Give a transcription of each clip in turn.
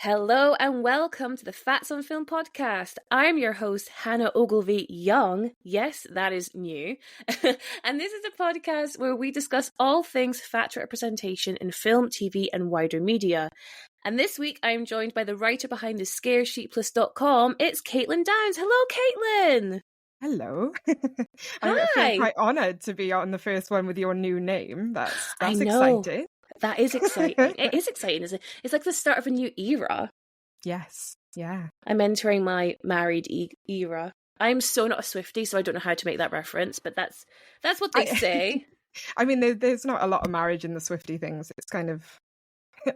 Hello and welcome to the Fats on Film podcast. I'm your host, Hannah Ogilvie Young. Yes, that is new. And this is a podcast where we discuss all things fat representation in film, TV, and wider media. And this week I'm joined by the writer behind the scaresheetless.com. It's Caitlyn Downs. Hello, Caitlyn. Hello. Hi. I feel quite honoured to be on the first one with your new name. That's I know. exciting. That is exciting. It is exciting, isn't it? It's like the start of a new era. Yes. Yeah. I'm entering my married era. I'm so not a Swiftie, so I don't know how to make that reference, but that's what they say. I mean, there's not a lot of marriage in the Swiftie things. It's kind of,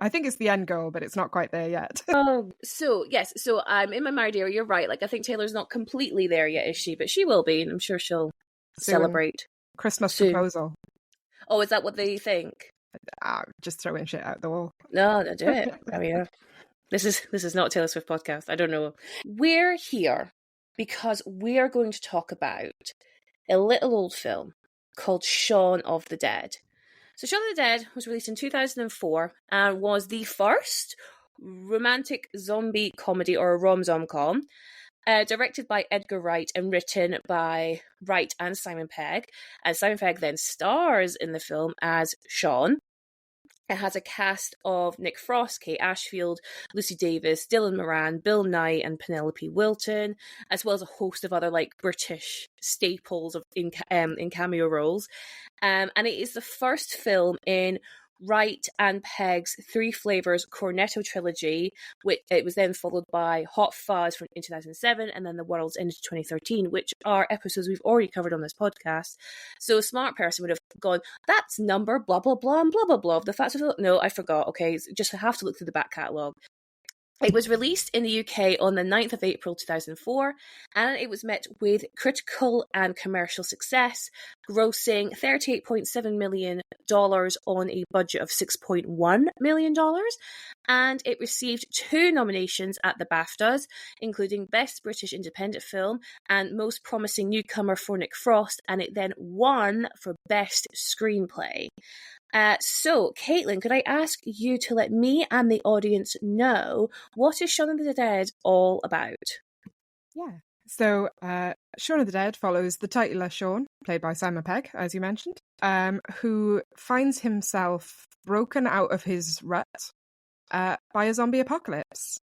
I think it's the end goal, but it's not quite there yet. So I'm in my married era. You're right. Like, I think Taylor's not completely there yet, is she? But she will be, and I'm sure she'll celebrate. Christmas soon. proposal. Oh, is that what they think? Just throwing shit out the wall. No, do it. I mean, this is not a Taylor Swift podcast. I don't know. We're here because we are going to talk about a little old film called Shaun of the Dead. So Shaun of the Dead was released in 2004 and was the first romantic zombie comedy, or a Rom-Zom-Com, directed by Edgar Wright and written by Wright and Simon Pegg. And Simon Pegg then stars in the film as Shaun. It has a cast of Nick Frost, Kate Ashfield, Lucy Davis, Dylan Moran, Bill Nye, and Penelope Wilton, as well as a host of other British staples in cameo roles. And it is the first film in Wright and Pegg's Three Flavors Cornetto trilogy, which it was then followed by Hot Fuzz in 2007, and then The World's End in 2013, which are episodes we've already covered on this podcast. So a smart person would have gone, that's number blah blah blah and blah blah blah. The facts of no, I forgot. Okay, just have to look through the back catalogue. It was released in the UK on the 9th of April 2004, and it was met with critical and commercial success, grossing $38.7 million on a budget of $6.1 million, and it received 2 nominations at the BAFTAs, including Best British Independent Film and Most Promising Newcomer for Nick Frost, and it then won for Best Screenplay. So, Caitlyn, could I ask you to let me and the audience know, what is Shaun of the Dead all about? Yeah. So, Shaun of the Dead follows the titular Shaun, played by Simon Pegg, as you mentioned, who finds himself broken out of his rut by a zombie apocalypse.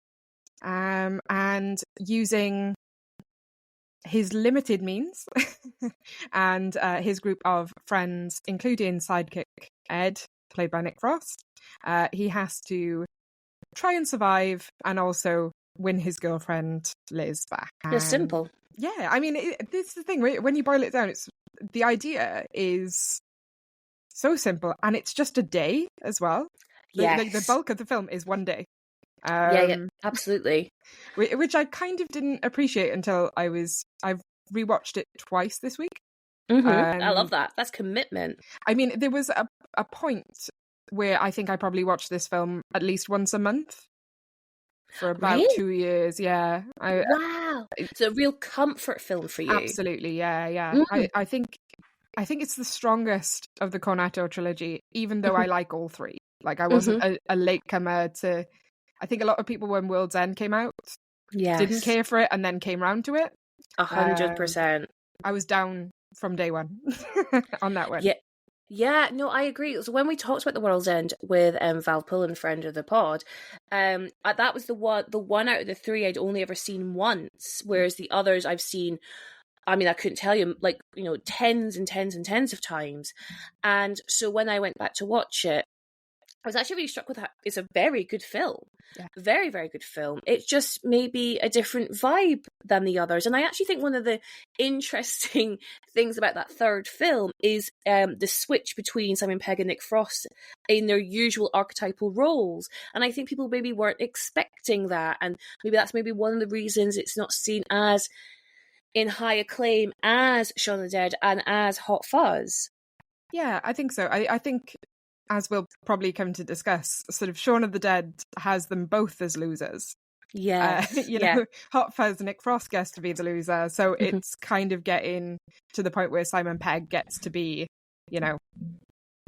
And using his limited means and his group of friends, including sidekick Ed, played by Nick Frost, he has to try and survive and also win his girlfriend Liz back. It's simple. Yeah, I mean, this is the thing. When you boil it down, the idea is so simple, and it's just a day as well. Yes. The bulk of the film is one day. Yeah, absolutely. Which I kind of didn't appreciate until I've rewatched it twice this week. Mm-hmm. I love that. That's commitment. I mean, there was a point where I think I probably watched this film at least once a month for about 2 years. Yeah. Wow. It's a real comfort film for you. Absolutely. Yeah. Mm-hmm. I think it's the strongest of the Cornetto trilogy, even though I like all 3. Like, I wasn't a latecomer to. I think a lot of people, when World's End came out, didn't care for it and then came round to it. 100%. I was down from day one on that one. Yeah, no, I agree. So when we talked about The World's End with Val Pullen, friend of the pod, that was the one out of the 3 I'd only ever seen once, whereas the others I've seen, I mean, I couldn't tell you, tens and tens and tens of times. And so when I went back to watch it, I was actually really struck with that. It's a very good film. Yeah. Very, very good film. It's just maybe a different vibe than the others. And I actually think one of the interesting things about that third film is the switch between Simon Pegg and Nick Frost in their usual archetypal roles. And I think people maybe weren't expecting that. And maybe that's one of the reasons it's not seen as in high acclaim as Shaun of the Dead and as Hot Fuzz. Yeah, I think so. I think, as we'll probably come to discuss, sort of Shaun of the Dead has them both as losers. Yeah. Hot Fuzz, Nick Frost gets to be the loser. So it's kind of getting to the point where Simon Pegg gets to be,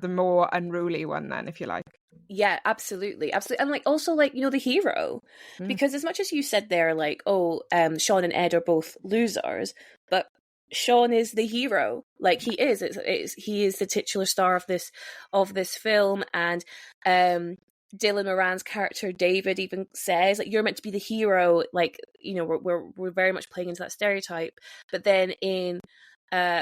more unruly one then, if you like. Yeah, absolutely. Absolutely. And like also like, you know, the hero. Because as much as you said there, like, oh, Shaun and Ed are both losers, but Shaun is the hero. Like he is. He is the titular star of this film. And Dylan Moran's character David even says like you're meant to be the hero. Like, you know, we're very much playing into that stereotype. But then in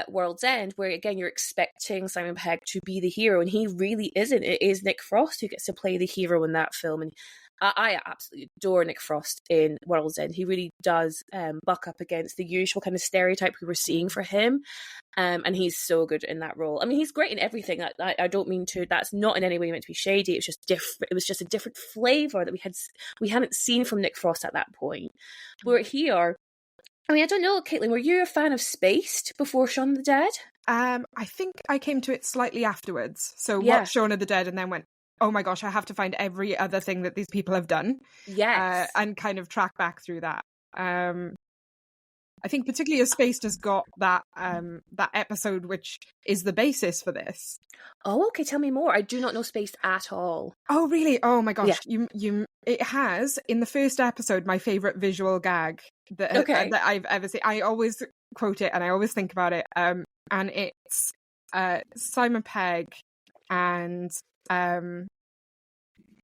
World's End, where again you're expecting Simon Pegg to be the hero, and he really isn't. It is Nick Frost who gets to play the hero in that film, and I absolutely adore Nick Frost in World's End. He really does buck up against the usual kind of stereotype we were seeing for him, and he's so good in that role. I mean, he's great in everything. I don't mean to. That's not in any way meant to be shady. It's just different. It was just a different flavor that we hadn't seen from Nick Frost at that point. We're here. I mean, I don't know, Caitlyn, were you a fan of Spaced before Shaun of the Dead? I think I came to it slightly afterwards. So Yeah. watched Shaun of the Dead and then went, oh my gosh, I have to find every other thing that these people have done. Yes. And kind of track back through that. I think particularly as Spaced has got that episode which is the basis for this. Oh, okay, tell me more. I do not know Spaced at all. Oh, really? Oh my gosh. Yeah. It has, in the first episode, my favourite visual gag that I've ever seen. I always quote it and I always think about it. And it's Simon Pegg and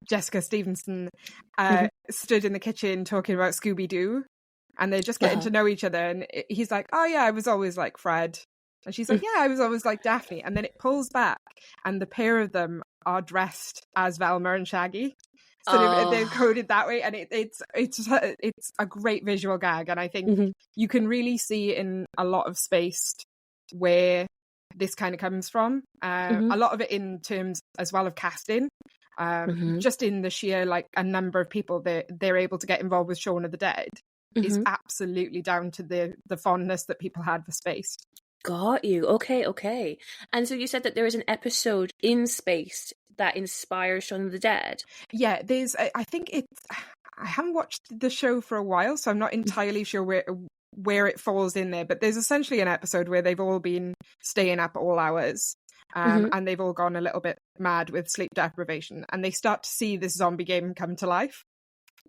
Jessica Stevenson stood in the kitchen talking about Scooby-Doo, and they're just getting to know each other, and he's like, oh yeah, I was always like Fred, and she's like, yeah, I was always like Daphne, and then it pulls back and the pair of them are dressed as Velma and Shaggy, so they've coded that way, and it's a great visual gag, and I think you can really see in a lot of Spaced where this kind of comes from, a lot of it in terms as well of casting, just in the sheer like a number of people they're able to get involved with Shaun of the Dead is absolutely down to the fondness that people had for Spaced. Got you. Okay. And so you said that there is an episode in Spaced that inspires Shaun of the Dead. Yeah, there's. I think it's. I haven't watched the show for a while, so I'm not entirely sure where it falls in there. But there's essentially an episode where they've all been staying up all hours, and they've all gone a little bit mad with sleep deprivation, and they start to see this zombie game come to life.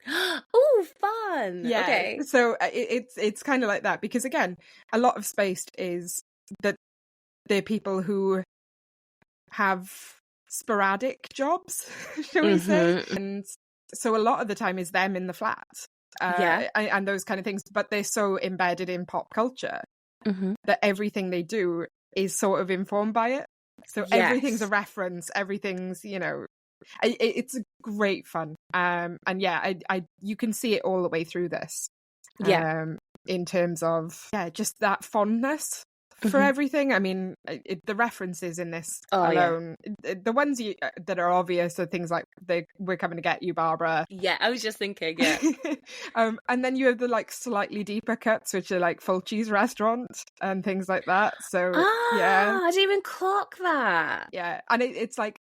Oh, fun! Yeah, okay. So it's kind of like that, because again, a lot of Spaced is that they're people who have sporadic jobs, shall we say, and so a lot of the time is them in the flat, and those kind of things. But they're so embedded in pop culture that everything they do is sort of informed by it. So everything's a reference. Everything's, you know. It's great fun, and yeah, I you can see it all the way through this, in terms of just that fondness for everything. I mean, the references in this alone, the ones that are obvious are things like "We're coming to get you, Barbara." Yeah, I was just thinking, and then you have the like slightly deeper cuts, which are like Fulci's restaurant and things like that. So I didn't even clock that. Yeah, and it's like.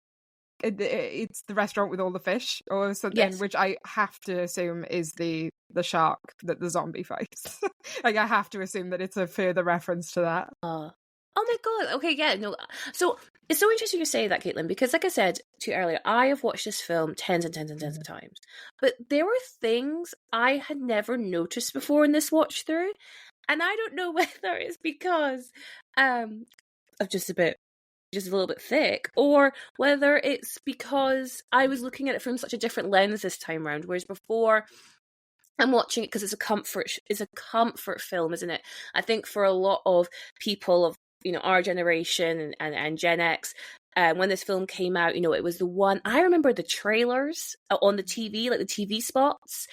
It's the restaurant with all the fish or something, which I have to assume is the shark that the zombie fights. Like, I have to assume that it's a further reference to that. Oh my god. Okay, yeah, no. So it's so interesting you say that, Caitlyn, because like I said to you earlier, I have watched this film tens and tens and tens of times. But there were things I had never noticed before in this watch through. And I don't know whether it's because of just a little bit thick, or whether it's because I was looking at it from such a different lens this time around, whereas before I'm watching it because it's a comfort film, isn't it? I think for a lot of people of, you know, our generation and Gen X, when this film came out, you know, it was the one I remember the trailers on the TV, like the TV spots,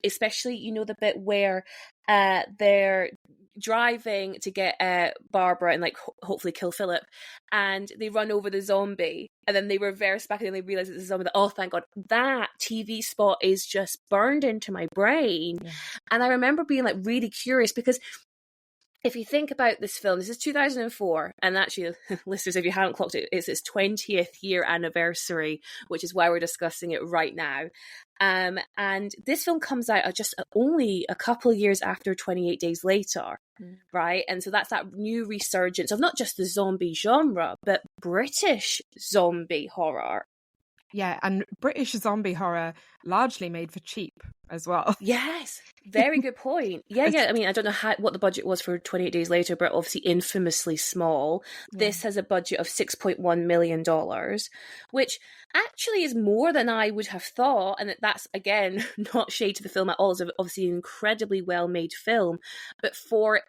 especially, you know, the bit where they're driving to get Barbara and like hopefully kill Philip, and they run over the zombie and then they reverse back and then they realize it's a zombie. Oh, thank god, that TV spot is just burned into my brain. And I remember being like really curious, because if you think about this film, this is 2004, and actually, listeners, if you haven't clocked it, it's its 20th year anniversary, which is why we're discussing it right now. And this film comes out just only a couple of years after 28 Days Later, right? And so that's that new resurgence of not just the zombie genre, but British zombie horror. Yeah, and British zombie horror largely made for cheap as well. Yes, very good point. Yeah. I mean, I don't know what the budget was for 28 Days Later, but obviously infamously small. Yeah. This has a budget of $6.1 million, which actually is more than I would have thought. And that's, again, not shade to the film at all. It's obviously an incredibly well-made film. But for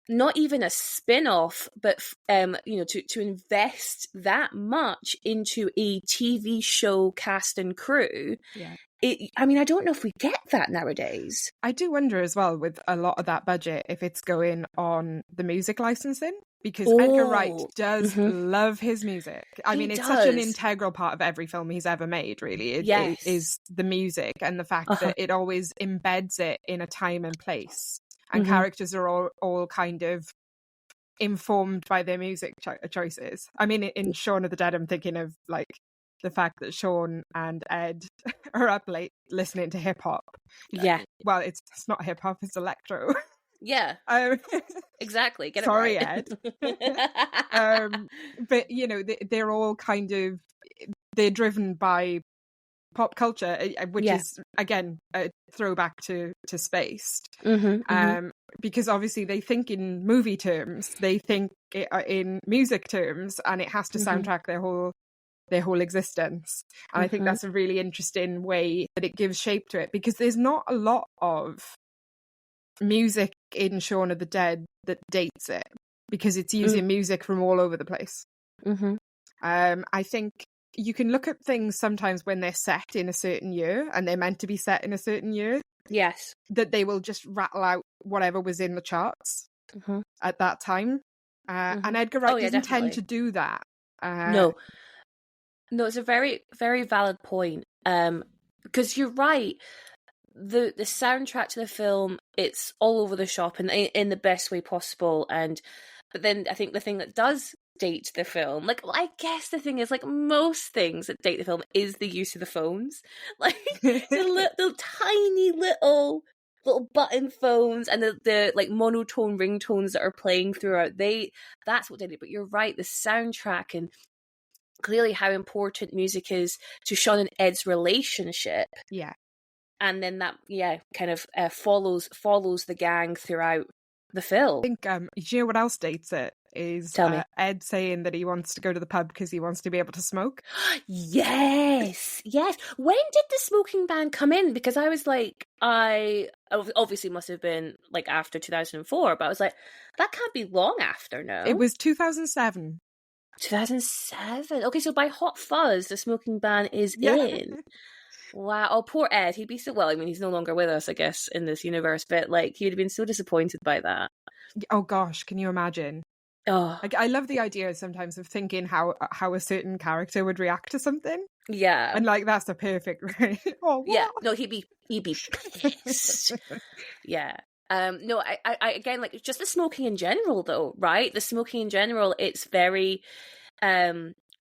not even a spin-off, but to invest that much into a TV show cast and crew. Yeah. I don't know if we get that nowadays. I do wonder as well with a lot of that budget if it's going on the music licensing, because Edgar Wright does love his music. I mean, it's such an integral part of every film he's ever made, really. It is the music and the fact that it always embeds it in a time and place. And characters are all kind of informed by their music choices. I mean, in Shaun of the Dead, I'm thinking of like the fact that Shaun and Ed are up late listening to hip hop. Yeah. Well, it's not hip hop; it's electro. Yeah. Exactly. Get Sorry, it right. Ed. But they're all they're driven by pop culture, which is again a throwback to Spaced, because obviously they think in movie terms, they think in music terms, and it has to soundtrack their whole existence. And I think that's a really interesting way that it gives shape to it, because there's not a lot of music in Shaun of the Dead that dates it, because it's using music from all over the place. I think you can look at things sometimes when they're set in a certain year and they're meant to be set in a certain year. Yes. That they will just rattle out whatever was in the charts at that time. And Edgar Wright doesn't tend to do that. No, it's a very, very valid point. Because you're right. The soundtrack to the film, it's all over the shop and in the best way possible. But then I think the thing that does date the film, I guess the thing is, most things that date the film is the use of the phones, the tiny little button phones and the monotone ringtones that are playing throughout. That's what did it. But you're right, the soundtrack and clearly how important music is to Shaun and Ed's relationship. Yeah, and then that kind of follows the gang throughout the film. I think do you know what else dates it? Is Ed saying that he wants to go to the pub because he wants to be able to smoke. Yes. When did the smoking ban come in? Because I was I obviously must have been after 2004, but I was that can't be long after, no? It was 2007. 2007. Okay, so by hot fuzz, the smoking ban is in. Wow. Oh, poor Ed. He'd be so, well, I mean, he's no longer with us, I guess, in this universe, but he would have been so disappointed by that. Oh gosh, can you imagine? Oh, I love the idea sometimes of thinking how a certain character would react to something. Yeah, and that's a perfect. Oh, yeah. No, he'd be pissed. Yeah. No, I again just the smoking in general, though, right? The smoking in general, it's very,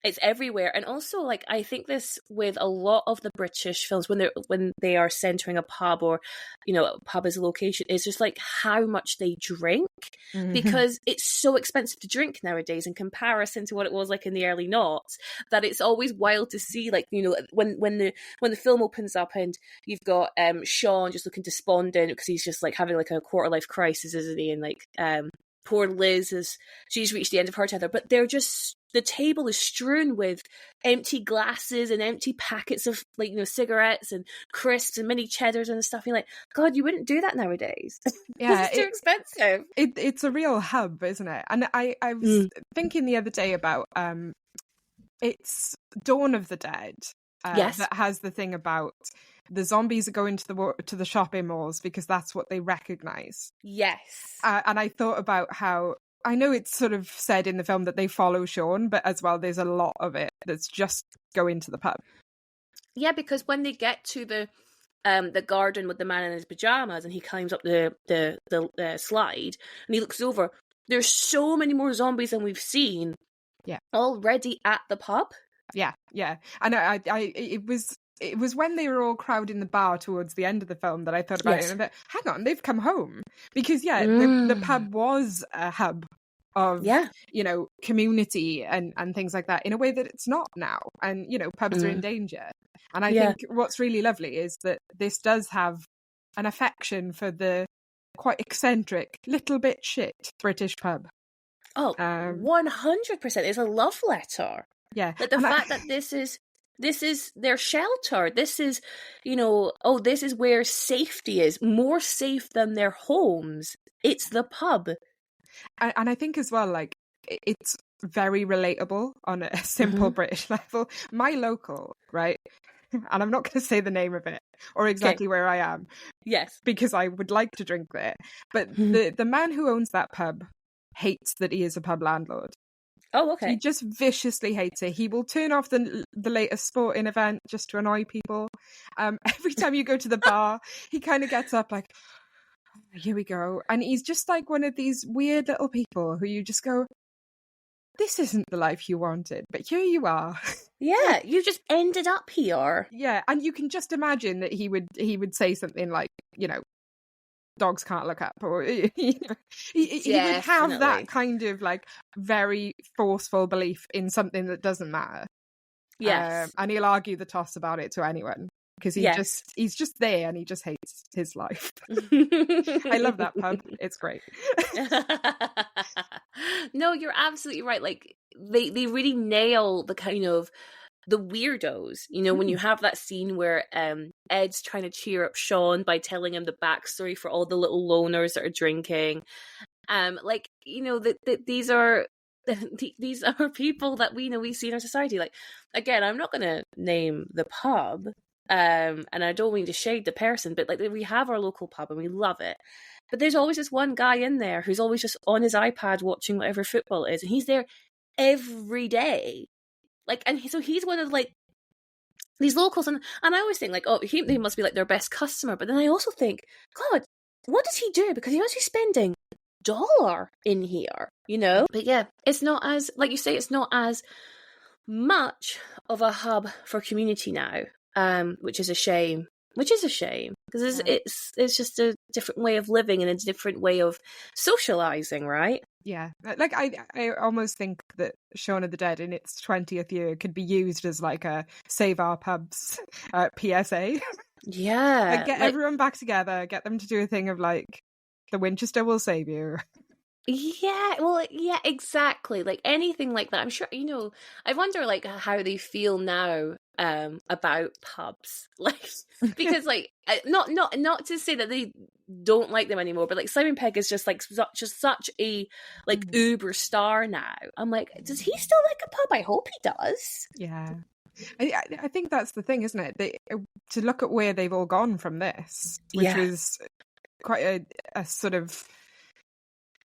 it's everywhere, and also I think this with a lot of the British films when they are centering a pub or a pub as a location, is just how much they drink, because it's so expensive to drink nowadays in comparison to what it was in the early noughts, that it's always wild to see when the film opens up and you've got Shaun just looking despondent because he's just having a quarter life crisis, isn't he? And poor Liz she's reached the end of her tether, but they're just, the table is strewn with empty glasses and empty packets of cigarettes and crisps and mini cheddars and stuff. You're God, you wouldn't do that nowadays. Yeah, it's too expensive. It's a real hub, isn't it? And I was thinking the other day about it's Dawn of the Dead. Yes, that has the thing about the zombies are going to the shopping malls because that's what they recognize. Yes, and I thought about how, I know it's sort of said in the film that they follow Shaun, but as well, there's a lot of it that's just going to the pub. Yeah, because when they get to the the garden with the man in his pajamas, and he climbs up the slide, and he looks over. There's so many more zombies than we've seen. Yeah. Already at the pub. Yeah, yeah. And it was when they were all crowding the bar towards the end of the film that I thought about it, and I thought, hang on, they've come home. Because the pub was a hub of community and things like that in a way that it's not now. And pubs are in danger. And I think what's really lovely is that this does have an affection for the quite eccentric, little bit shit British pub. Oh, 100%. It's a love letter. Yeah. Like the fact that this is their shelter. This is, this is where safety is. More safe than their homes. It's the pub. And I think as well, like, it's very relatable on a simple British level. My local, right? And I'm not going to say the name of it or exactly where I am. Yes. Because I would like to drink there. But the man who owns that pub hates that he is a pub landlord. Oh, okay. He just viciously hates it. He will turn off the latest sporting event just to annoy people. Every time you go to the bar, he kind of gets up like, oh, here we go. And he's just like one of these weird little people who you just go, this isn't the life you wanted, but here you are. Yeah, you just ended up here. Yeah, and you can just imagine that he would say something like, dogs can't look up, or he would have that kind of like very forceful belief in something that doesn't matter. Yes. And he'll argue the toss about it to anyone because he's just there and he just hates his life. I love that pub. It's great. No, you're absolutely right. Like they really nail the kind of the weirdos, when you have that scene where Ed's trying to cheer up Shaun by telling him the backstory for all the little loners that are drinking. These are these are people that we see in our society. Like, again, I'm not going to name the pub, and I don't mean to shade the person, but like we have our local pub and we love it. But there's always this one guy in there who's always just on his iPad watching whatever football is, and he's there every day. Like, and so he's one of like these locals, and I always think like, oh, they must be like their best customer. But then I also think, God, what does he do? Because he must be spending $1 in here, But yeah, it's not as, like you say, it's not as much of a hub for community now, which is a shame. Because it's just a different way of living and a different way of socializing, right? Yeah, like I almost think that Shaun of the Dead in its 20th year could be used as like a Save Our Pubs PSA. Yeah, like get everyone back together, get them to do a thing of like, the Winchester will save you. Yeah, well, yeah, exactly. Like anything like that. I'm sure, I wonder like how they feel now about pubs. Like, because like, not to say that they don't like them anymore, but like Simon Pegg is just like such a like uber star now. I'm like, does he still like a pub? I hope he does. Yeah. I think that's the thing, isn't it? To look at where they've all gone from this, which was quite a sort of,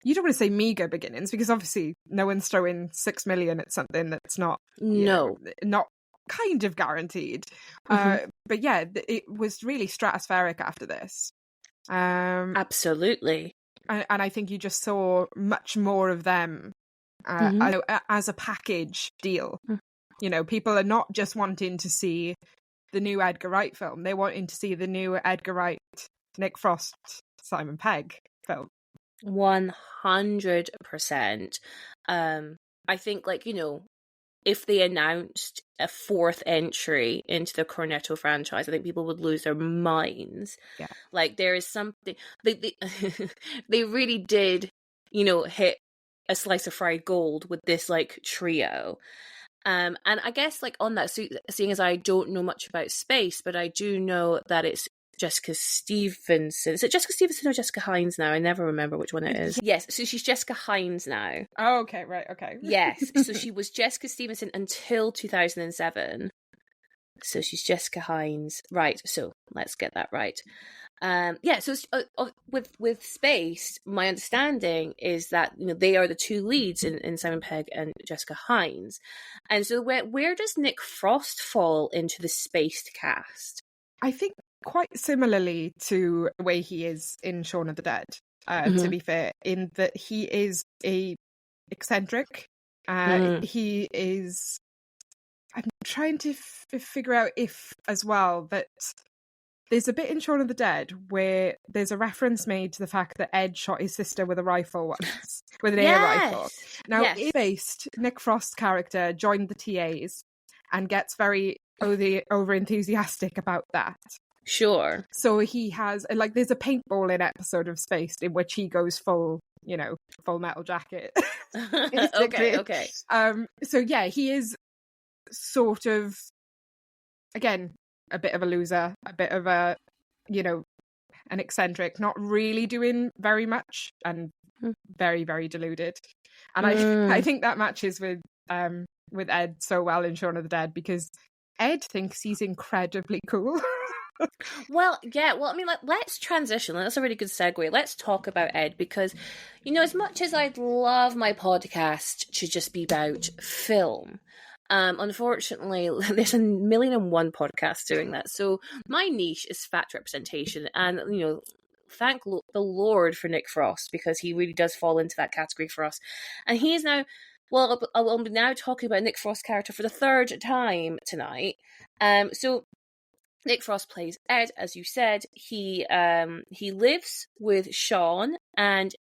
you don't want to say meager beginnings, because obviously no one's throwing 6 million at something that's not not kind of guaranteed. But yeah, it was really stratospheric after this. Absolutely. And I think you just saw much more of them as a package deal. People are not just wanting to see the new Edgar Wright film. They're wanting to see the new Edgar Wright, Nick Frost, Simon Pegg film. 100%. I think, like, if they announced a 4th entry into the Cornetto franchise, I think people would lose their minds. Yeah. Like, there is something they really did, hit a slice of fried gold with this like trio. And I guess like on that, seeing as I don't know much about space, but I do know that it's Jessica Stevenson. Is it Jessica Stevenson or Jessica Hines now? I never remember which one it is. Yes, so she's Jessica Hines now. Oh, okay, right, okay. Yes, so she was Jessica Stevenson until 2007. So she's Jessica Hines. Right, so let's get that right. So with space, my understanding is that they are the two leads in Simon Pegg and Jessica Hines, and so where does Nick Frost fall into the spaced cast? I think quite similarly to the way he is in Shaun of the Dead, to be fair, in that he is a eccentric. He is... I'm trying to figure out if, as well, that there's a bit in Shaun of the Dead where there's a reference made to the fact that Ed shot his sister with a rifle once, with an air rifle. Now, it's based, Nick Frost's character joined the TAs and gets very over-enthusiastic about that. Sure. So he has, like, there's a paintballing episode of Spaced in which he goes full metal jacket. Okay. So yeah, he is sort of, again, a bit of a loser, a bit of a, an eccentric, not really doing very much, and very, very deluded. And I think that matches with Ed so well in Shaun of the Dead, because Ed thinks he's incredibly cool. Well, yeah. Well, I mean, let's transition. That's a really good segue. Let's talk about Ed, because, as much as I'd love my podcast to just be about film, unfortunately, there's a million and one podcasts doing that. So my niche is fact representation, and thank the Lord for Nick Frost, because he really does fall into that category for us. And he is now. Well, I'll be now talking about Nick Frost's character for the third time tonight. So Nick Frost plays Ed, as you said. He lives with Shaun, and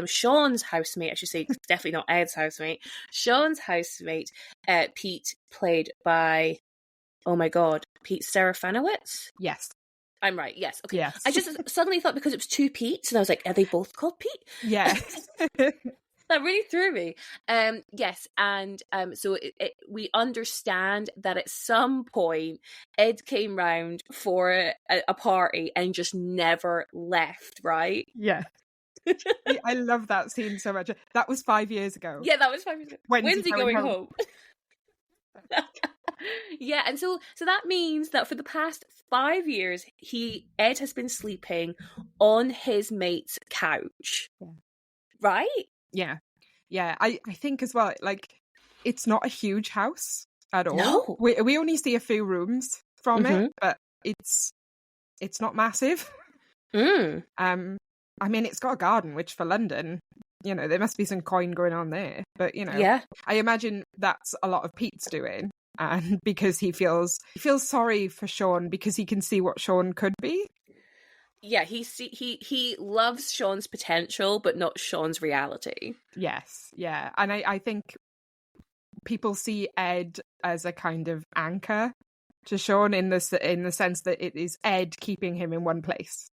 Shaun's housemate, I should say, definitely not Ed's housemate. Shaun's housemate, Pete, played by, oh my god, Pete Serafinowicz? Yes. I'm right, yes. Okay. Yes. I just suddenly thought, because it was two Petes, and I was like, are they both called Pete? Yes. That really threw me. Yes, and so we understand that at some point Ed came round for a party and just never left, right? Yeah. I love that scene so much. That was 5 years ago. Yeah, that was 5 years ago. When's he going home? Yeah, and so that means that for the past 5 years, Ed has been sleeping on his mate's couch. Yeah. Right? Yeah. I think as well, like, it's not a huge house at all. No. We only see a few rooms from it, but it's not massive. I mean, it's got a garden, which for London, there must be some coin going on there. But yeah. I imagine that's a lot of Pete's doing, and because he feels sorry for Shaun, because he can see what Shaun could be. Yeah, he loves Shaun's potential, but not Shaun's reality. Yes, yeah. And I think people see Ed as a kind of anchor to Shaun in the sense that it is Ed keeping him in one place.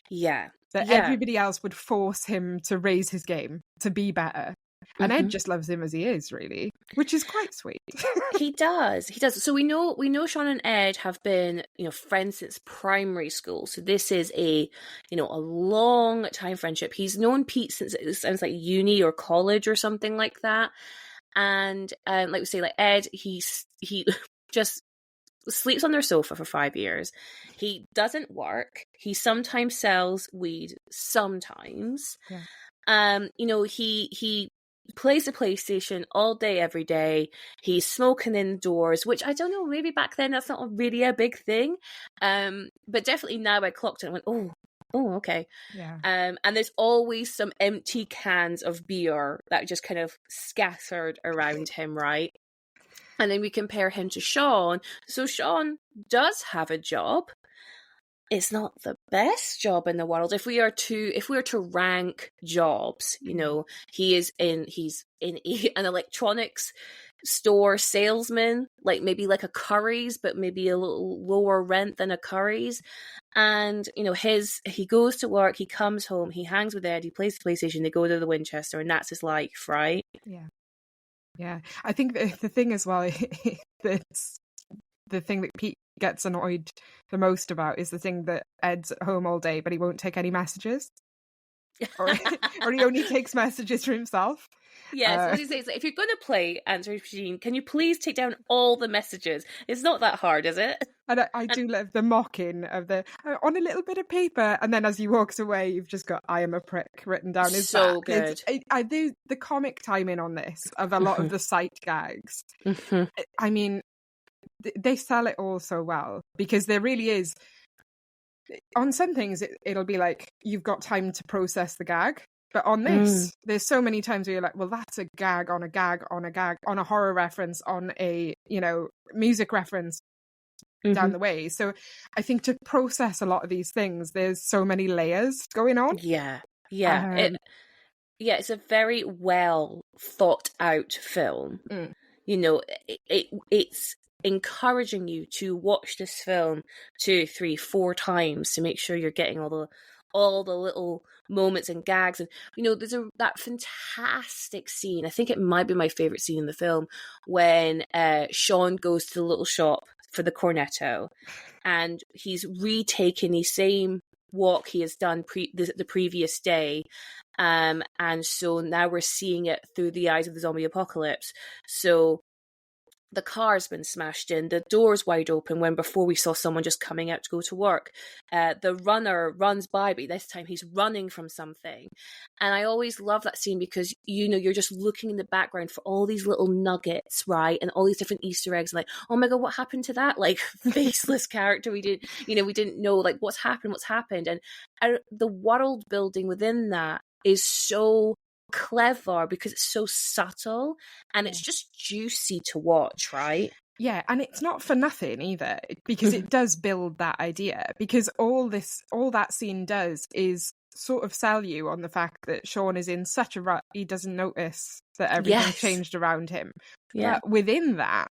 Yeah. That everybody else would force him to raise his game, to be better. And Ed just loves him as he is, really, which is quite sweet. He does. So we know Shaun and Ed have been, friends since primary school. So this is a long time friendship. He's known Pete since it sounds like uni or college or something like that. And like we say, like Ed, he just sleeps on their sofa for 5 years. He doesn't work. He sometimes sells weed. Sometimes, he plays the PlayStation all day, every day. He's smoking indoors, which I don't know, maybe back then that's not really a big thing. But definitely now I clocked it and went, oh, okay. Yeah. And there's always some empty cans of beer that just kind of scattered around him, right? And then we compare him to Shaun. So Shaun does have a job. It's not the best job in the world. If we are to rank jobs, he's in an electronics store salesman, like maybe like a Curry's, but maybe a little lower rent than a Curry's. And he goes to work, he comes home, he hangs with Ed, he plays the PlayStation, they go to the Winchester, and that's his life, right? Yeah. I think the thing as well, that's the thing that Pete gets annoyed the most about is the thing that Ed's at home all day, but he won't take any messages. or he only takes messages for himself. Yes, what he says, if you're going to play Answering Machine, can you please take down all the messages? It's not that hard, is it? And I do love the mocking of the on a little bit of paper, and then as he walks away, you've just got "I am a prick" written down. Is so good. I do the comic timing on this of a lot of the sight gags. I mean, they sell it all so well, because there really is on some things it'll be like you've got time to process the gag. But on this, there's so many times where you're like, well, that's a gag on a gag on a gag on a horror reference, on a, music reference down the way. So I think to process a lot of these things, there's so many layers going on. Yeah. It's a very well thought out film. It's encouraging you to watch this film 2, 3, 4 times to make sure you're getting all the little moments and gags. And there's that fantastic scene, I think it might be my favorite scene in the film, when Shaun goes to the little shop for the cornetto, and he's retaking the same walk he has done the previous day, and so now we're seeing it through the eyes of the zombie apocalypse. So the car's been smashed in, the door's wide open, when before we saw someone just coming out to go to work. The runner runs by, but this time he's running from something. And I always love that scene because, you're just looking in the background for all these little nuggets, right? And all these different Easter eggs, like, oh my God, what happened to that? Like, faceless character. We didn't know, like, what's happened. And the world building within that is so clever because it's so subtle and it's just juicy to watch, right? Yeah, and it's not for nothing either, because it does build that idea, because all that scene does is sort of sell you on the fact that Shaun is in such a rut, he doesn't notice that everything changed around him. Yeah. But within that,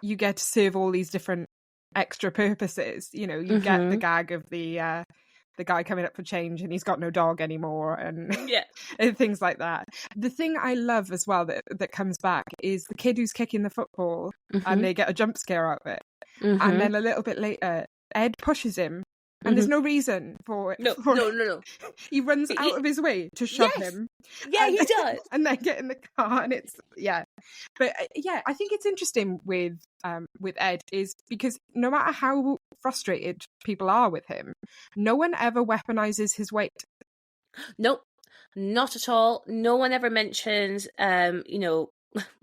you get to serve all these different extra purposes. You get the gag of the guy coming up for change and he's got no dog anymore, and and things like that. The thing I love as well that comes back is the kid who's kicking the football, and they get a jump scare out of it. And then a little bit later, Ed pushes him, and there's no reason for it. No. He runs out of his way to shove him. Yeah, he does. And then get in the car, and it's But I think it's interesting with Ed is because no matter how frustrated people are with him, no one ever weaponizes his weight. Nope, not at all. No one ever mentions,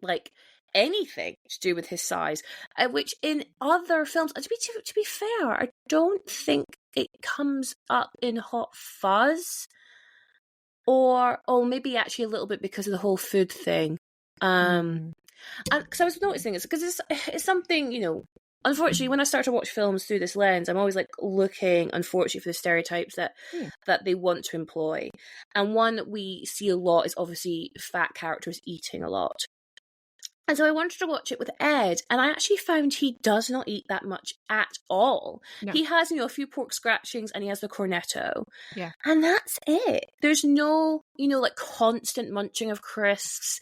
like anything to do with his size, which in other films, to be fair, I don't think it comes up in Hot Fuzz, or maybe actually a little bit because of the whole food thing. And because I was noticing it's because it's something, unfortunately, when I start to watch films through this lens, I'm always like looking, unfortunately, for the stereotypes that they want to employ. And one we see a lot is obviously fat characters eating a lot. And so I wanted to watch it with Ed, and I actually found he does not eat that much at all. No. He has, a few pork scratchings, and he has the cornetto. Yeah. And that's it. There's no, like constant munching of crisps.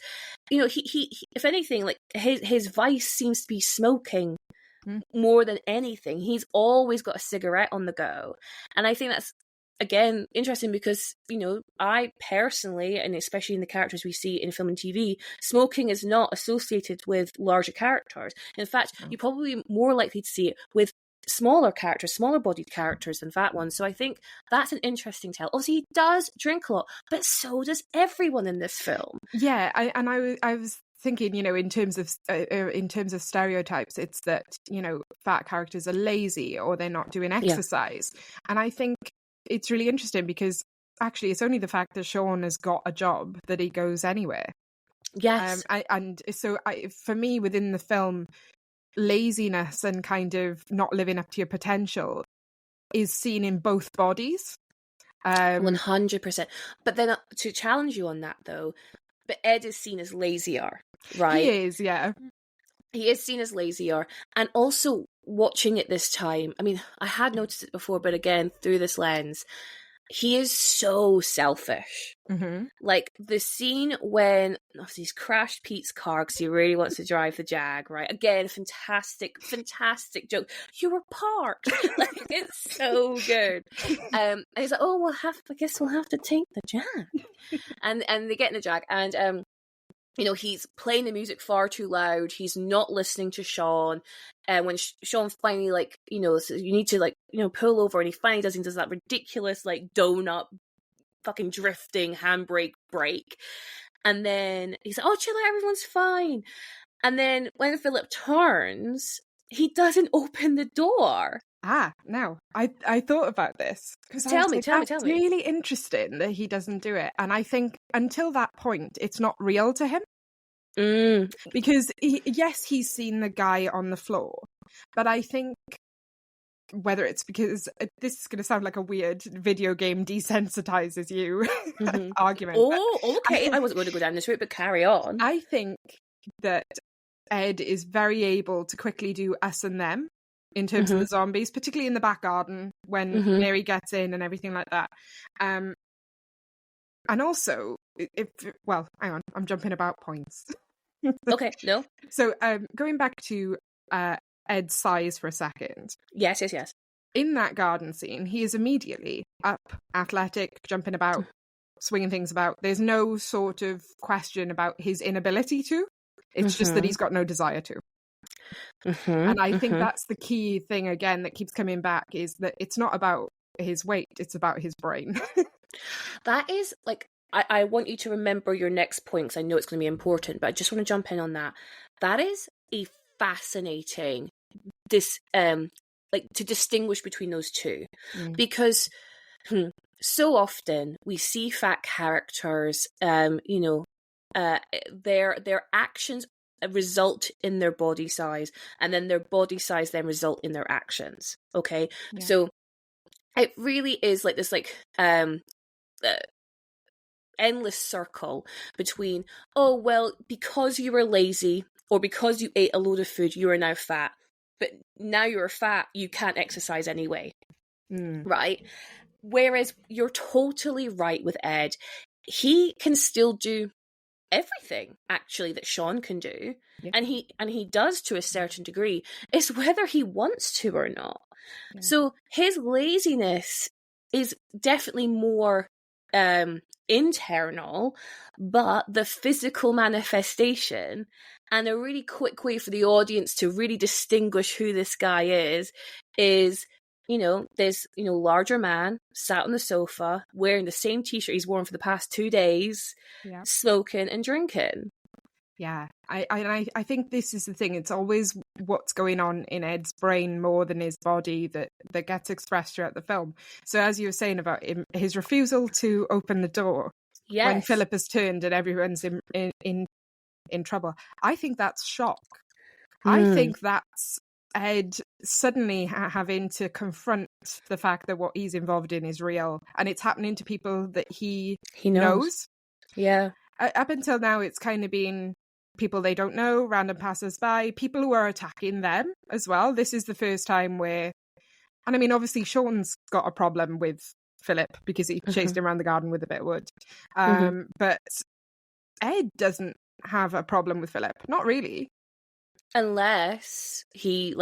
He if anything, like his vice seems to be smoking more than anything. He's always got a cigarette on the go. And I think that's, again, interesting because, I personally, and especially in the characters we see in film and TV, smoking is not associated with larger characters. In fact, you're probably more likely to see it with smaller characters, smaller bodied characters than fat ones. So I think that's an interesting tell. Obviously, he does drink a lot, but so does everyone in this film. Yeah, I was thinking, in terms of stereotypes, it's that, fat characters are lazy or they're not doing exercise. Yeah. And I think it's really interesting because actually it's only the fact that Shaun has got a job that he goes anywhere. Yes. For me, within the film, laziness and kind of not living up to your potential is seen in both bodies. 100%. But then to challenge you on that though, but Ed is seen as lazier, right? He is, yeah. He is seen as lazier. And also watching it this time, I mean, I had noticed it before, but again, through this lens, he is so selfish. Mm-hmm. Like the scene when he's crashed Pete's car because he really wants to drive the Jag, right? Again, fantastic joke. You were parked. Like, it's so good. And he's like, oh, I guess we'll have to take the Jag. and they get in the Jag, and he's playing the music far too loud. He's not listening to Shaun. And when Shaun finally, says, you need to, pull over, and he finally does that ridiculous, donut fucking drifting handbrake break. And then he's like, oh, chill out, everyone's fine. And then when Philip turns, he doesn't open the door. Now I thought about this because Tell me. It's really interesting that he doesn't do it, and I think until that point, it's not real to him because yes, he's seen the guy on the floor, but I think whether it's because this is going to sound like a weird video game desensitizes you argument. Oh, okay. I wasn't going to go down this route, but carry on. I think that Ed is very able to quickly do us and them in terms of the zombies, particularly in the back garden when Mary gets in and everything like that. And also, hang on, I'm jumping about points. Okay, no. So going back to Ed's size for a second. Yes. In that garden scene, he is immediately up, athletic, jumping about, swinging things about. There's no sort of question about his inability to. It's just that he's got no desire to. And I think that's the key thing, again, that keeps coming back, is that it's not about his weight, it's about his brain. That is, like, I want you to remember your next point, because I know it's going to be important, but I just want to jump in on that. That is a fascinating, to distinguish between those two. Because so often we see fat characters, their actions result in their body size, and then their body size then result in their actions. Okay, so it really is like this, endless circle between, oh well, because you were lazy or because you ate a load of food, you are now fat. But now you're fat, you can't exercise anyway, right? Whereas you're totally right with Ed. He can still do everything actually that Shaun can do, and he does to a certain degree. It's whether he wants to or not. So his laziness is definitely more internal, but the physical manifestation, and a really quick way for the audience to really distinguish who this guy is this larger man sat on the sofa wearing the same t-shirt he's worn for the past 2 days, smoking and drinking. I think this is the thing. It's always what's going on in Ed's brain more than his body that gets expressed throughout the film. So as you were saying about his refusal to open the door when Philip has turned and everyone's in trouble, I think that's shock. I think that's Ed suddenly having to confront the fact that what he's involved in is real, and it's happening to people that he knows. Yeah. Up until now, it's kind of been people they don't know, random passers-by, people who are attacking them as well. This is the first time where, and I mean, obviously Shaun's got a problem with Philip because he chased him around the garden with a bit of wood. But Ed doesn't have a problem with Philip. Not really. Unless he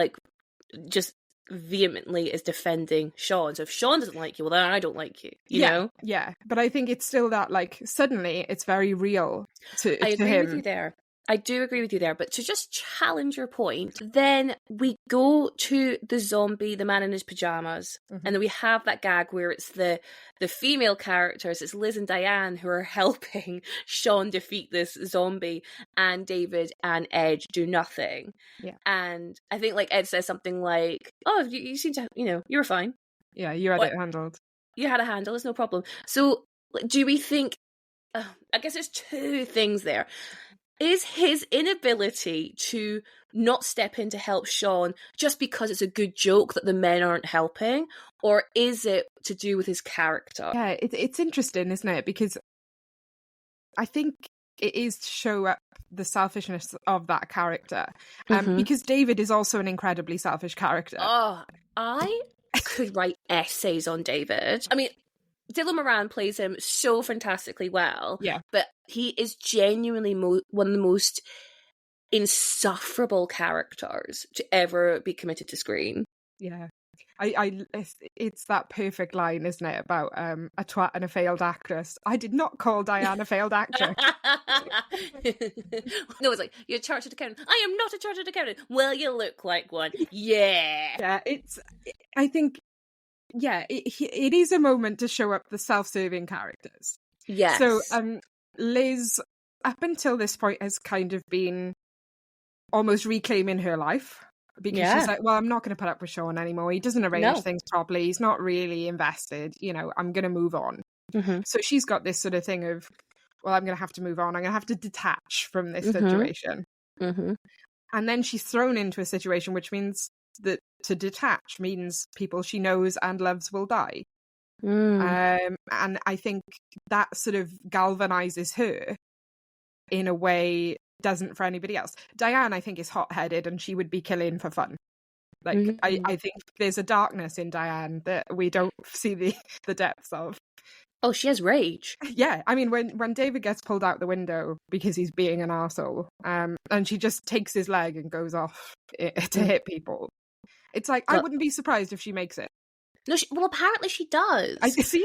just vehemently is defending Shaun. So if Shaun doesn't like you, well then I don't like you. You know? Yeah. But I think it's still that suddenly it's very real to him. I agree with you there. I do agree with you there, but to just challenge your point, then we go to the zombie, the man in his pajamas, and then we have that gag where it's the female characters, it's Liz and Diane who are helping Shaun defeat this zombie, and David and Ed do nothing. Yeah. And I think Ed says something like, oh, you seem to, you were fine. Yeah, you had it handled. You had a handle, it's no problem. So do we think, I guess there's two things there. Is his inability to not step in to help Shaun just because it's a good joke that the men aren't helping? Or is it to do with his character? Yeah, it's interesting, isn't it? Because I think it is to show up the selfishness of that character. Because David is also an incredibly selfish character. Oh, I could write essays on David. I mean, Dylan Moran plays him so fantastically well. Yeah. But he is genuinely one of the most insufferable characters to ever be committed to screen. Yeah. It's that perfect line, isn't it, about a twat and a failed actress. I did not call Diane a failed actress. No, it's like, you're a chartered accountant. I am not a chartered accountant. Well, you look like one. Yeah. Yeah, I think, yeah, it is a moment to show up the self-serving characters. Yes. So Liz, up until this point, has kind of been almost reclaiming her life. because she's Yeah. like, well, I'm not going to put up with Shaun anymore. He doesn't arrange No. things properly. He's not really invested. I'm going to move on. Mm-hmm. So she's got this sort of thing of, well, I'm going to have to move on. I'm going to have to detach from this Mm-hmm. situation. Mm-hmm. And then she's thrown into a situation which means that to detach means people she knows and loves will die. And I think that sort of galvanizes her in a way doesn't for anybody else. Diane, I think, is hot-headed and she would be killing for fun. Like, I think there's a darkness in Diane that we don't see the depths of. Oh, she has rage. Yeah, I mean, when David gets pulled out the window because he's being an arsehole, and she just takes his leg and goes off to hit people, it's like, I wouldn't be surprised if she makes it. No, well, apparently she does. I see.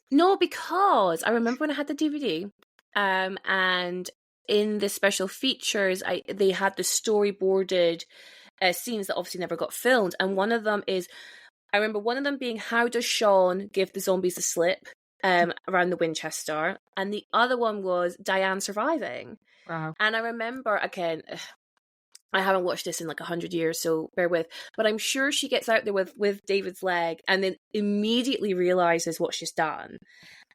No, because I remember when I had the DVD, and in the special features, they had the storyboarded scenes that obviously never got filmed, and one of them is, I remember one of them being, how does Shaun give the zombies a slip around the Winchester, and the other one was Diane surviving. Wow. And I remember, again, I haven't watched this in like 100 years, so bear with, but I'm sure she gets out there with David's leg and then immediately realizes what she's done.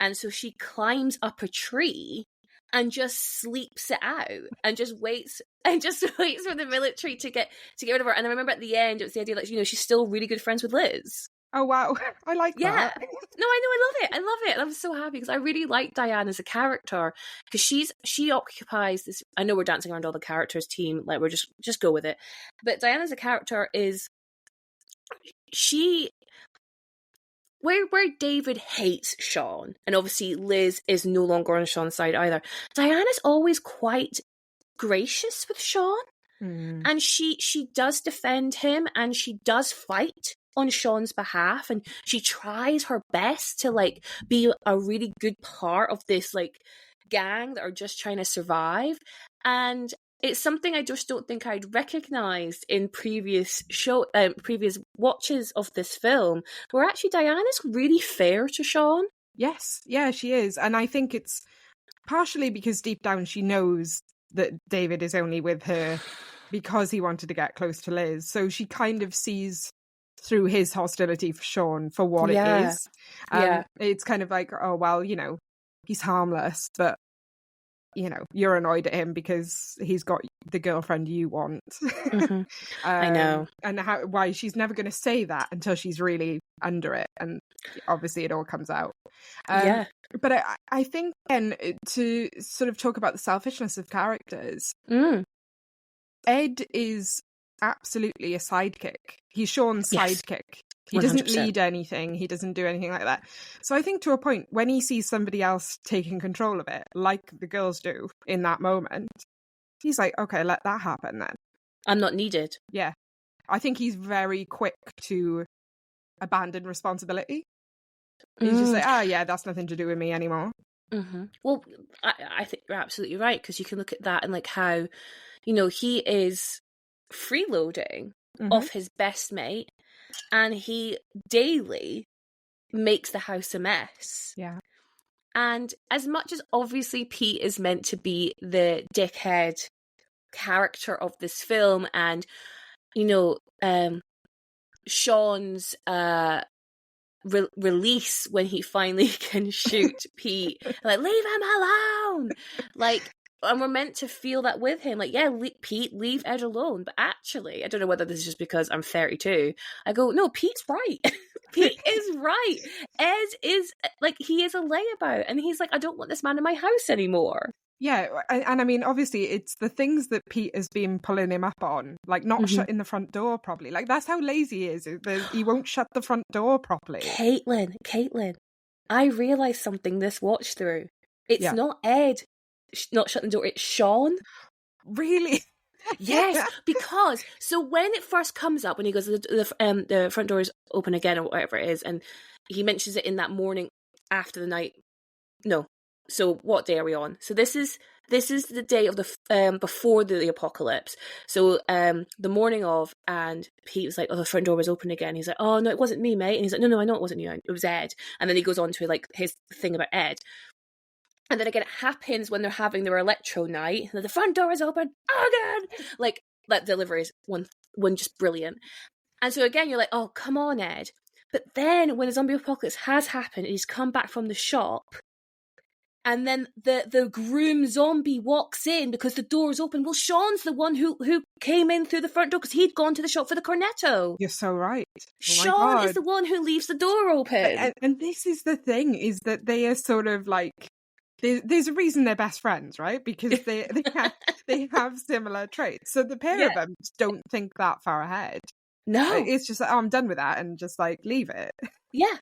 And so she climbs up a tree and just sleeps it out and just waits for the military to get rid of her. And I remember at the end, it was the idea that, she's still really good friends with Liz. Oh, wow. I like that. Yeah. No, I know. I love it. I love it. And I'm so happy because I really like Diane as a character, because she occupies this. I know we're dancing around all the characters team. Like, we're just go with it. But Diane as a character is, where David hates Shaun, and obviously Liz is no longer on Shaun's side either. Diane is always quite gracious with Shaun. And she does defend him, and she does fight on Shaun's behalf, and she tries her best to like be a really good part of this like gang that are just trying to survive. And it's something I just don't think I'd recognised in previous watches of this film, where actually Diane is really fair to Shaun. Yes, yeah, she is. And I think it's partially because deep down she knows that David is only with her because he wanted to get close to Liz. So she kind of sees through his hostility for Shaun for what it is. It's kind of like, oh, well, he's harmless, but, you're annoyed at him because he's got the girlfriend you want. I know. And why she's never going to say that until she's really under it. And obviously it all comes out. But I think, then, to sort of talk about the selfishness of characters, Ed is absolutely a sidekick. He's Shaun's sidekick. He 100%. Doesn't lead anything. He doesn't do anything like that. So I think to a point, when he sees somebody else taking control of it, like the girls do in that moment, he's like, okay, let that happen then. I'm not needed. Yeah. I think he's very quick to abandon responsibility. He's just like, yeah, that's nothing to do with me anymore. Well, I think you're absolutely right, because you can look at that and like how, he is freeloading off his best mate, and he daily makes the house a mess. Yeah. And as much as obviously Pete is meant to be the dickhead character of this film, and Shaun's release when he finally can shoot Pete, like, leave him alone, like, and we're meant to feel that with him, like, yeah, Pete, leave Ed alone. But actually, I don't know whether this is just because I'm 32, I go, no, Pete's right. Pete is right. Ed is like, he is a layabout, and he's like, I don't want this man in my house anymore. Yeah, and I mean, obviously, it's the things that Pete has been pulling him up on, like not shutting the front door properly. Like, that's how lazy he is. He won't shut the front door properly. Caitlyn, I realised something this watch through. It's not Ed not shutting the door, it's Shaun. Really? Yes, because so when it first comes up, when he goes, the front door is open again, or whatever it is, and he mentions it in that morning after the night. No. So what day are we on? So this is the day of the before the apocalypse. So the morning of, and Pete was like, oh, the front door was open again. He's like, oh no, it wasn't me, mate. And he's like, no, I know it wasn't you. It was Ed. And then he goes on to like his thing about Ed. And then again, it happens when they're having their electro night. The front door is open again. Like, that delivery is one just brilliant. And so again, you're like, oh, come on, Ed. But then when the zombie apocalypse has happened, and he's come back from the shop, and then the groom zombie walks in because the door is open. Well, Shaun's the one who came in through the front door because he'd gone to the shop for the cornetto. You're so right. Oh Shaun is the one who leaves the door open. And this is the thing, is that they are sort of like, there's a reason they're best friends, right? Because they have similar traits. So the pair of them don't think that far ahead. No. It's just like, oh, I'm done with that, and just like leave it. Yeah.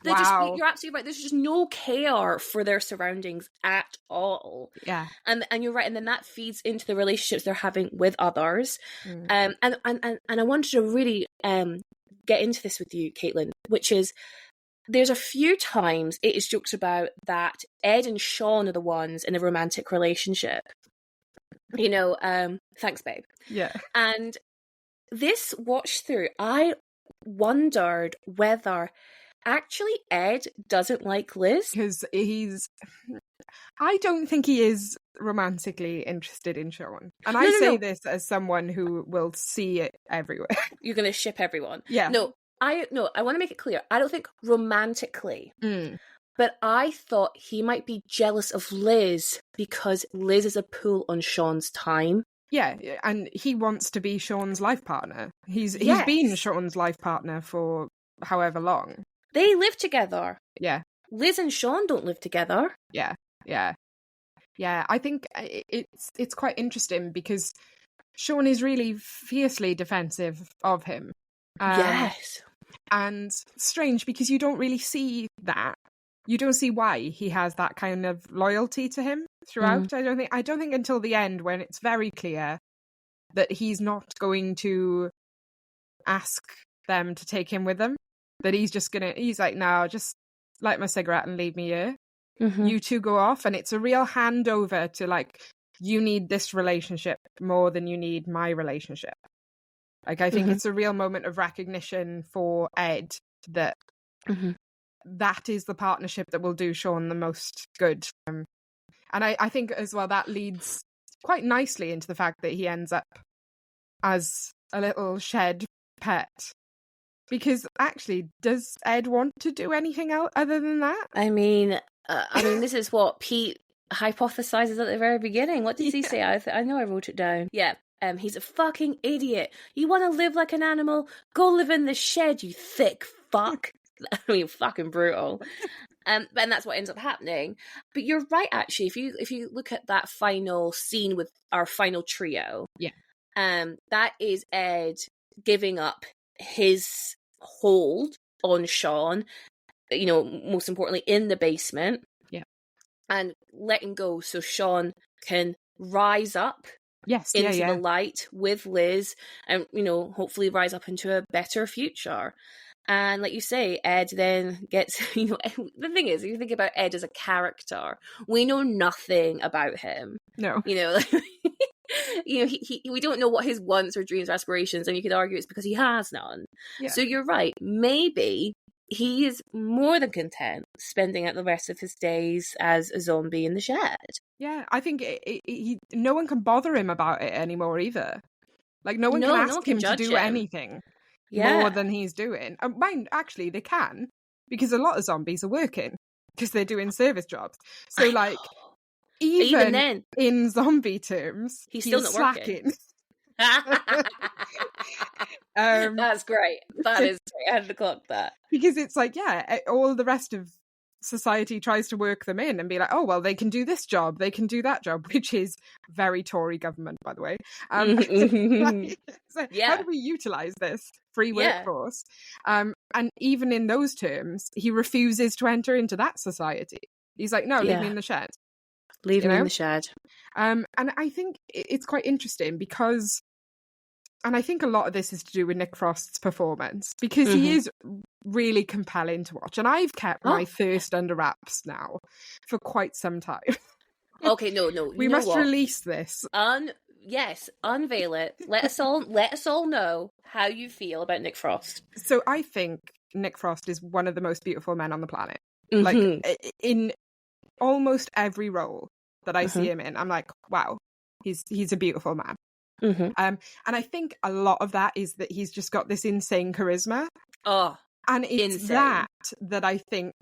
Wow. You're absolutely right. There's just no care for their surroundings at all. Yeah. And you're right. And then that feeds into the relationships they're having with others. And I wanted to really get into this with you, Caitlyn, which is, there's a few times it is joked about that Ed and Shaun are the ones in a romantic relationship. You know, thanks, babe. Yeah. And this watch through, I wondered whether actually Ed doesn't like Liz. Because I don't think he is romantically interested in Shaun. And I say this as someone who will see it everywhere. You're going to ship everyone. Yeah. No, I want to make it clear. I don't think romantically. But I thought he might be jealous of Liz because Liz is a pull on Shaun's time. Yeah, and he wants to be Shaun's life partner. He's been Shaun's life partner for however long. They live together. Yeah. Liz and Shaun don't live together. Yeah. I think it's quite interesting because Shaun is really fiercely defensive of him. Yes. And strange because you don't really see that. You don't see why he has that kind of loyalty to him throughout. I don't think until the end, when it's very clear that he's not going to ask them to take him with them. That he's like, no, just light my cigarette and leave me here. You two go off, and it's a real handover to like, you need this relationship more than you need my relationship. Like, I think it's a real moment of recognition for Ed that that is the partnership that will do Shaun the most good. And I think as well that leads quite nicely into the fact that he ends up as a little shed pet. Because actually, does Ed want to do anything else other than that? I mean, this is what Pete hypothesizes at the very beginning. What does he say? I know I wrote it down. Yeah. He's a fucking idiot. You want to live like an animal? Go live in the shed, you thick fuck. I mean, fucking brutal. And that's what ends up happening. But you're right, actually. If you look at that final scene with our final trio, that is Ed giving up his hold on Shaun, you know, most importantly in the basement, and letting go so Shaun can rise up into the light with Liz, and, you know, hopefully rise up into a better future. And like you say, Ed then gets, you know, the thing is, if you think about Ed as a character, we know nothing about him. No. You know, you know, we don't know what his wants or dreams or aspirations, and you could argue it's because he has none. Yeah. So you're right. Maybe he is more than content spending out the rest of his days as a zombie in the shed. Yeah, I think no one can bother him about it anymore either. Like, no one can ask him to do anything more than he's doing. Mind, actually, they can, because a lot of zombies are working because they're doing service jobs. So, like, even then, in zombie terms, he's still not slacking. That's great. That is great. I had to clock that. Because it's like, all the rest of society tries to work them in and be like, oh, well, they can do this job, they can do that job, which is very Tory government, by the way. How do we utilise this free workforce? And even in those terms, he refuses to enter into that society. He's like, no, leave me in the shed. Leave him in the shed. And I think it's quite interesting because, and I think a lot of this is to do with Nick Frost's performance, because he is really compelling to watch. And I've kept my thirst under wraps now for quite some time. Okay, no. We must release this. Yes, unveil it. Let us all know how you feel about Nick Frost. So I think Nick Frost is one of the most beautiful men on the planet. Like, in almost every role that I see him in, I'm like, wow, he's a beautiful man. Mm-hmm. And I think a lot of that is that he's just got this insane charisma. Oh, And it's insane. that I think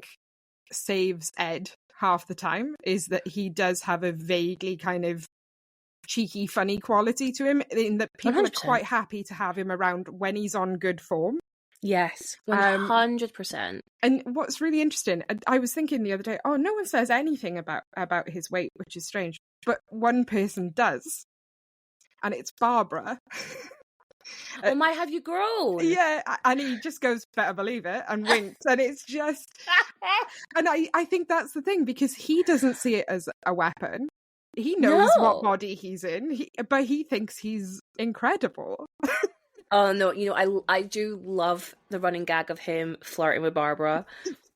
saves Ed half the time, is that he does have a vaguely kind of cheeky, funny quality to him, in that people 100%. are quite happy to have him around when he's on good form. Yes, 100%. And what's really interesting, I was thinking the other day, oh, no one says anything about his weight, which is strange. But one person does, and it's Barbara. Oh my, have you grown? Yeah, and he just goes, better believe it, and winks. And it's just... And I think that's the thing, because he doesn't see it as a weapon. He knows what body he's in, but he thinks he's incredible. Oh no, you know, I do love the running gag of him flirting with Barbara.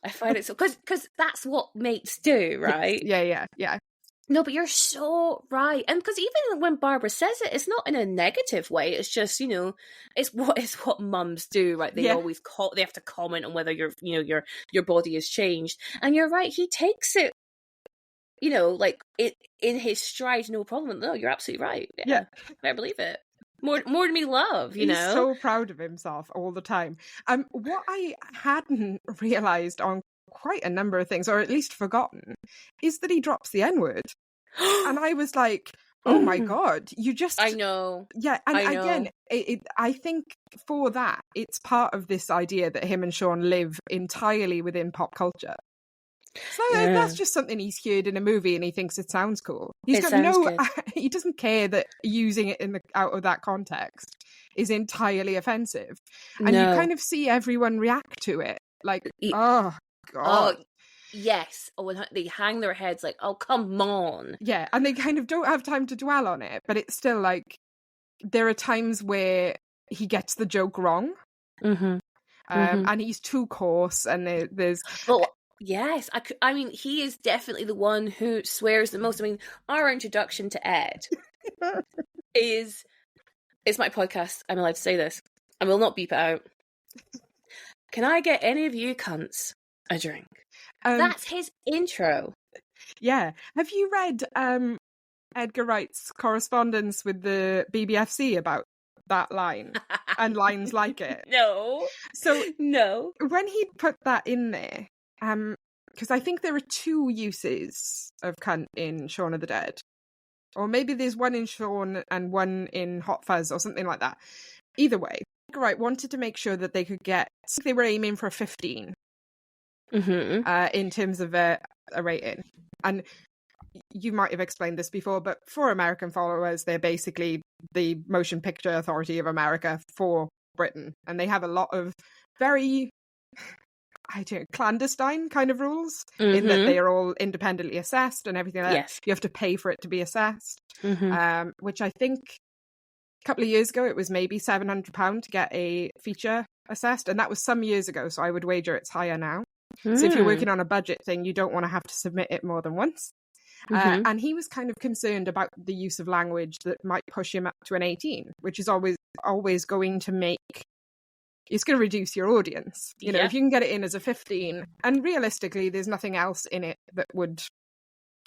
I find it so, because that's what mates do, right? Yeah. No, but you're so right. And because even when Barbara says it, it's not in a negative way. It's just, you know, it's what mums do, right? They always they have to comment on whether your body has changed. And you're right, he takes it, you know, like it in his stride, no problem. No, you're absolutely right. Yeah. I believe it. More than me love, you know. He's so proud of himself all the time. What I hadn't realised on quite a number of things, or at least forgotten, is that he drops the N-word. And I was like, oh my God, you just... I know. Yeah, and again, I think for that, it's part of this idea that him and Shaun live entirely within pop culture. So that's just something he's heard in a movie and he thinks it sounds cool. He doesn't care that using it out of that context is entirely offensive. And you kind of see everyone react to it. Like, oh, God. Oh, yes. Oh, when they hang their heads like, oh, come on. Yeah, and they kind of don't have time to dwell on it. But it's still like, there are times where he gets the joke wrong. Mm-hmm. And he's too coarse, and there's... Well, yes, I mean, he is definitely the one who swears the most. I mean, our introduction to Ed is... It's my podcast. I'm allowed to say this. I will not beep it out. Can I get any of you cunts a drink? That's his intro. Yeah. Have you read Edgar Wright's correspondence with the BBFC about that line and lines like it? No. So no. When he put that in there, because I think there are two uses of cunt in Shaun of the Dead. Or maybe there's one in Shaun and one in Hot Fuzz or something like that. Either way, Edgar Wright wanted to make sure that they were aiming for a 15 in terms of a rating. And you might have explained this before, but for American followers, they're basically the Motion Picture Authority of America for Britain. And they have a lot of very... clandestine kind of rules in that they are all independently assessed and everything like that. You have to pay for it to be assessed, which I think a couple of years ago it was maybe £700 to get a feature assessed, and that was some years ago, so I would wager it's higher now. So if you're working on a budget thing, you don't want to have to submit it more than once. And he was kind of concerned about the use of language that might push him up to an 18, which is always going to make... It's going to reduce your audience. You know, if you can get it in as a 15, and realistically, there's nothing else in it that would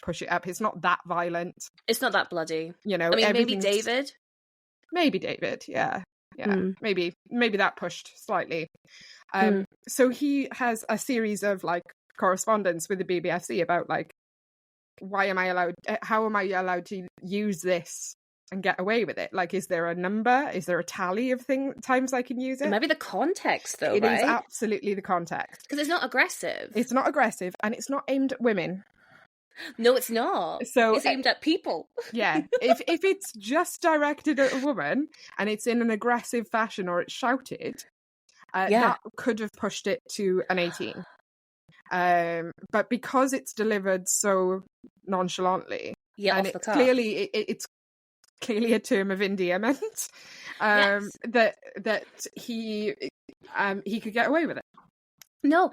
push it up. It's not that violent. It's not that bloody. You know, I mean, maybe David. Yeah. Maybe that pushed slightly. So he has a series of like correspondence with the BBFC about like, how am I allowed to use this and get away with it? Like, is there a number? Is there a tally of times I can use it? Maybe the context, though, It right? is absolutely the context. Because it's not aggressive. It's not aggressive, and it's not aimed at women. No, it's not. So it's aimed at people. Yeah. If it's just directed at a woman, and it's in an aggressive fashion, or it's shouted, that could have pushed it to an 18. But because it's delivered so nonchalantly, and it's clearly a term of endearment, that he could get away with it. No,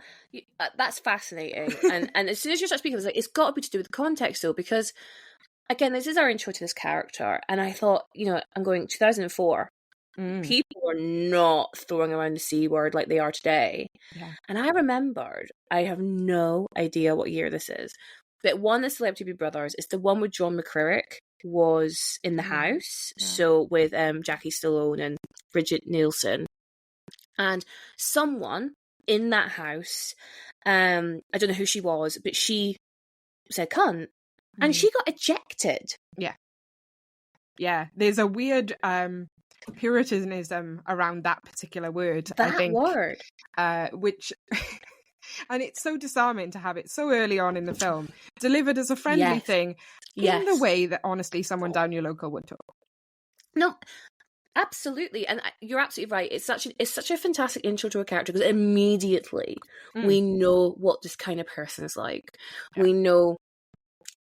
that's fascinating. and as soon as you start speaking, I was like, it's got to be to do with the context, though, because again, this is our intro to this character, and I thought, I'm going 2004. People were not throwing around the C word like they are today. Yeah. And I remembered, I have no idea what year this is, but one of the Celebrity Big Brothers is the one with John McCririck. was in the house. Yeah. So with Jackie Stallone and Bridget Nielsen. And someone in that house, I don't know who she was, but she said cunt. And she got ejected. Yeah. Yeah. There's a weird puritanism around that particular word, I think. Word. Which... and it's so disarming to have it so early on in the film, delivered as a friendly thing, in the way that, honestly, someone down your local would talk. No, absolutely. And you're absolutely right. It's such a fantastic intro to a character, because immediately we know what this kind of person is like. Yeah. We know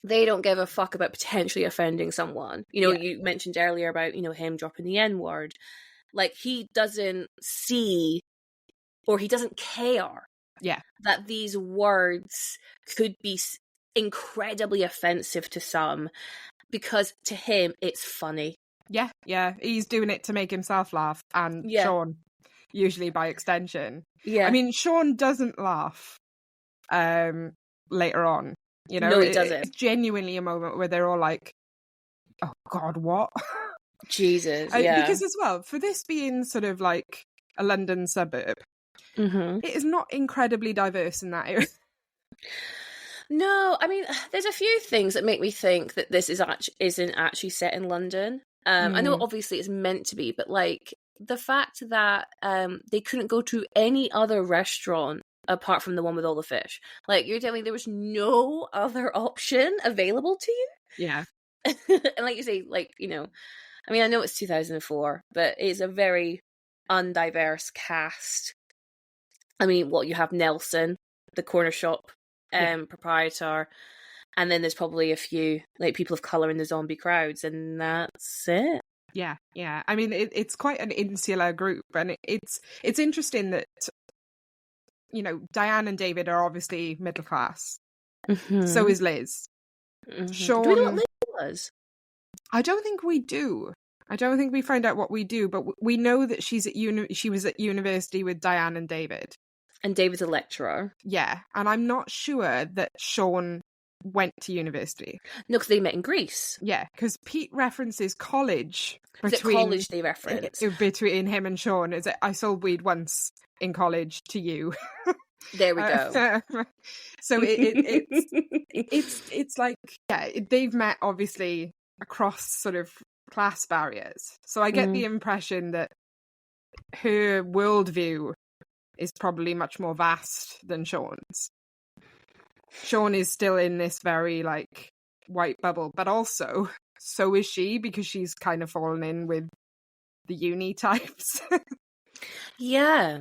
they don't give a fuck about potentially offending someone. You know, you mentioned earlier about, him dropping the N-word. Like, he doesn't see, or he doesn't care that these words could be incredibly offensive to some, because to him it's funny. Yeah, he's doing it to make himself laugh, and Shaun, usually by extension. I mean, Shaun doesn't laugh later on. No, he doesn't. It's genuinely a moment where they're all like, oh God, what? Jesus, yeah. Because as well, for this being sort of like a London suburb, it is not incredibly diverse in that area. No, I mean, there's a few things that make me think that this isn't actually set in London. I know obviously it's meant to be, but like the fact that they couldn't go to any other restaurant apart from the one with all the fish. Like, you're telling me there was no other option available to you? Yeah. And like you say, like, I mean, I know it's 2004, but it's a very undiverse cast. I mean, you have Nelson, the corner shop proprietor, and then there's probably a few like people of colour in the zombie crowds, and that's it. Yeah. I mean, it's quite an insular group, and it's interesting that, Diane and David are obviously middle class. So is Liz. Shaun... Do we know what Liz was? I don't think we do. I don't think we find out what we do, but we know that she was at university with Diane and David. And David's a lecturer. Yeah, and I'm not sure that Shaun went to university. No, because they met in Greece. Yeah, because Pete references college. College they reference? Between him and Shaun. Is it, I sold weed once in college to you. There we go. So it's like, they've met obviously across sort of class barriers. So I get the impression that her worldview is probably much more vast than Shaun's. Shaun is still in this very like white bubble, but also so is she, because she's kind of fallen in with the uni types. Yeah.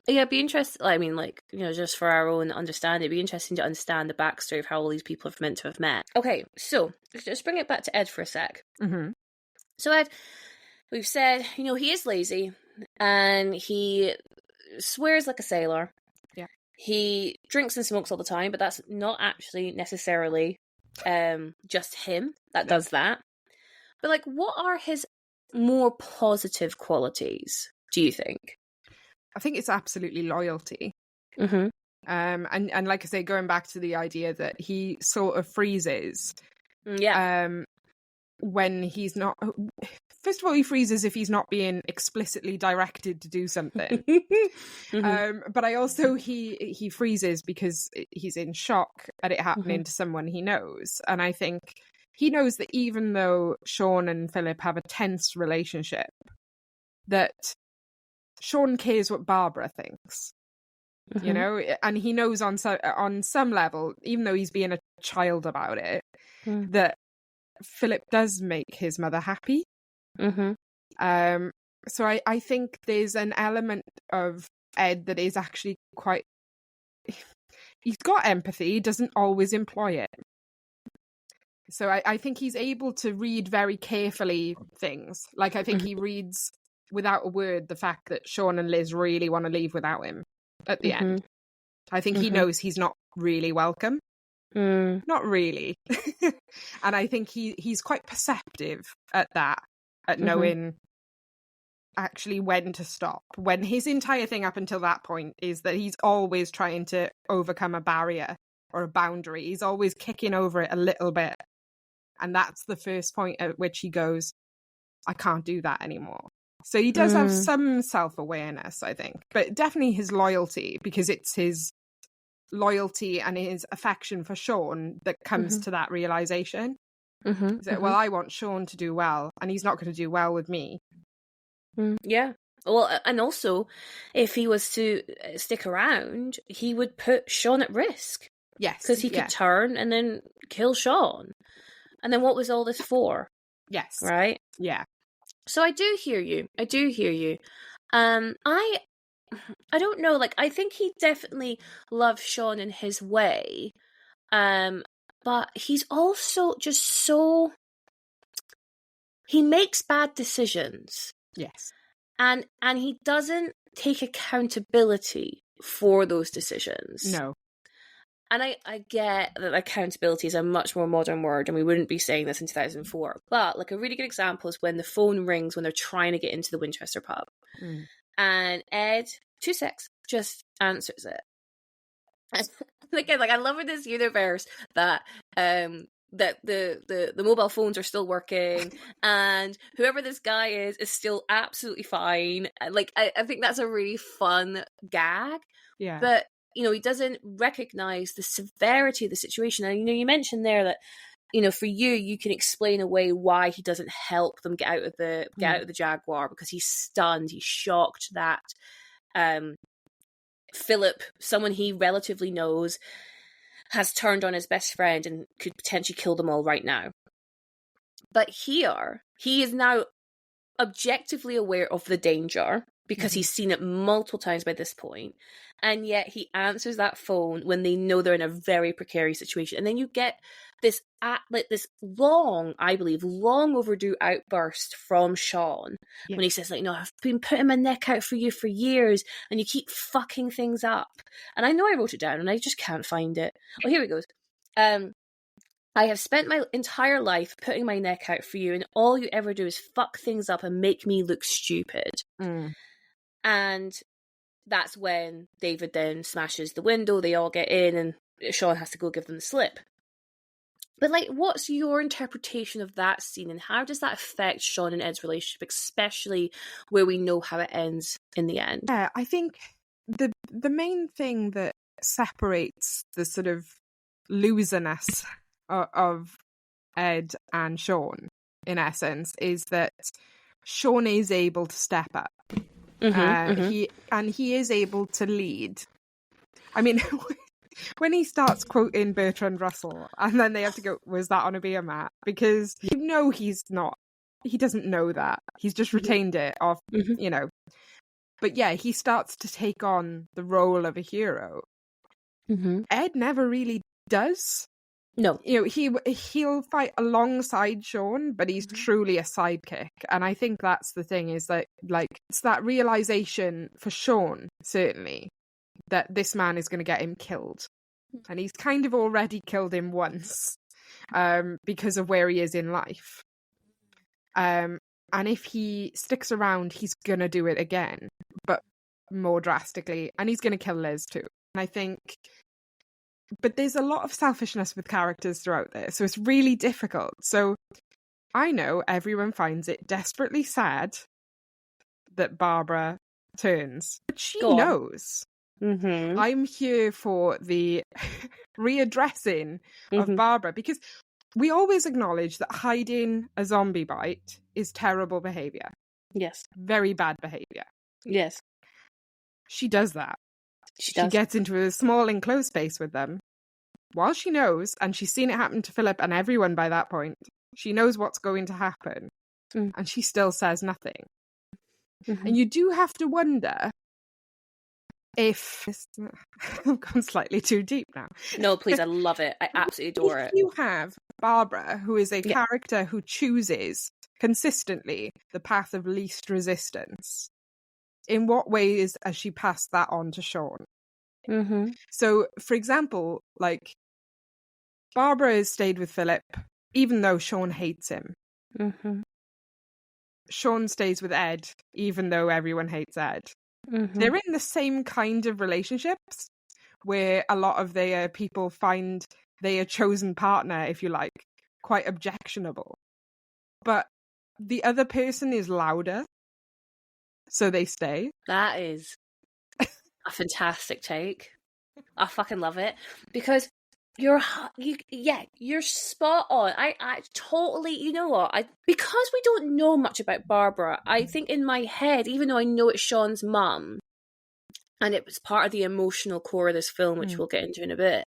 It'd be interesting. I mean, like, just for our own understanding, it'd be interesting to understand the backstory of how all these people are meant to have met. Okay, so let's bring it back to Ed for a sec. So Ed, we've said, he is lazy, and he swears like a sailor. Yeah. He drinks and smokes all the time, but that's not actually necessarily just him that does that. But like, what are his more positive qualities, do you think? I think it's absolutely loyalty. And like I say, going back to the idea that he sort of freezes. When he's not... First of all, he freezes if he's not being explicitly directed to do something. But he freezes because he's in shock at it happening to someone he knows. And I think he knows that even though Shaun and Philip have a tense relationship, that Shaun cares what Barbara thinks, and he knows on some level, even though he's being a child about it, that Philip does make his mother happy. So I think there's an element of Ed that is actually quite... He's got empathy, he doesn't always employ it. So I think he's able to read very carefully things. Like, I think he reads without a word the fact that Shaun and Liz really want to leave without him at the end. I think he knows he's not really welcome. Not really. And I think he's quite perceptive at that, at knowing actually when to stop. When his entire thing up until that point is that he's always trying to overcome a barrier or a boundary. He's always kicking over it a little bit And that's the first point at which he goes, I can't do that anymore. So he does have some self-awareness, I think, but definitely his loyalty, because it's his loyalty and his affection for Shaun that comes to that realization. Well, I want Shaun to do well, and he's not going to do well with me. Yeah. Well, and also, if he was to stick around, he would put Shaun at risk. Yes. Because he could turn and then kill Shaun. And then what was all this for? Yes. Right? Yeah. So I do hear you. I don't know, like, I think he definitely loves Shaun in his way. But he's also just so... He makes bad decisions. Yes. And he doesn't take accountability for those decisions. No. And I get that accountability is a much more modern word, and we wouldn't be saying this in 2004. But, like, a really good example is when the phone rings when they're trying to get into the Winchester pub. And Ed, 2-6, just answers it. And again, like, I love in this universe that that the mobile phones are still working, and whoever this guy is still absolutely fine. Like, I think that's a really fun gag. Yeah. But, you know, he doesn't recognize the severity of the situation. And, you know, you mentioned there that, you know, for you can explain away why he doesn't help them get out of the Jaguar, because he's stunned, he's shocked that Philip, someone he relatively knows, has turned on his best friend and could potentially kill them all right now. But here, he is now objectively aware of the danger, because he's seen it multiple times by this point, and yet he answers that phone when they know they're in a very precarious situation. And then you get this long overdue outburst from Shaun when he says, like, no, I've been putting my neck out for you for years, and you keep fucking things up. And I know I wrote it down and I just can't find it. Oh, here it goes. I have spent my entire life putting my neck out for you, and all you ever do is fuck things up and make me look stupid. And that's when David then smashes the window, they all get in, and Shaun has to go give them the slip. But, like, what's your interpretation of that scene, and how does that affect Shaun and Ed's relationship, especially where we know how it ends in the end? Yeah, I think the main thing that separates the sort of loserness of Ed and Shaun, in essence, is that Shaun is able to step up. He is able to lead. I mean, when he starts quoting Bertrand Russell, and then they have to go, was that on a beer mat? Because you know he doesn't know that. He's just retained it off, you know. But yeah, he starts to take on the role of a hero. Ed never really does. No. You know, he'll fight alongside Shaun, but he's truly a sidekick. And I think that's the thing, is that, like, it's that realization for Shaun, certainly, that this man is going to get him killed. And he's kind of already killed him once, because of where he is in life. And if he sticks around, he's going to do it again, but more drastically. And he's going to kill Liz too. And I think... But there's a lot of selfishness with characters throughout this, so it's really difficult. So I know everyone finds it desperately sad that Barbara turns, but she knows. I'm here for the readdressing of Barbara, because we always acknowledge that hiding a zombie bite is terrible behaviour. Yes. Very bad behaviour. Yes. She does that. She does. She gets into a small enclosed space with them. While she knows, and she's seen it happen to Philip and everyone by that point, she knows what's going to happen. And she still says nothing. And you do have to wonder if... I've gone slightly too deep now. No, please, I love it. I absolutely adore it. If you have Barbara, who is a character who chooses consistently the path of least resistance, in what ways has she passed that on to Shaun? So, for example, like, Barbara has stayed with Philip, even though Shaun hates him. Shaun stays with Ed, even though everyone hates Ed. They're in the same kind of relationships, where a lot of their people find their chosen partner, if you like, quite objectionable. But the other person is louder, so they stay. That is a fantastic take. I fucking love it, because you're spot on. I totally, you know what? Because we don't know much about Barbara, I think in my head, even though I know it's Shaun's mum, and it was part of the emotional core of this film, which we'll get into in a bit,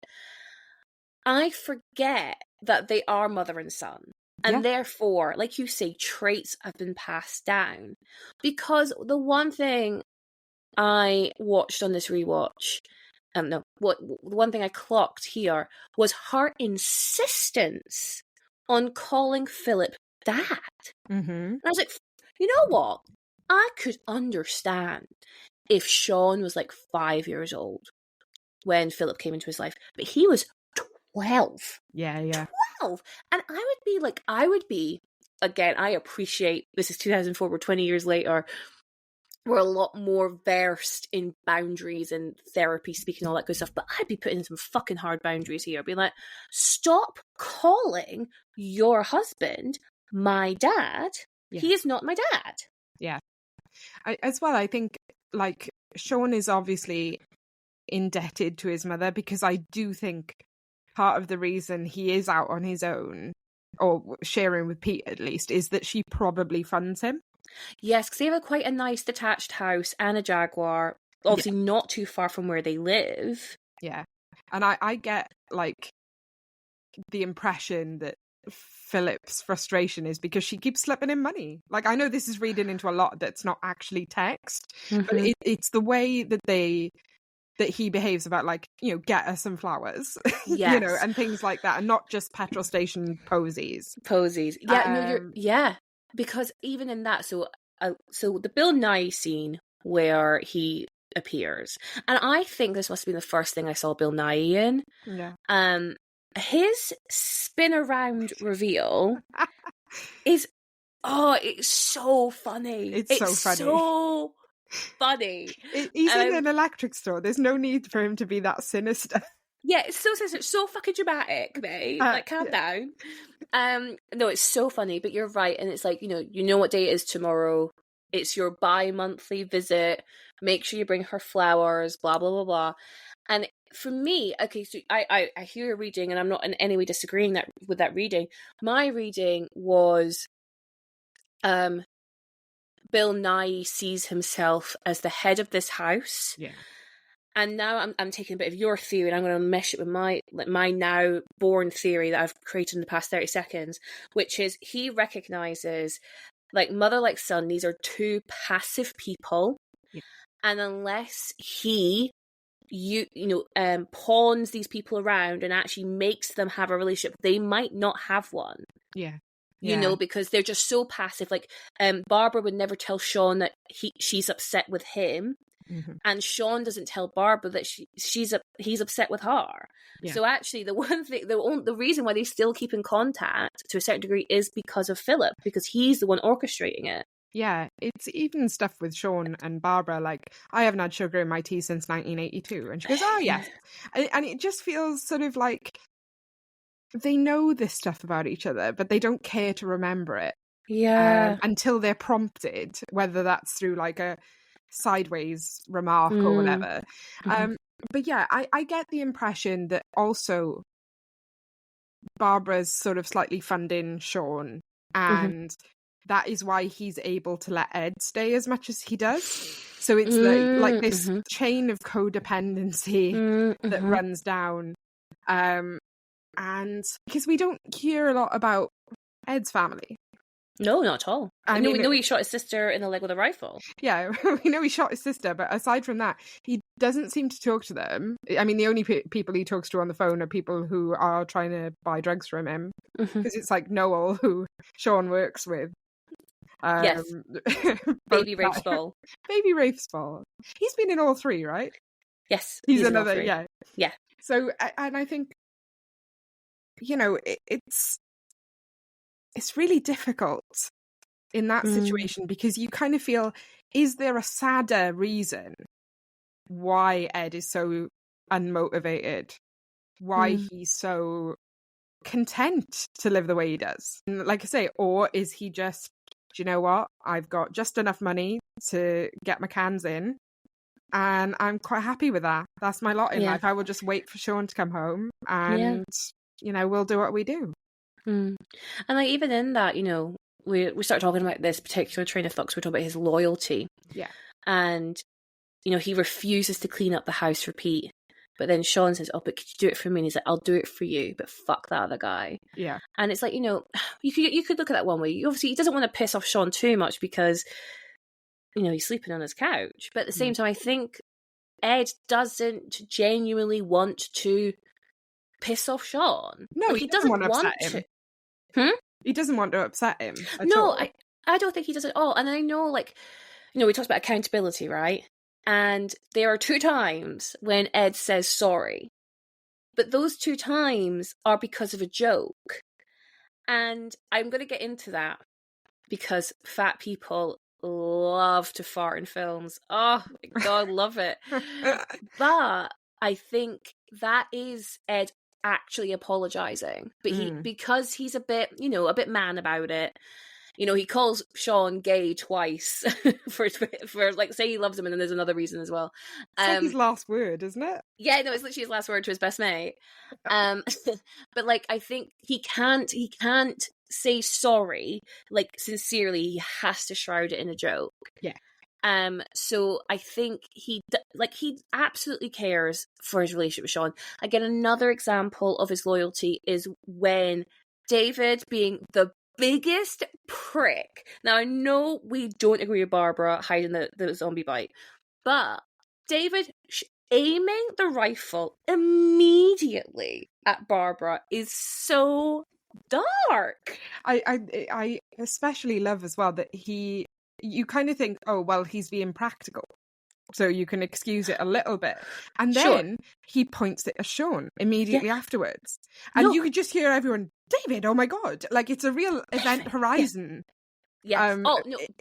I forget that they are mother and son. And therefore, like you say, traits have been passed down. Because the one thing I watched on this rewatch, the one thing I clocked here was her insistence on calling Philip dad. And I was like, you know what? I could understand if Shaun was like 5 years old when Philip came into his life, but he was 12. Yeah. 12! And I would be, again, I appreciate this is 2004, we're 20 years later. We're a lot more versed in boundaries and therapy, speaking, all that good stuff. But I'd be putting some fucking hard boundaries here. Being like, stop calling your husband my dad. Yeah. He is not my dad. Yeah. I think, like, Shaun is obviously indebted to his mother, because I do think part of the reason he is out on his own, or sharing with Pete at least, is that she probably funds him. Yes, because they have quite a nice detached house and a Jaguar, obviously not too far from where they live. Yeah. And I get, like, the impression that Philip's frustration is because she keeps slipping him money. Like, I know this is reading into a lot that's not actually text, but it's the way that he behaves about, like, you know, get us some flowers, you know, and things like that, and not just petrol station posies. Yeah, because even in that, so the Bill Nye scene where he appears, and I think this must have been the first thing I saw Bill Nye in. Yeah. His spin around reveal is it's so funny. It's so funny. He's in an electric store. There's no need for him to be that sinister. Yeah, it's so sinister, so fucking dramatic, mate. Like, calm down. No, it's so funny, but you're right, and it's like, you know what day it is tomorrow. It's your bi-monthly visit. Make sure you bring her flowers, blah, blah, blah, blah. And for me, okay, so I hear your reading, and I'm not in any way disagreeing with that reading. My reading was Bill Nye sees himself as the head of this house. Yeah. And now I'm taking a bit of your theory, and I'm going to mesh it with my now born theory that I've created in the past 30 seconds, which is he recognizes, like, mother like son, these are two passive people. Yeah. And unless he pawns these people around and actually makes them have a relationship, they might not have one. Yeah. You know, because they're just so passive. Like, Barbara would never tell Shaun that she's upset with him, and Shaun doesn't tell Barbara that he's upset with her. Yeah. So actually, the one thing, the reason why they still keep in contact to a certain degree is because of Philip, because he's the one orchestrating it. Yeah, it's even stuff with Shaun and Barbara, like, I haven't had sugar in my tea since 1982, and she goes, oh yes, and it just feels sort of like they know this stuff about each other, but they don't care to remember it. Yeah. Until they're prompted, whether that's through, like, a sideways remark or whatever. But yeah, I get the impression that also Barbara's sort of slightly funding Shaun, and that is why he's able to let Ed stay as much as he does. So it's like this chain of codependency that runs down. And because we don't hear a lot about Ed's family. No, not at all. We know he shot his sister in the leg with a rifle. Yeah, we know he shot his sister, but aside from that, he doesn't seem to talk to them. I mean, the only people he talks to on the phone are people who are trying to buy drugs from him. Because it's like Noel, who Shaun works with. Yes. Baby Rafe's Ball. Baby Rafe's Ball. He's been in all three, right? Yes. He's another, yeah. So, and I think, you know, it's really difficult in that situation, because you kind of feel, is there a sadder reason why Ed is so unmotivated? Why he's so content to live the way he does? And like I say, or is he just, do you know what? I've got just enough money to get my cans in, and I'm quite happy with that. That's my lot in life. I will just wait for Shaun to come home, and we'll do what we do. And like even in that, we start talking about this particular train of thought. So we're talking about his loyalty. Yeah. And he refuses to clean up the house for Pete. But then Shaun says, "Oh, but could you do it for me?" And he's like, "I'll do it for you, but fuck that other guy." Yeah. And it's like, you could look at that one way. Obviously, he doesn't want to piss off Shaun too much because, he's sleeping on his couch. But at the same time, I think Ed doesn't genuinely want to piss off Shaun. No, he doesn't want to upset him. He doesn't want to upset him at all. I don't think he does at all. And I know, we talked about accountability, right? And there are 2 times when Ed says sorry. But those 2 times are because of a joke. And I'm going to get into that because fat people love to fart in films. Oh, my God, love it. But I think that is Ed actually apologizing. But because he's a bit man about it. He calls Shaun gay twice for say he loves him, and then there's another reason as well. It's like his last word, isn't it? Yeah, no, it's literally his last word to his best mate. But I think he can't say sorry sincerely. He has to shroud it in a joke. Yeah. So I think he absolutely cares for his relationship with Shaun. Again, another example of his loyalty is when David, being the biggest prick. Now, I know we don't agree with Barbara hiding the zombie bite, but David aiming the rifle immediately at Barbara is so dark. I especially love as well that you kind of think, oh, well, he's being practical, so you can excuse it a little bit. And then he points it at Shaun immediately afterwards. And you could just hear everyone, David, oh my God. It's a real Event Horizon. Yes.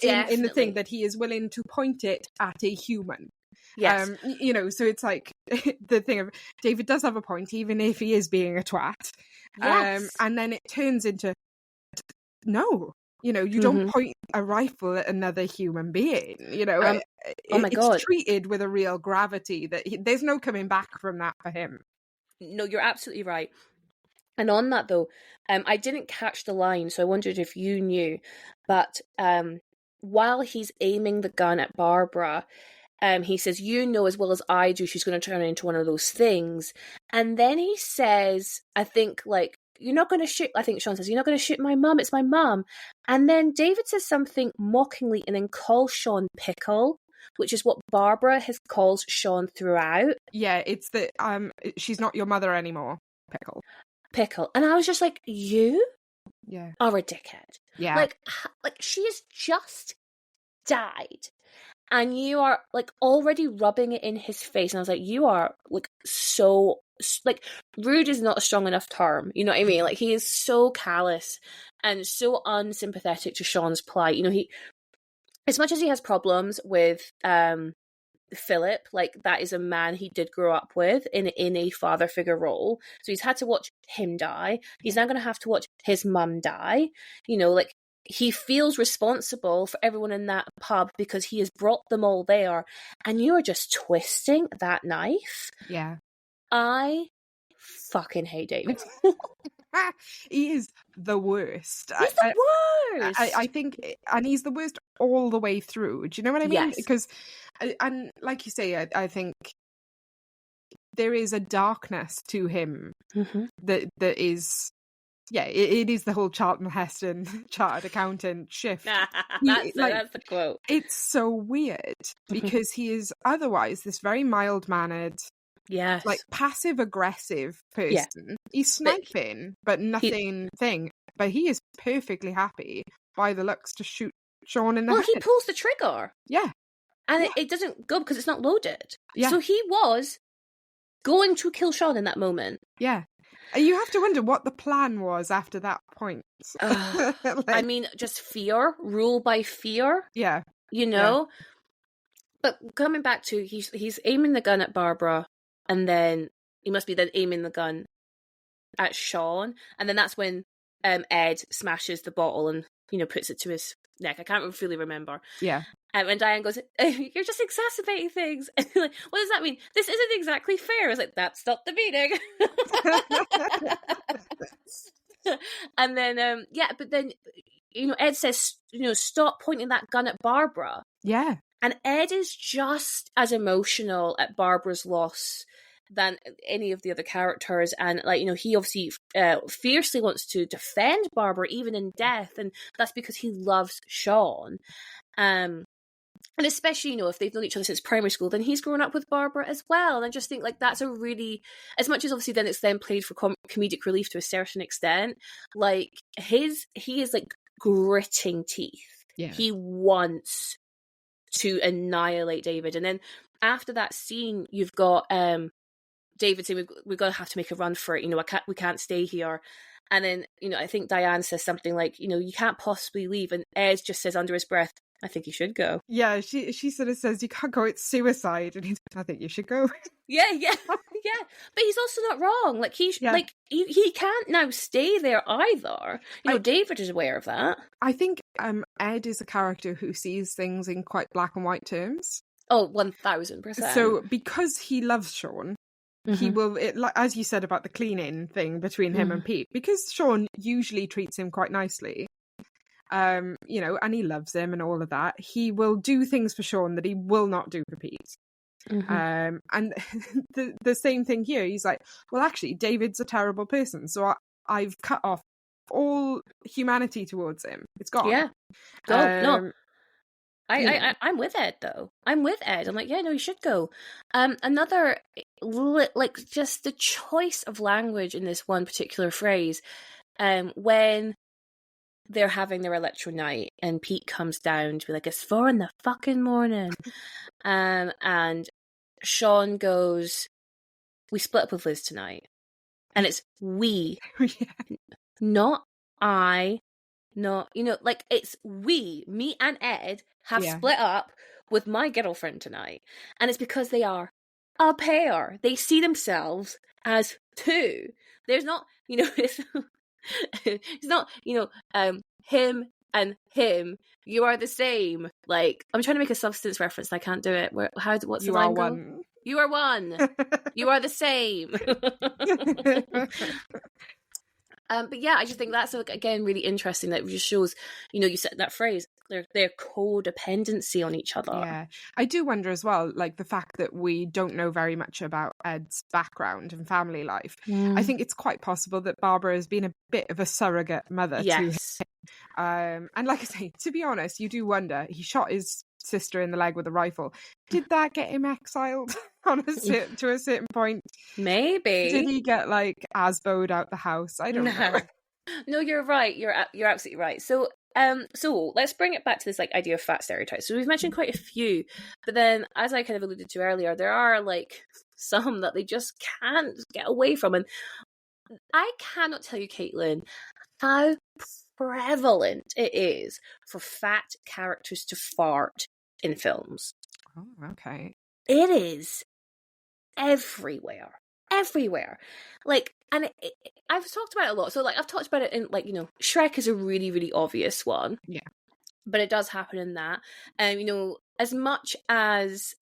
In the thing that he is willing to point it at a human. Yes. So it's like the thing of David does have a point, even if he is being a twat. Yes. And then it turns into, no. You don't point a rifle at another human being. Oh my God. It's treated with a real gravity that there's no coming back from that for him. No, you're absolutely right. And on that though, I didn't catch the line, so I wondered if you knew. But while he's aiming the gun at Barbara, he says, as well as I do, she's going to turn into one of those things. And then he says, I think you're not going to shoot, I think Shaun says, you're not going to shoot my mum, it's my mum. And then David says something mockingly and then calls Shaun Pickle, which is what Barbara has called Shaun throughout. Yeah, it's the, she's not your mother anymore, Pickle. And I was just like, you are a dickhead. Yeah. She has just died. And you are already rubbing it in his face. And I was like, you are so rude is not a strong enough term. You know what I mean? He is so callous and so unsympathetic to Shaun's plight. He, as much as he has problems with Philip, that is a man he did grow up with in a father figure role. So he's had to watch him die. He's now going to have to watch his mum die. He feels responsible for everyone in that pub because he has brought them all there. And you are just twisting that knife. Yeah. I fucking hate David. He is the worst. He's the worst. I think, and he's the worst all the way through. Do you know what I mean? Yes. Because, and like you say, I think there is a darkness to him that is. Yeah, it is the whole Charlton Heston chartered accountant shift. That's the quote. It's so weird because he is otherwise this very mild-mannered, passive-aggressive person. Yeah. He's sniping, but nothing thing. But he is perfectly happy by the looks to shoot Shaun in the head. Well, he pulls the trigger. Yeah. And it doesn't go because it's not loaded. Yeah. So he was going to kill Shaun in that moment. Yeah. You have to wonder what the plan was after that point. I mean, just fear, rule by fear. Yeah. Yeah. But coming back to, he's aiming the gun at Barbara, and then he must be then aiming the gun at Shaun, and then that's when Ed smashes the bottle and puts it to his neck. I can't really remember. Yeah. And Diane goes, "You're just exacerbating things." Like, what does that mean? This isn't exactly fair. I was like, "That's not the meaning." And then, but then, Ed says, "Stop pointing that gun at Barbara." Yeah. And Ed is just as emotional at Barbara's loss than any of the other characters. And, he obviously fiercely wants to defend Barbara even in death. And that's because he loves Shaun. And especially, if they've known each other since primary school, then he's grown up with Barbara as well. And I just think, that's a really, as much as obviously then it's then played for comedic relief to a certain extent, he is gritting teeth. Yeah. He wants to annihilate David. And then after that scene, you've got David saying, we're going to have to make a run for it. We can't stay here. And then, I think Diane says something like, you can't possibly leave. And Ed just says under his breath, "I think you should go." Yeah, she sort of says, "You can't go, it's suicide." And he's like, "I think you should go." Yeah. But he's also not wrong. He can't now stay there either. David is aware of that. I think Ed is a character who sees things in quite black and white terms. Oh, 1000%. So because he loves Shaun, he will, as you said about the cleaning thing between him and Pete, because Shaun usually treats him quite nicely, and he loves him and all of that, he will do things for Shaun that he will not do for Pete. And the same thing here. He's like, well, actually, David's a terrible person, so I've cut off all humanity towards him. It's gone. Yeah. No. I'm with Ed, though. I'm with Ed. I'm like, yeah, no, you should go. Another, just the choice of language in this one particular phrase, when they're having their electro night and Pete comes down to be like, "It's 4 a.m. And Shaun goes, "We split up with Liz tonight." And it's we, not I, not, it's we, me and Ed have split up with my girlfriend tonight. And it's because they are a pair. They see themselves as two. There's not, it's not, him and him. You are the same. I'm trying to make a substance reference. I can't do it. What's the line go? One. You are one. You are the same. But yeah, I just think that's again really interesting. That just shows, you said that phrase, their codependency on each other. Yeah, I do wonder as well, the fact that we don't know very much about Ed's background and family life. I think it's quite possible that Barbara has been a bit of a surrogate mother to him. And like I say, to be honest, you do wonder. He shot his sister in the leg with a rifle. Did that get him exiled to a certain point? Maybe. Did he get Asboed out the house? I don't know. No, you're right. You're absolutely right. So let's bring it back to this idea of fat stereotypes. So we've mentioned quite a few, but then as I kind of alluded to earlier, there are some that they just can't get away from. And I cannot tell you, Caitlyn, how prevalent it is for fat characters to fart in films. Oh, okay. It is everywhere. And I've talked about it a lot. So I've talked about it in Shrek is a really, really obvious one. Yeah. But it does happen in that. As much as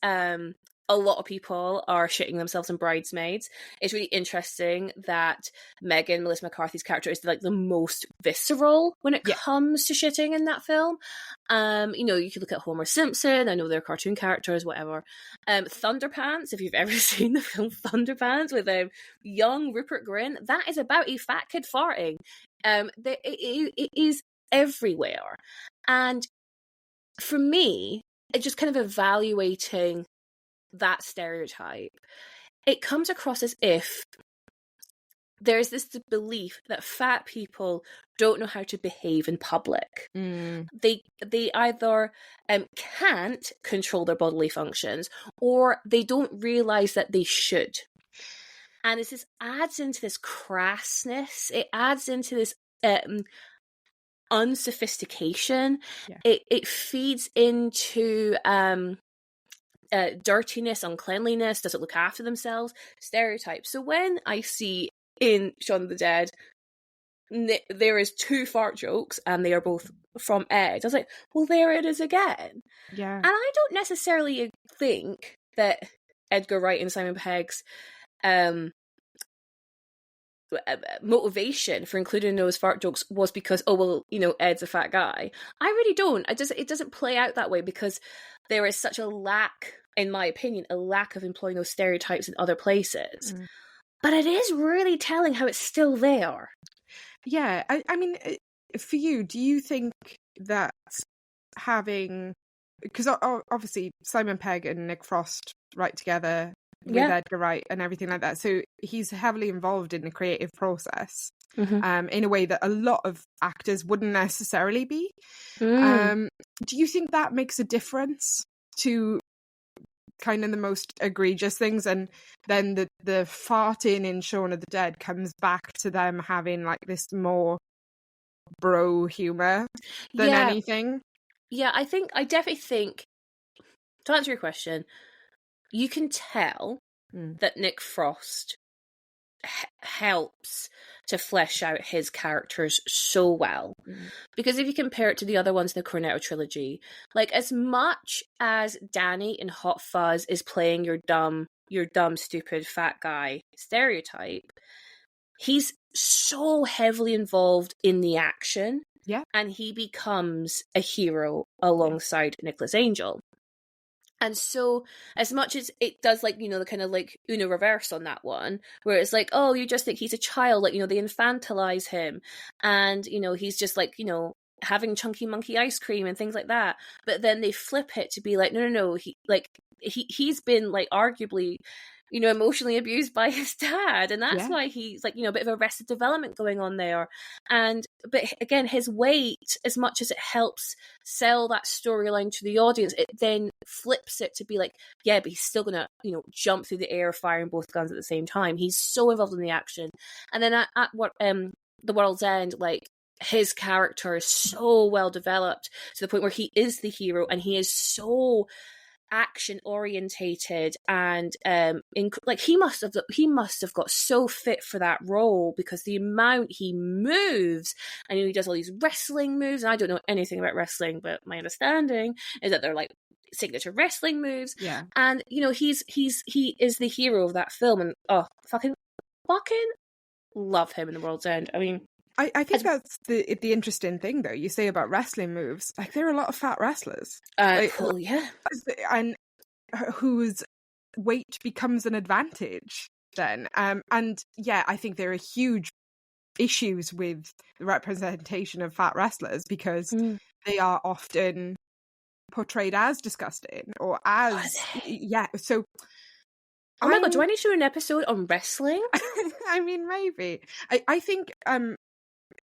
a lot of people are shitting themselves in Bridesmaids, it's really interesting that Melissa McCarthy's character is the most visceral when it comes to shitting in that film. You could look at Homer Simpson. I know they're cartoon characters, whatever. Thunderpants, if you've ever seen the film Thunderpants with young Rupert Grint, that is about a fat kid farting. It is everywhere. And for me, it's just kind of evaluating that stereotype. It comes across as if there's this belief that fat people don't know how to behave in public. They either can't control their bodily functions, or they don't realize that they should. And this adds into this crassness. It adds into this unsophistication. It feeds into dirtiness, uncleanliness, doesn't look after themselves, stereotypes. So when I see in Shaun of the Dead, there is 2 fart jokes, and they are both from Ed. I was like, well, there it is again. Yeah. And I don't necessarily think that Edgar Wright and Simon Pegg's motivation for including those fart jokes was because, oh, well, you know, Ed's a fat guy. I really don't. It doesn't play out that way, because there is such a lack, in my opinion, a lack of employing those stereotypes in other places. But it is really telling how it's still there. Yeah, I mean, for you, do you think that having... Because obviously Simon Pegg and Nick Frost write together with Edgar Wright and everything like that, so he's heavily involved in the creative process in a way that a lot of actors wouldn't necessarily be. Do you think that makes a difference to kind of the most egregious things, and then the farting in Shaun of the Dead comes back to them having like this more bro humor than anything? Yeah, I definitely think, to answer your question, you can tell that Nick Frost helps to flesh out his characters so well. Because if you compare it to the other ones in the Cornetto trilogy, like, as much as Danny in Hot Fuzz is playing your dumb, stupid, fat guy stereotype, he's so heavily involved in the action. Yeah. And he becomes a hero alongside Nicholas Angel. And so, as much as it does, like, you know, the kind of like Uno reverse on that one, where it's like, oh, you just think he's a child, like, you know, they infantilize him, and, you know, he's just like, you know, having chunky monkey ice cream and things like that. But then they flip it to be like, no, he's been like arguably, you know, emotionally abused by his dad, and that's why he's like, you know, a bit of Arrested Development going on there. But again, his weight, as much as it helps sell that storyline to the audience, it then flips it to be like, yeah, but he's still gonna, you know, jump through the air firing both guns at the same time. He's so involved in the action. And then at what The World's End, like, his character is so well developed to the point where he is the hero, and he is so action orientated, and like, he must have got so fit for that role, because the amount he moves, and he does all these wrestling moves, and I don't know anything about wrestling, but my understanding is that they're like signature wrestling moves. And, you know, he is the hero of that film, and fucking love him in The World's End. I mean, I think that's the interesting thing, though, you say about wrestling moves. Like, there are a lot of fat wrestlers. And whose weight becomes an advantage then. And yeah, I think there are huge issues with the representation of fat wrestlers, because they are often portrayed as disgusting or as... So... Oh my God, do I need to do an episode on wrestling? I mean, maybe. I think...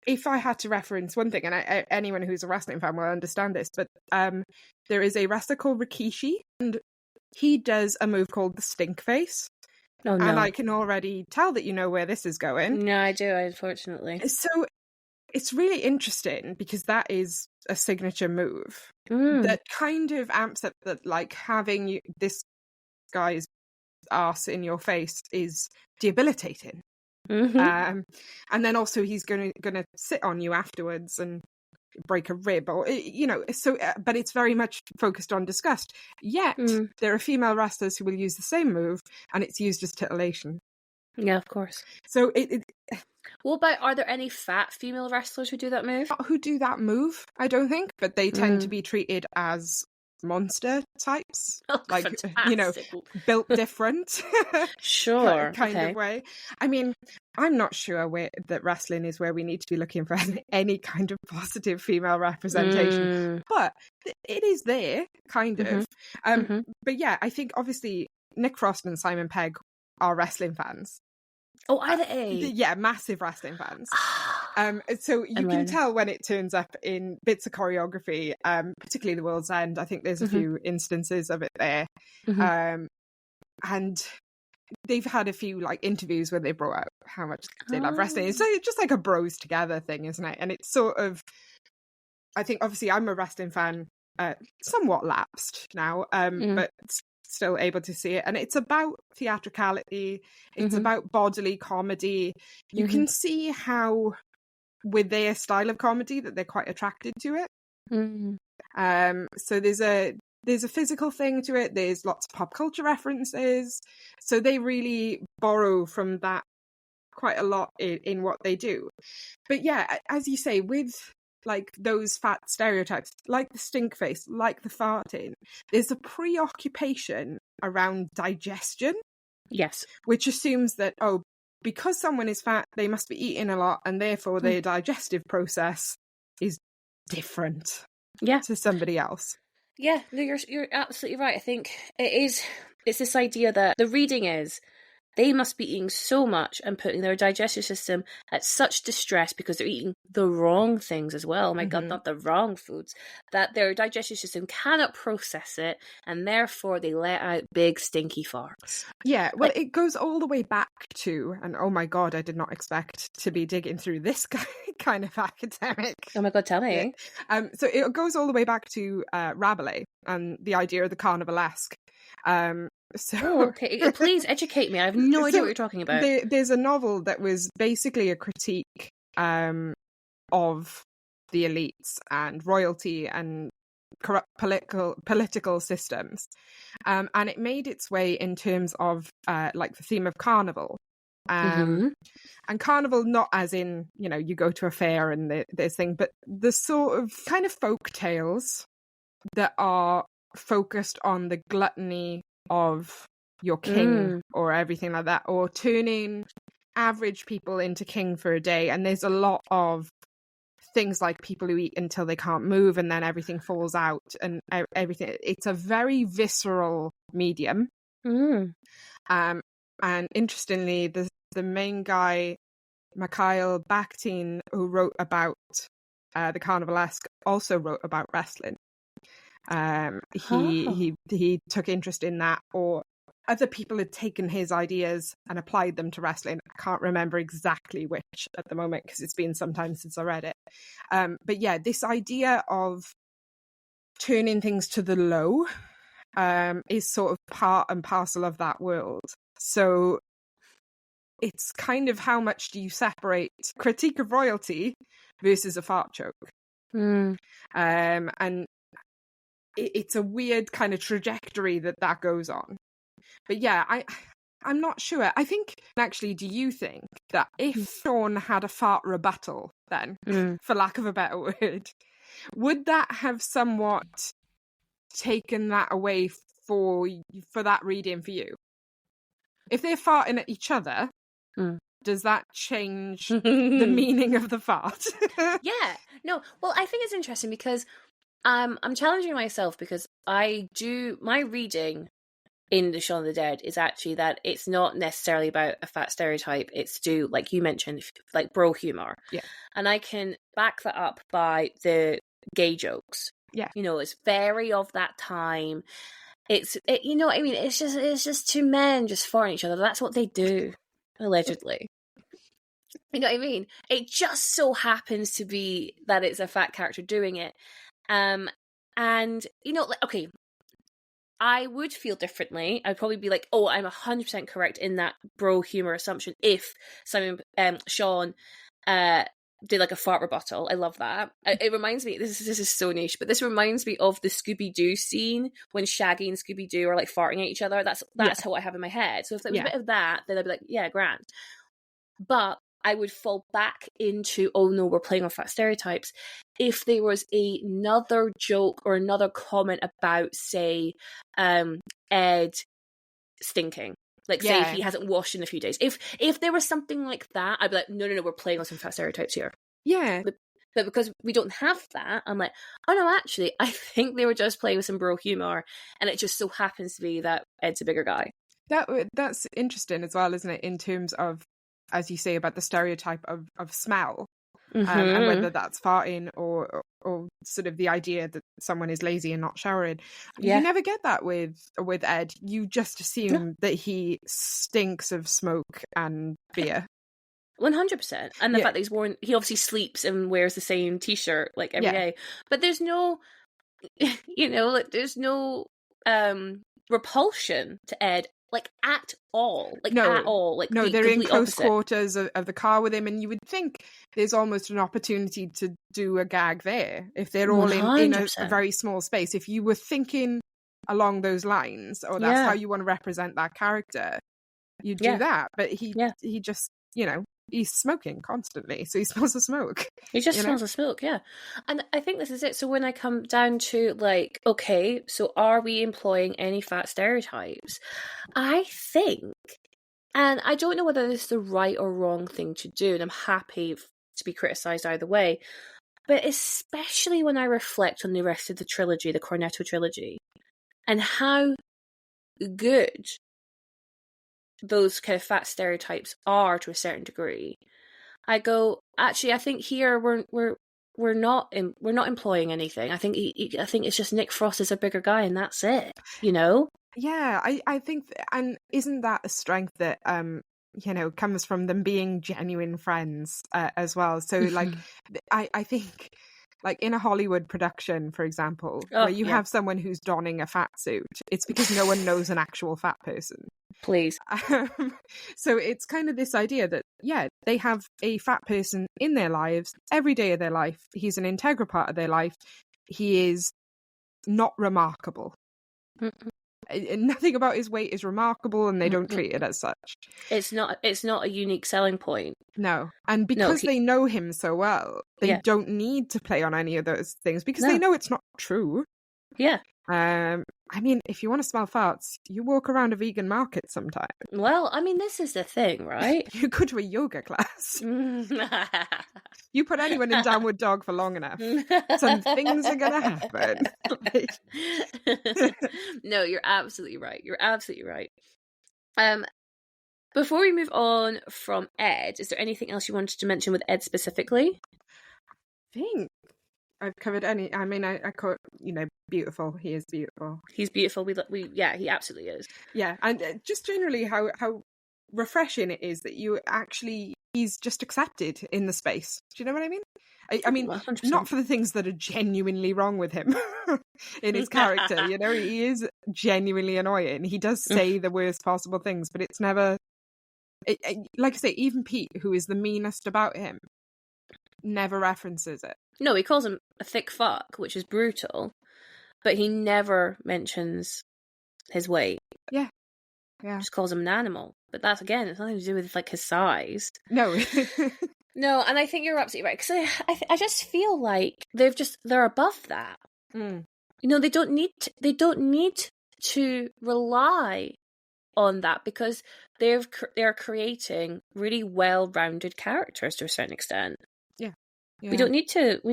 if I had to reference one thing, and anyone who's a wrestling fan will understand this, but there is a wrestler called Rikishi, and he does a move called the stink face. Oh, no. And I can already tell that you know where this is going. No, I do, unfortunately. So it's really interesting, because that is a signature move that kind of amps up that, like, having this guy's ass in your face is debilitating. And then also he's gonna sit on you afterwards and break a rib, or, you know, so but it's very much focused on disgust. Yet there are female wrestlers who will use the same move, and it's used as titillation. Yeah, of course. So what about, are there any fat female wrestlers who do that move? I don't think, but they tend to be treated as monster types, like, fantastic. You know, built different. Sure. kind of way. I mean, I'm not sure that wrestling is where we need to be looking for any kind of positive female representation, but it is there, kind of. But yeah, I think obviously Nick Frost and Simon Pegg are wrestling fans. Oh, are they? Yeah, massive wrestling fans. So you can tell when it turns up in bits of choreography, particularly The World's End. I think there's a few instances of it there. And they've had a few, like, interviews where they brought out how much they love wrestling. So it's just like a bros together thing, isn't it? And it's sort of, I think, obviously I'm a wrestling fan, somewhat lapsed now, but still able to see it. And it's about theatricality. It's about bodily comedy. You can see how, with their style of comedy, that they're quite attracted to it. So there's a physical thing to it. There's lots of pop culture references. So they really borrow from that quite a lot in what they do. But yeah, as you say, with like those fat stereotypes, like the stink face, like the farting, there's a preoccupation around digestion. Yes. Which assumes that, because someone is fat, they must be eating a lot, and therefore their digestive process is different to somebody else. Yeah, no, you're absolutely right. I think it's this idea that the reading is they must be eating so much and putting their digestive system at such distress because they're eating the wrong things as well. Oh my God, not the wrong foods. That their digestive system cannot process it, and therefore they let out big stinky farts. Yeah, well, it goes all the way back to, and oh my God, I did not expect to be digging through this kind of academic. Oh my God, tell me. So it goes all the way back to Rabelais and the idea of the carnivalesque. Okay, please educate me. I have no idea what you're talking about. There's a novel that was basically a critique of the elites and royalty and corrupt political systems, and it made its way in terms of like the theme of carnival. And carnival, not as in, you go to a fair and this thing, but the sort of kind of folk tales that are focused on the gluttony of your king or everything like that, or turning average people into king for a day. And there's a lot of things like people who eat until they can't move and then everything falls out and everything. It's a very visceral medium. And interestingly, the main guy, Mikhail Bakhtin, who wrote about the carnivalesque, also wrote about wrestling. He took interest in that, or other people had taken his ideas and applied them to wrestling. I can't remember exactly which at the moment because it's been some time since I read it. But yeah, this idea of turning things to the low is sort of part and parcel of that world. So it's kind of, how much do you separate critique of royalty versus a fart joke? And it's a weird kind of trajectory that goes on. But yeah, I'm not sure. I think, actually, do you think that if Shaun had a fart rebuttal then, for lack of a better word, would that have somewhat taken that away for that reading for you? If they're farting at each other, does that change the meaning of the fart? Yeah. No, well, I think it's interesting because I'm challenging myself, because my reading in the Shaun of the Dead is actually that it's not necessarily about a fat stereotype. It's to do, like you mentioned, like bro humor. Yeah. And I can back that up by the gay jokes. Yeah. It's very of that time. It's just two men just farting each other. That's what they do, allegedly. You know what I mean? It just so happens to be that it's a fat character doing it. And okay, I would feel differently. I'd probably be like, oh, I'm 100% correct in that bro humor assumption if Shaun did like a fart rebuttal. I love that. It reminds me, this is so niche, but this reminds me of the Scooby-Doo scene when Shaggy and Scooby-Doo are like farting at each other. That's how I have in my head. So if there was a bit of that, then I'd be like, yeah, grand. But I would fall back into, oh no, we're playing on fat stereotypes, if there was another joke or another comment about, say, Ed stinking. Like, say, if he hasn't washed in a few days. If there was something like that, I'd be like, no, we're playing on some fat stereotypes here. Yeah. But because we don't have that, I'm like, oh no, actually, I think they were just playing with some bro humor, and it just so happens to be that Ed's a bigger guy. That's interesting as well, isn't it, in terms of, as you say, about the stereotype of smell, and whether that's farting or sort of the idea that someone is lazy and not showering. You never get that with Ed. You just assume that he stinks of smoke and beer. 100%. And the fact that he obviously sleeps and wears the same t-shirt like every day. But there's no, there's no repulsion to Ed, like at all, like No. at all, like No, the they're in complete close opposite. quarters of the car with him, and you would think there's almost an opportunity to do a gag there if they're all in a 100%. very small space. If you were thinking along those lines, or that's Yeah. how you want to represent that character, you'd Yeah. do that. But he Yeah. just, he's smoking constantly, so he smells the smoke. He just smells of smoke, yeah. And I think this is it. So when I come down to, like, okay, so are we employing any fat stereotypes? I think, and I don't know whether this is the right or wrong thing to do, and I'm happy to be criticised either way, but especially when I reflect on the rest of the trilogy, the Cornetto trilogy, and how good those kind of fat stereotypes are to a certain degree, I go, actually, I think here we're not employing anything. I think I think it's just Nick Frost is a bigger guy, and that's it. Yeah, I think, and isn't that a strength that comes from them being genuine friends as well? So like, I think, like in a Hollywood production, for example, where you have someone who's donning a fat suit, it's because no one knows an actual fat person. Please. So it's kind of this idea that, they have a fat person in their lives every day of their life. He's an integral part of their life. He is not remarkable. Nothing about his weight is remarkable, and they don't treat it as such. It's not a unique selling point. No. And because they know him so well, they don't need to play on any of those things, because they know it's not true. Yeah. I mean, if you want to smell farts, you walk around a vegan market sometime. Well, I mean, this is the thing, right? You go to a yoga class. You put anyone in downward dog for long enough, some things are going to happen. No, you're absolutely right. You're absolutely right. Before we move on from Ed, is there anything else you wanted to mention with Ed specifically? I think I've covered any. I mean, I caught, beautiful. He is beautiful. He's beautiful. He absolutely is. Yeah, and just generally how refreshing it is that he's just accepted in the space. Do you know what I mean? I mean, 100%. Not for the things that are genuinely wrong with him in his character. He is genuinely annoying. He does say the worst possible things, but it's never. Like I say, even Pete, who is the meanest about him, never references it. No, he calls him a thick fuck, which is brutal, but he never mentions his weight. Yeah. Just calls him an animal. But that's, again, it's nothing to do with, like, his size. No. No, and I think you're absolutely right, because I just feel like they're above that. They don't need to rely on that, because they're creating really well-rounded characters to a certain extent. Yeah. We don't need to. We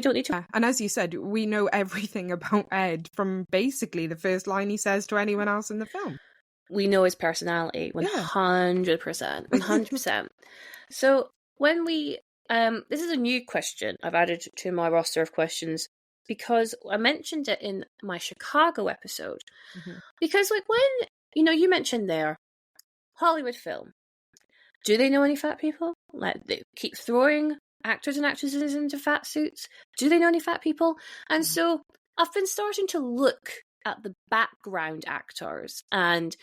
don't need to. And as you said, we know everything about Ed from basically the first line he says to anyone else in the film. We know his personality 100%, 100%. So when we, this is a new question I've added to my roster of questions, because I mentioned it in my Chicago episode. Because, like, when you mentioned there, Hollywood film, do they know any fat people? Like, they keep throwing actors and actresses into fat suits. Do they know any fat people? And so I've been starting to look at the background actors, and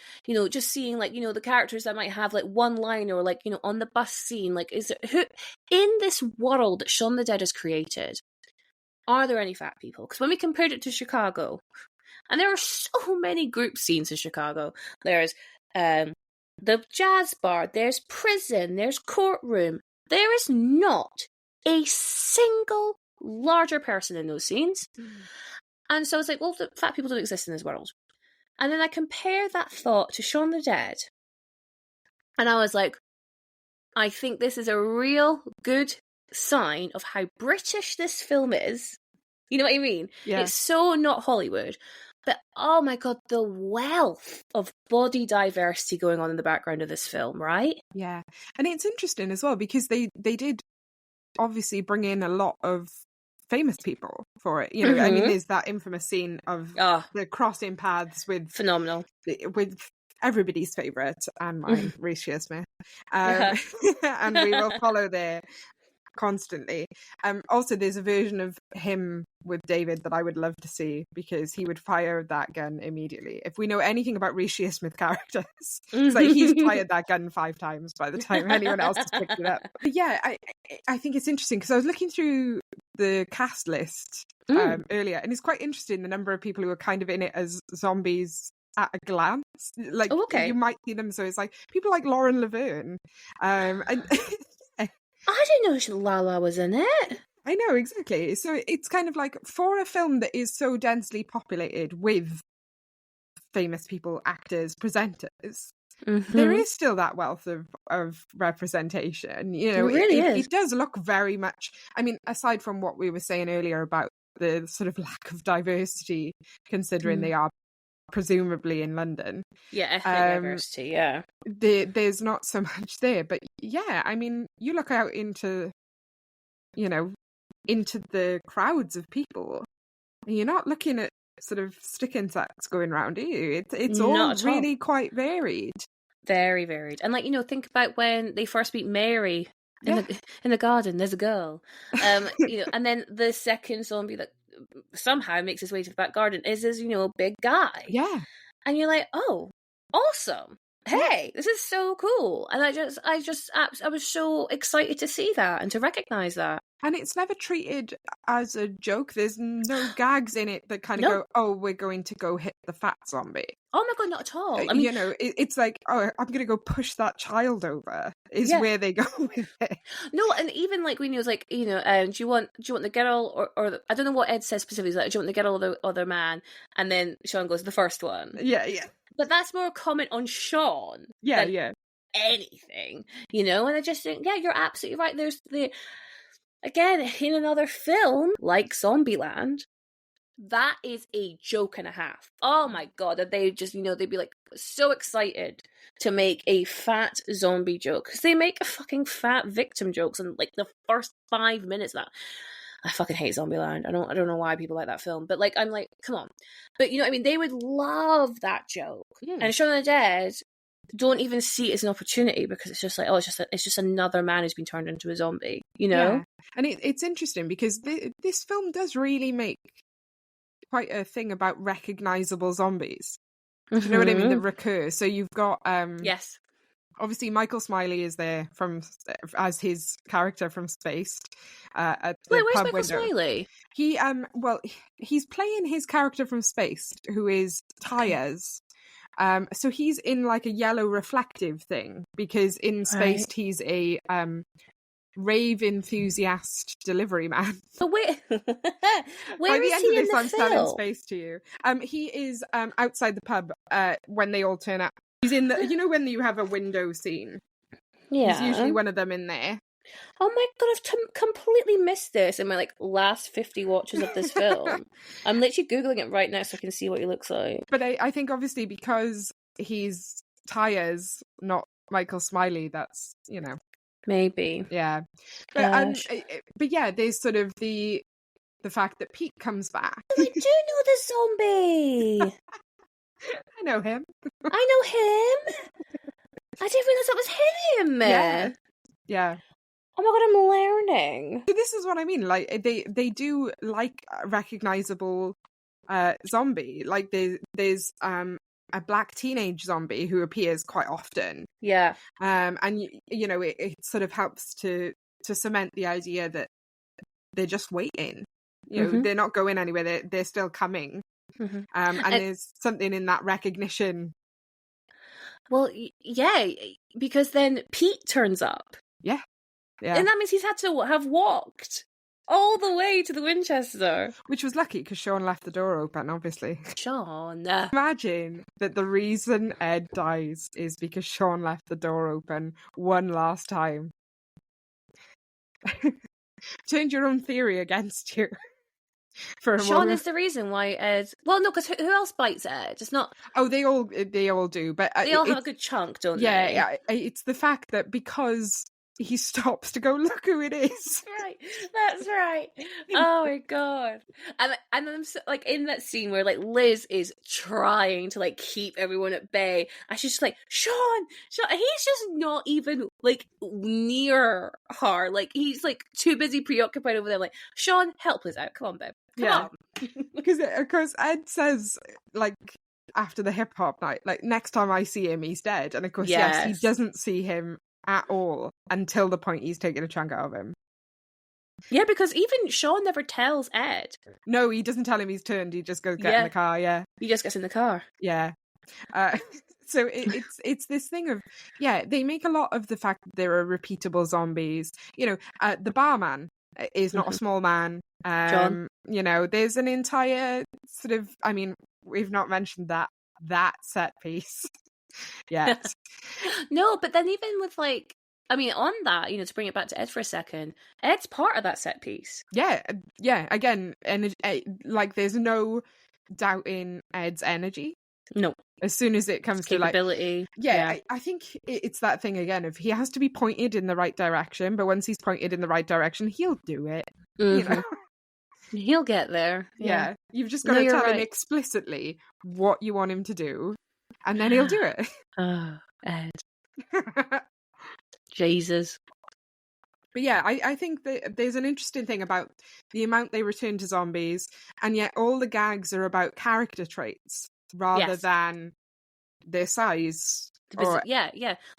just seeing, like, the characters that might have, like, one line, or, like, on the bus scene, like, is it who in this world that Shaun the Dead has created, are there any fat people? Because when we compared it to Chicago, and there are so many group scenes in Chicago, there's the jazz bar, there's prison, there's courtroom, there is not a single larger person in those scenes. And so I was like, well, the fat people don't exist in this world. And then I compare that thought to Shaun the Dead, and I was like, I think this is a real good sign of how British this film is. You know what I mean? Yeah. It's so not Hollywood. But, oh my God, the wealth of body diversity going on in the background of this film, right? Yeah. And it's interesting as well, because they did obviously bring in a lot of famous people for it. I mean, there's that infamous scene of the crossing paths with... Phenomenal. With everybody's favourite, and mine, Reece Shearsmith. And we will follow there. constantly. Also, there's a version of him with David that I would love to see, because he would fire that gun immediately. If we know anything about Rishi Smith characters, it's like he's fired that gun 5 times by the time anyone else has picked it up. But yeah, I think it's interesting, because I was looking through the cast list earlier, and it's quite interesting the number of people who are kind of in it as zombies at a glance. Like, you might see them, so it's like people like Lauren Laverne, and I didn't know Lala was in it. I know, exactly. So it's kind of like, for a film that is so densely populated with famous people, actors, presenters, there is still that wealth of representation. You know, it really is. It does look very much, I mean, aside from what we were saying earlier about the sort of lack of diversity, considering they are presumably in London. Yeah, ethnic diversity, yeah. There's not so much there. But yeah, I mean, you look out into, you know, into the crowds of people, and you're not looking at sort of stick insects going around, are you? It's all really quite varied. Very varied. And like, you know, think about when they first meet Mary in the garden, there's a girl. You know, and then the second zombie that somehow makes his way to the back garden is this, you know, big guy. Yeah. And you're like, oh, awesome. Hey, this is so cool. And I was so excited to see that and to recognize that. And it's never treated as a joke. There's no gags in it that kind of go, oh, we're going to go hit the fat zombie. Oh my God, not at all. I mean, you know, it's like, oh, I'm going to go push that child over is where they go with it. No, and even like when he was like, you know, do you want the girl or I don't know what Ed says specifically, like, do you want the girl or the other man? And then Shaun goes, the first one. Yeah, yeah. But that's more a comment on Shaun. Yeah, than anything, you know? And I just think, yeah, you're absolutely right. There's again, in another film like Zombieland, that is a joke and a half. Oh my God, that they just, you know, they'd be like so excited to make a fat zombie joke, because they make a fucking fat victim jokes in like the first 5 minutes of that. I fucking hate Zombieland. I don't know why people like that film, but like, I'm like, come on. But you know what I mean? They would love that joke. And Shaun of the Dead don't even see it as an opportunity, because it's just like, oh, it's just another man who's been turned into a zombie, you know? Yeah. And it's interesting, because this film does really make quite a thing about recognizable zombies. Do you know what I mean? That recur. So you've got yes. Obviously, Michael Smiley is there as his character from Spaced. At the where's pub Michael window. Smiley? He's playing his character from Spaced, who is Tyers. So he's in like a yellow reflective thing, because in Spaced he's a rave enthusiast delivery man. But where By the is end he of this, in the I'm film? selling Space to you. He is outside the pub when they all turn up. He's in the, you know, when you have a window scene. Yeah. He's usually one of them in there. Oh my God, I've completely missed this in my like last 50 watches of this film. I'm literally Googling it right now so I can see what he looks like. But I think obviously because he's Tyers, not Michael Smiley, that's, you know. Maybe. Yeah. But yeah, there's sort of the fact that Pete comes back. I do know the zombie. I know him. I know him. I didn't realise that was him. Yeah. Oh my God, I'm learning. So this is what I mean. Like they do like a recognizable zombie. Like there's a black teenage zombie who appears quite often. Yeah. And you know, it sort of helps to cement the idea that they're just waiting. You know, they're not going anywhere. They're still coming. And there's something in that recognition. Well, yeah, because then Pete turns up. Yeah. And that means he's had to have walked all the way to the Winchester. Which was lucky, because Shaun left the door open, obviously. Shaun. Imagine that the reason Ed dies is because Shaun left the door open one last time. Change your own theory against you. For a Shaun moment. is the reason why Ed. Well, no, because who else bites Ed? It's not. Oh, they all do, but they all have a good chunk, don't they? Yeah. It's the fact that because he stops to go, look who it is. That's right. Oh my god. And I'm so, like, in that scene where like Liz is trying to like keep everyone at bay, and she's just like, Shaun, and he's just not even like near her. Like, he's like too busy preoccupied over there. Like, Shaun, help us out. Come on, babe. Come on. Because of course Ed says, like, after the hip hop night, like, next time I see him, he's dead. And of course, yes, he doesn't see him at all until the point he's taking a chunk out of him. Yeah, because even Shaun never tells Ed. No, he doesn't tell him he's turned. He just goes, get in the car, He just gets in the car. Yeah. So it's this thing of, they make a lot of the fact that there are repeatable zombies. You know, the barman is not a small man. John. You know, there's an entire sort of, I mean, we've not mentioned that set piece yet. No, but then even with like, I mean, on that, you know, to bring it back to Ed for a second, Ed's part of that set piece. Yeah. Again, like, there's no doubting Ed's energy. No. As soon as it comes to like capability. I think it's that thing again of he has to be pointed in the right direction, but once he's pointed in the right direction, he'll do it. You know? He'll get there. Yeah. You've just got to tell him explicitly what you want him to do, and then he'll do it. Oh, Ed. Jesus. But yeah, I think that there's an interesting thing about the amount they return to zombies, and yet all the gags are about character traits rather than their size. Yeah.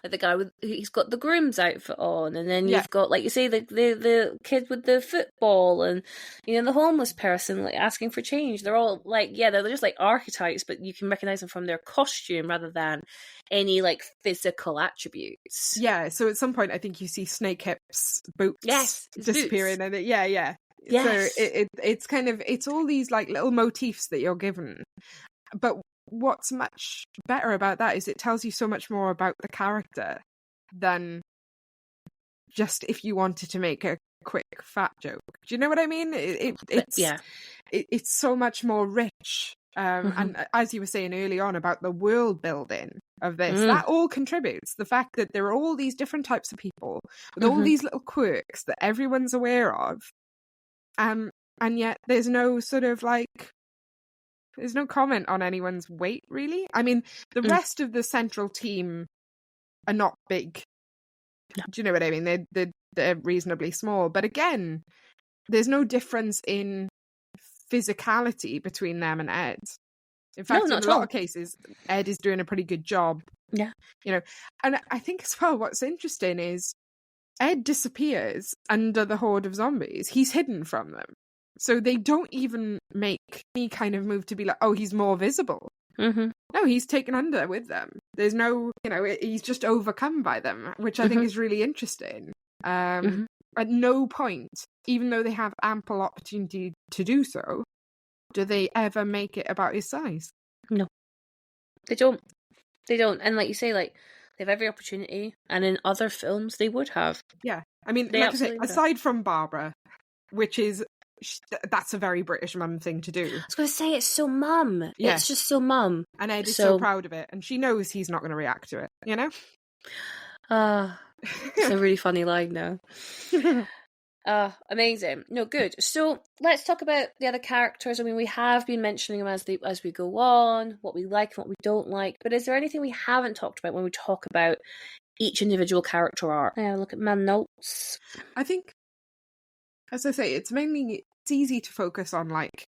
Like the guy he's got the groom's outfit on, and then you've got, like you say, the kid with the football, and you know, the homeless person like asking for change. They're all like, they're just like archetypes, but you can recognize them from their costume rather than any like physical attributes. Yeah. So at some point, I think you see Snake Hips' boots disappearing, boots. and Yes. So it's kind of, it's all these like little motifs that you're given, but what's much better about that is it tells you so much more about the character than just if you wanted to make a quick fat joke. Do you know what I mean? It's so much more rich. And as you were saying early on about the world building of this, that all contributes. The fact that there are all these different types of people with all these little quirks that everyone's aware of, and yet there's no sort of like, there's no comment on anyone's weight, really. I mean, the rest of the central team are not big. No. Do you know what I mean? They're reasonably small. But again, there's no difference in physicality between them and Ed. In fact, in a lot of cases, Ed is doing a pretty good job. Yeah. You know, and I think as well, what's interesting is Ed disappears under the horde of zombies. He's hidden from them. So they don't even make any kind of move to be like, oh, he's more visible. No, he's taken under with them. There's no, you know, he's just overcome by them, which I think is really interesting. At no point, even though they have ample opportunity to do so, do they ever make it about his size. No, they don't. They don't. And like you say, like, they have every opportunity, and in other films they would have. Yeah. I mean, like I say, aside from Barbara, which is, that's a very British mum thing to do. I was going to say, it's so mum. Yeah. It's just so mum. And Ed is so proud of it, and she knows he's not going to react to it, you know? It's a really funny line now. Amazing. No, good. So let's talk about the other characters. I mean, we have been mentioning them as we go on, what we like and what we don't like, but is there anything we haven't talked about when we talk about each individual character arc? Yeah, look at my notes. I think, as I say, it's easy to focus on like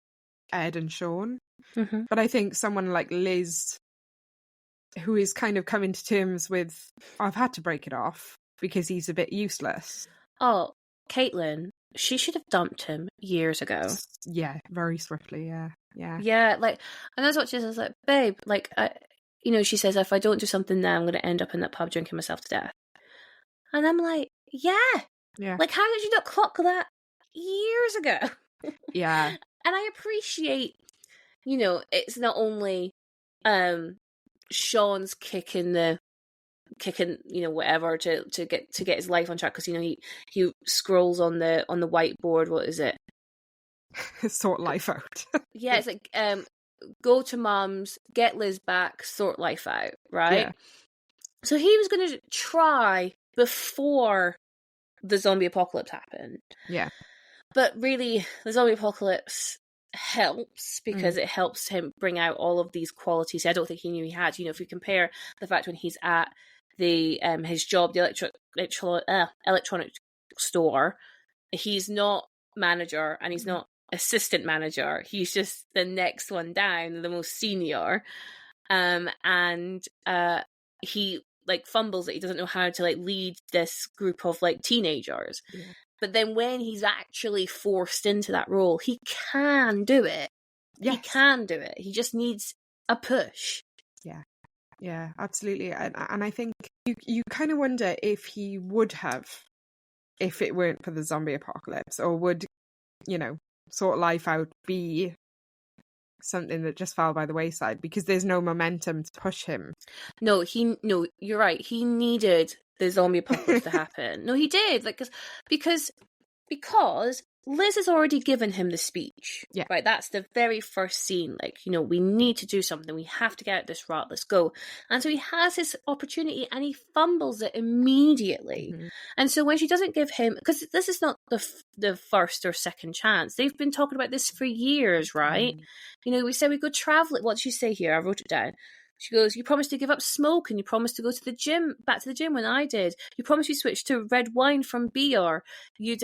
Ed and Shaun, but I think someone like Liz, who is kind of coming to terms with, I've had to break it off because he's a bit useless. Oh, Caitlyn, she should have dumped him years ago. Yeah, very swiftly. Yeah. Like, and that's what she says. Like, babe, like, you know, she says, if I don't do something now, I'm going to end up in that pub drinking myself to death. And I'm like, yeah. Like, how did you not clock that years ago? Yeah. And I appreciate, you know, it's not only Shaun's kicking, you know, whatever to get his life on track, because, you know, he scrolls on the whiteboard, what is it? Sort life out. Yeah, it's like go to mum's, get Liz back, sort life out, right? Yeah. So he was going to try before the zombie apocalypse happened. Yeah. But really, the zombie apocalypse helps because it helps him bring out all of these qualities I don't think he knew he had. If you compare the fact when he's at the his job, the electronic store, he's not manager and he's not assistant manager. He's just the next one down, the most senior. And he fumbles it. He doesn't know how to lead this group of teenagers. Yeah. But then when he's actually forced into that role, he can do it. Yes. He can do it. He just needs a push. Yeah. Yeah, absolutely. And I think you kind of wonder if he would have, if it weren't for the zombie apocalypse, or would, sort life out be something that just fell by the wayside because there's no momentum to push him. No, you're right. He needed the zombie apocalypse to happen. No, he did. Because Liz has already given him the speech. Yeah. Right. That's the very first scene. We need to do something. We have to get out this rut. Let's go. And so he has his opportunity and he fumbles it immediately. Mm-hmm. And so when she doesn't give him, because this is not the first or second chance. They've been talking about this for years, right? Mm-hmm. We said we go travel. What did she say here? I wrote it down. She goes, you promised to give up smoke and you promised to go to the gym, back to the gym when I did. You promised you switched to red wine from beer. You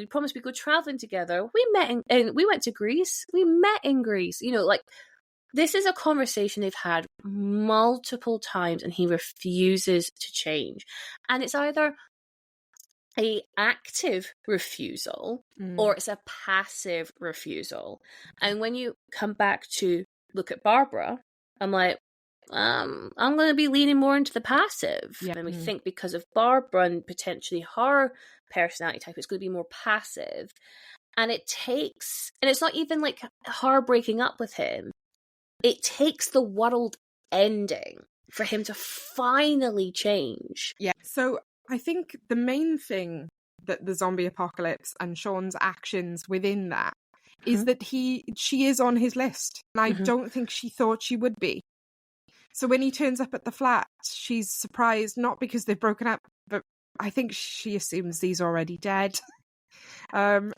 promised we go traveling together. We met and we went to Greece. We met in Greece. This is a conversation they've had multiple times and he refuses to change. And it's either a active refusal or it's a passive refusal. And when you come back to look at Barbara, I'm like, I'm going to be leaning more into the passive. Yeah. And we think because of Barbara and potentially her personality type, it's going to be more passive. And it's not even her breaking up with him. It takes the world ending for him to finally change. Yeah. So I think the main thing that the zombie apocalypse and Shaun's actions within that is that she is on his list. And I don't think she thought she would be. So when he turns up at the flat, she's surprised, not because they've broken up, but I think she assumes he's already dead. That's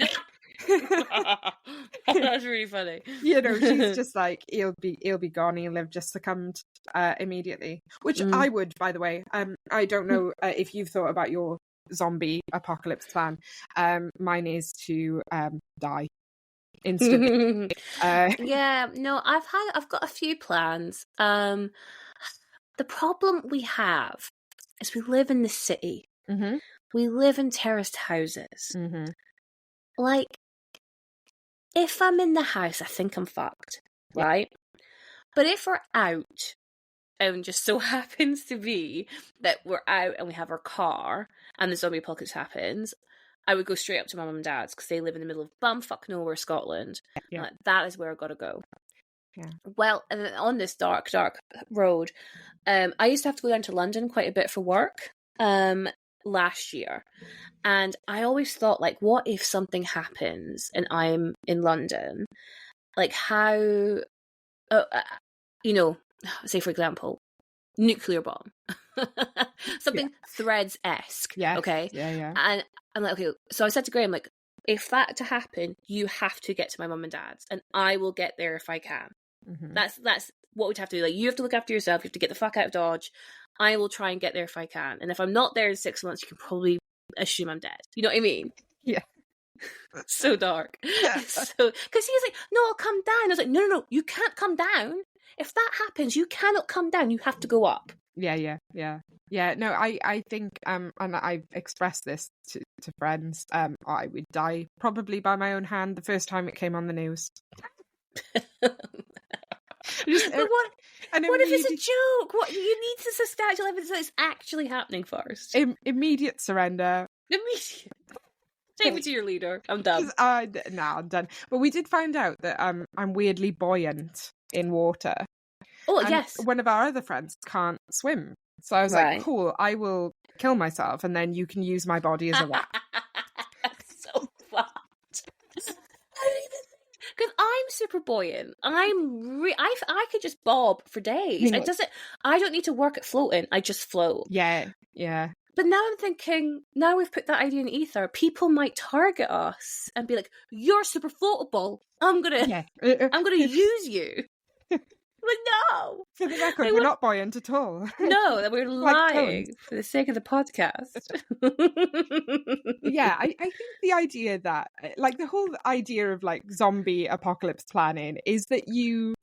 really funny. She's just like, he'll be gone. He'll have just succumbed immediately. Which I would, by the way. I don't know if you've thought about your zombie apocalypse plan. Mine is to die instantly. I've got a few plans. The problem we have is we live in the city. Mm-hmm. We live in terraced houses. Mm-hmm. If I'm in the house, I think I'm fucked, right? But if we're out, and just so happens to be that we're out and we have our car and the zombie apocalypse happens, I would go straight up to my mum and dad's because they live in the middle of bumfuck nowhere, Scotland. Yeah. That is where I gotta go. Yeah. Well, and on this dark road, I used to have to go down to London quite a bit for work last year. And I always thought, what if something happens and I'm in London? How, say for example, nuclear bomb. Something Threads-esque. Yeah. Okay. Yeah. And I'm like, okay, so I said to Graham, if that to happen, you have to get to my mum and dad's and I will get there if I can. Mm-hmm. That's what we'd have to do. You have to look after yourself, you have to get the fuck out of Dodge. I will try and get there if I can. And if I'm not there in 6 months, you can probably assume I'm dead. You know what I mean? Yeah. So dark. Because he was like, no, I'll come down. I was like, no, you can't come down. If that happens, you cannot come down. You have to go up. Yeah. No, I think, and I've expressed this to friends, I would die probably by my own hand the first time it came on the news. But what if it's a joke? What you need to substantial evidence that it's actually happening first. Immediate surrender. Immediate. Take me to your leader. I'm done. I'm done. But we did find out that I'm weirdly buoyant in water. Oh, and yes. One of our other friends can't swim. So I was like, cool, I will kill myself and then you can use my body as a weapon. That's so fucked. Because I'm super buoyant. I could just bob for days. I don't need to work at floating. I just float. Yeah. But now I'm thinking, now we've put that idea in ether, people might target us and be like, "You're super floatable. I'm gonna use you." Like, no. For the record, we're not buoyant at all. No, that we're Like lying tones. for the sake of the podcast. Yeah, I think the idea that, like, the whole idea of like zombie apocalypse planning is that you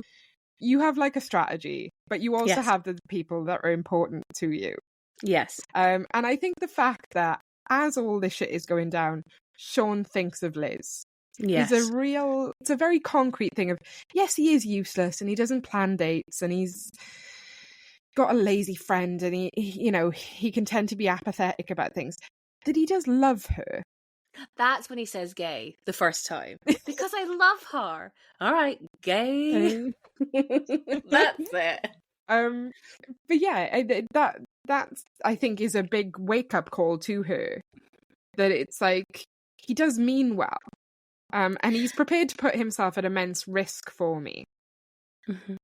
have like a strategy, but you also Yes. have the people that are important to you. Yes. And I think the fact that as all this shit is going down, Shaun thinks of Liz. Yes. It's a very concrete thing of, yes, he is useless and he doesn't plan dates and he's got a lazy friend and he can tend to be apathetic about things, that he does love her. That's when he says gay the first time. Because I love her. All right, gay. That's it. But yeah, that I think is a big wake up call to her, that it's like he does mean well, and he's prepared to put himself at immense risk for me. Mm-hmm.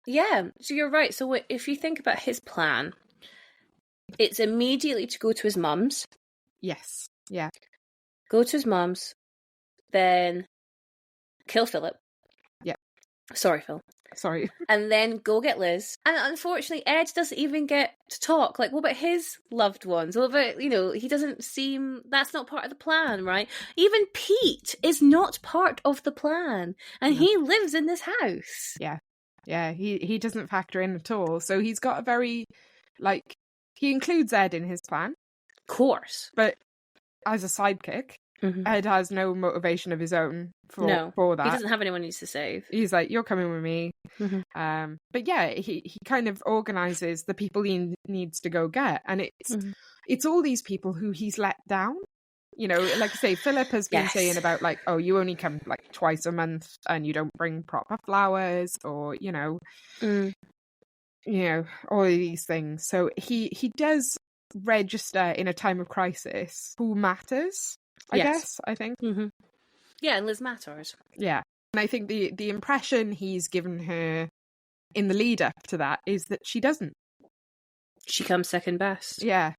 Yeah, so you're right. So if you think about his plan, it's immediately to go to his mum's. Yes. Yeah. Go to his mum's, then kill Philip. Yeah. Sorry, Phil. Sorry. And then go get Liz. And unfortunately, Ed doesn't even get to talk. Like, what about his loved ones? What about, he doesn't seem... That's not part of the plan, right? Even Pete is not part of the plan. And he lives in this house. Yeah. Yeah, he doesn't factor in at all. So he's got a very, like... He includes Ed in his plan. Of course. But as a sidekick, Ed has no motivation of his own for that. He doesn't have anyone he needs to save. He's like, you're coming with me. But yeah, he kind of organises the people he needs to go get. And it's all these people who he's let down. Like I say, Philip has been saying about like, oh, you only come like twice a month and you don't bring proper flowers, or, all of these things. So he does register in a time of crisis who matters, I guess, I think. Yeah, and Liz matters. Yeah. And I think the impression he's given her in the lead up to that is that she doesn't. She comes second best. Yeah.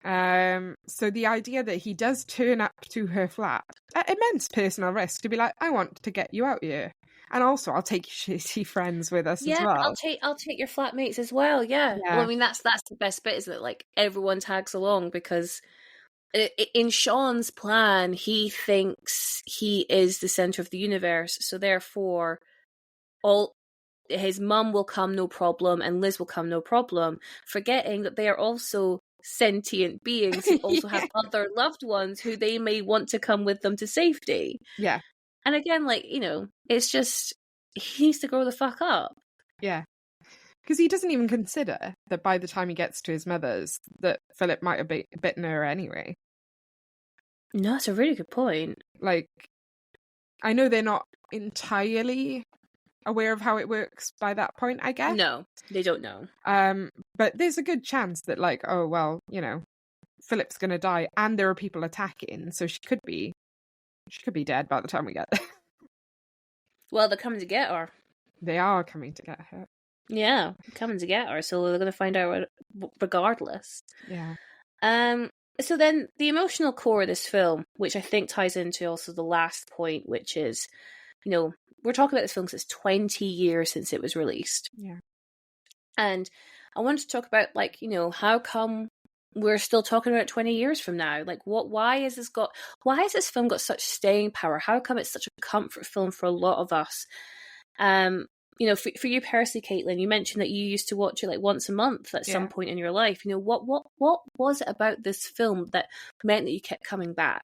So the idea that he does turn up to her flat at immense personal risk to be like, I want to get you out here. And also, I'll take your shitty friends with us as well. I'll take your flatmates as well. Yeah. Well, I mean, that's the best bit, isn't it? Like, everyone tags along, because in Shaun's plan, he thinks he is the center of the universe. So therefore, his mum will come no problem, and Liz will come no problem, forgetting that they are also sentient beings who also have other loved ones who they may want to come with them to safety. Yeah. And again, like, it's just, he needs to grow the fuck up. Yeah. Because he doesn't even consider that by the time he gets to his mother's, that Philip might have bitten her anyway. No, that's a really good point. Like, I know they're not entirely aware of how it works by that point, I guess. No, they don't know. But there's a good chance that, like, oh, well, Philip's going to die and there are people attacking, so she could be dead by the time we get there. Well, they're coming to get her. They are coming to get her. Yeah, coming to get her, so they're going to find out regardless. Yeah. So then the emotional core of this film, which I think ties into also the last point, which is, we're talking about this film because it's 20 years since it was released. Yeah. And I wanted to talk about, like, how come we're still talking about it 20 years from now? Like, why has this film got such staying power? How come it's such a comfort film for a lot of us? For you personally, Caitlyn, you mentioned that you used to watch it like once a month at some point in your life. What was it about this film that meant that you kept coming back?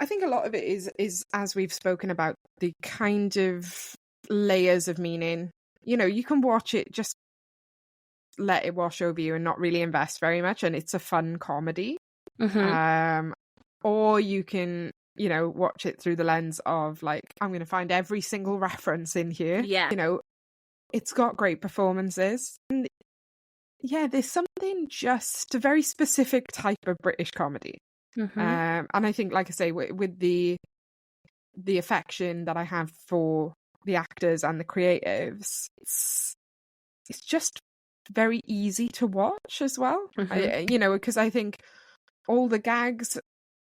I think a lot of it is as we've spoken about, the kind of layers of meaning. You can watch it, just let it wash over you and not really invest very much, and it's a fun comedy. Or you can, watch it through the lens of, like, I'm going to find every single reference in here. Yeah. It's got great performances. And yeah, there's something, just a very specific type of British comedy. And I think, like I say, with the affection that I have for the actors and the creatives, it's just very easy to watch as well. Because I think all the gags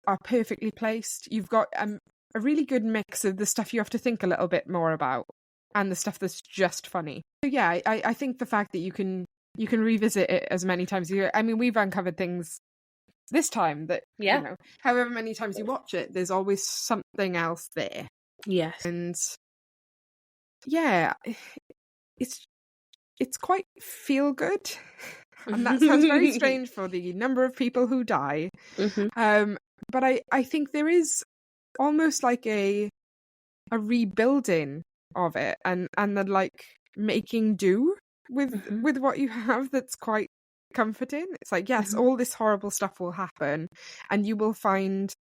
are perfectly placed. You've got a really good mix of the stuff you have to think a little bit more about and the stuff that's just funny. So yeah, I think the fact that you can revisit it as many times as you... I mean, we've uncovered things this time that, however many times you watch it, there's always something else there. Yes. And yeah, it's quite feel good. And that sounds very strange for the number of people who die. But I think there is almost like a rebuilding of it and the like making do with what you have that's quite comforting. It's like, yes, all this horrible stuff will happen and you will find,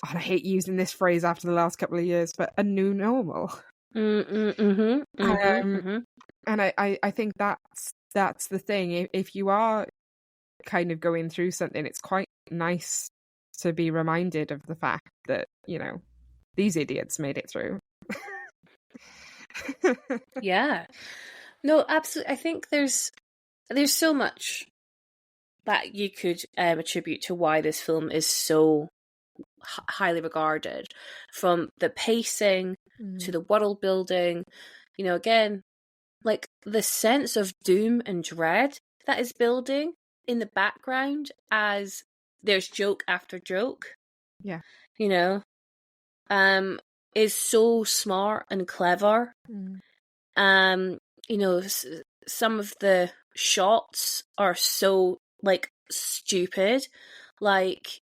and I hate using this phrase after the last couple of years, but a new normal. And I think that's the thing. If you are kind of going through something, it's quite nice to be reminded of the fact that, these idiots made it through. Yeah. No, absolutely. I think there's so much that you could attribute to why this film is so highly regarded, from the pacing to the world building. Again, like the sense of doom and dread that is building in the background as there's joke after joke. Yeah. Is so smart and clever. Some of the shots are so like stupid, like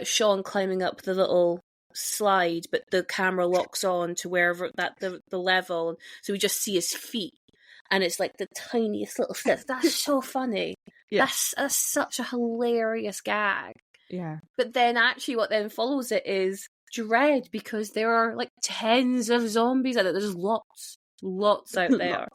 Shaun climbing up the little slide, but the camera locks on to wherever that the level, so we just see his feet, and it's like the tiniest little steps. That's so funny. Yeah. That's such a hilarious gag. Yeah. But then actually what then follows it is dread, because there are like tens of zombies out there. There's lots out there.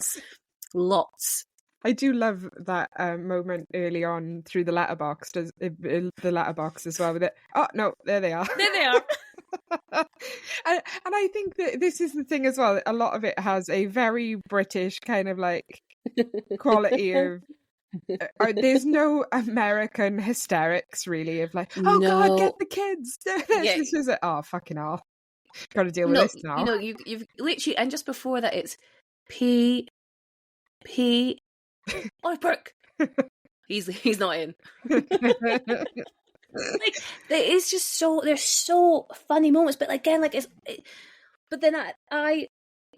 Lots. I do love that moment early on through the letterbox. The letterbox as well with it. Oh no, there they are. There they are. and I think that this is the thing as well. A lot of it has a very British kind of like quality of. There's no American hysterics really of like, oh God, get the kids. It's just like, oh fucking hell, got to deal with this now. You've literally, and just before that, it's P. Oh, Brooke. He's not in. Like there is just there's so funny moments, but again, like but then I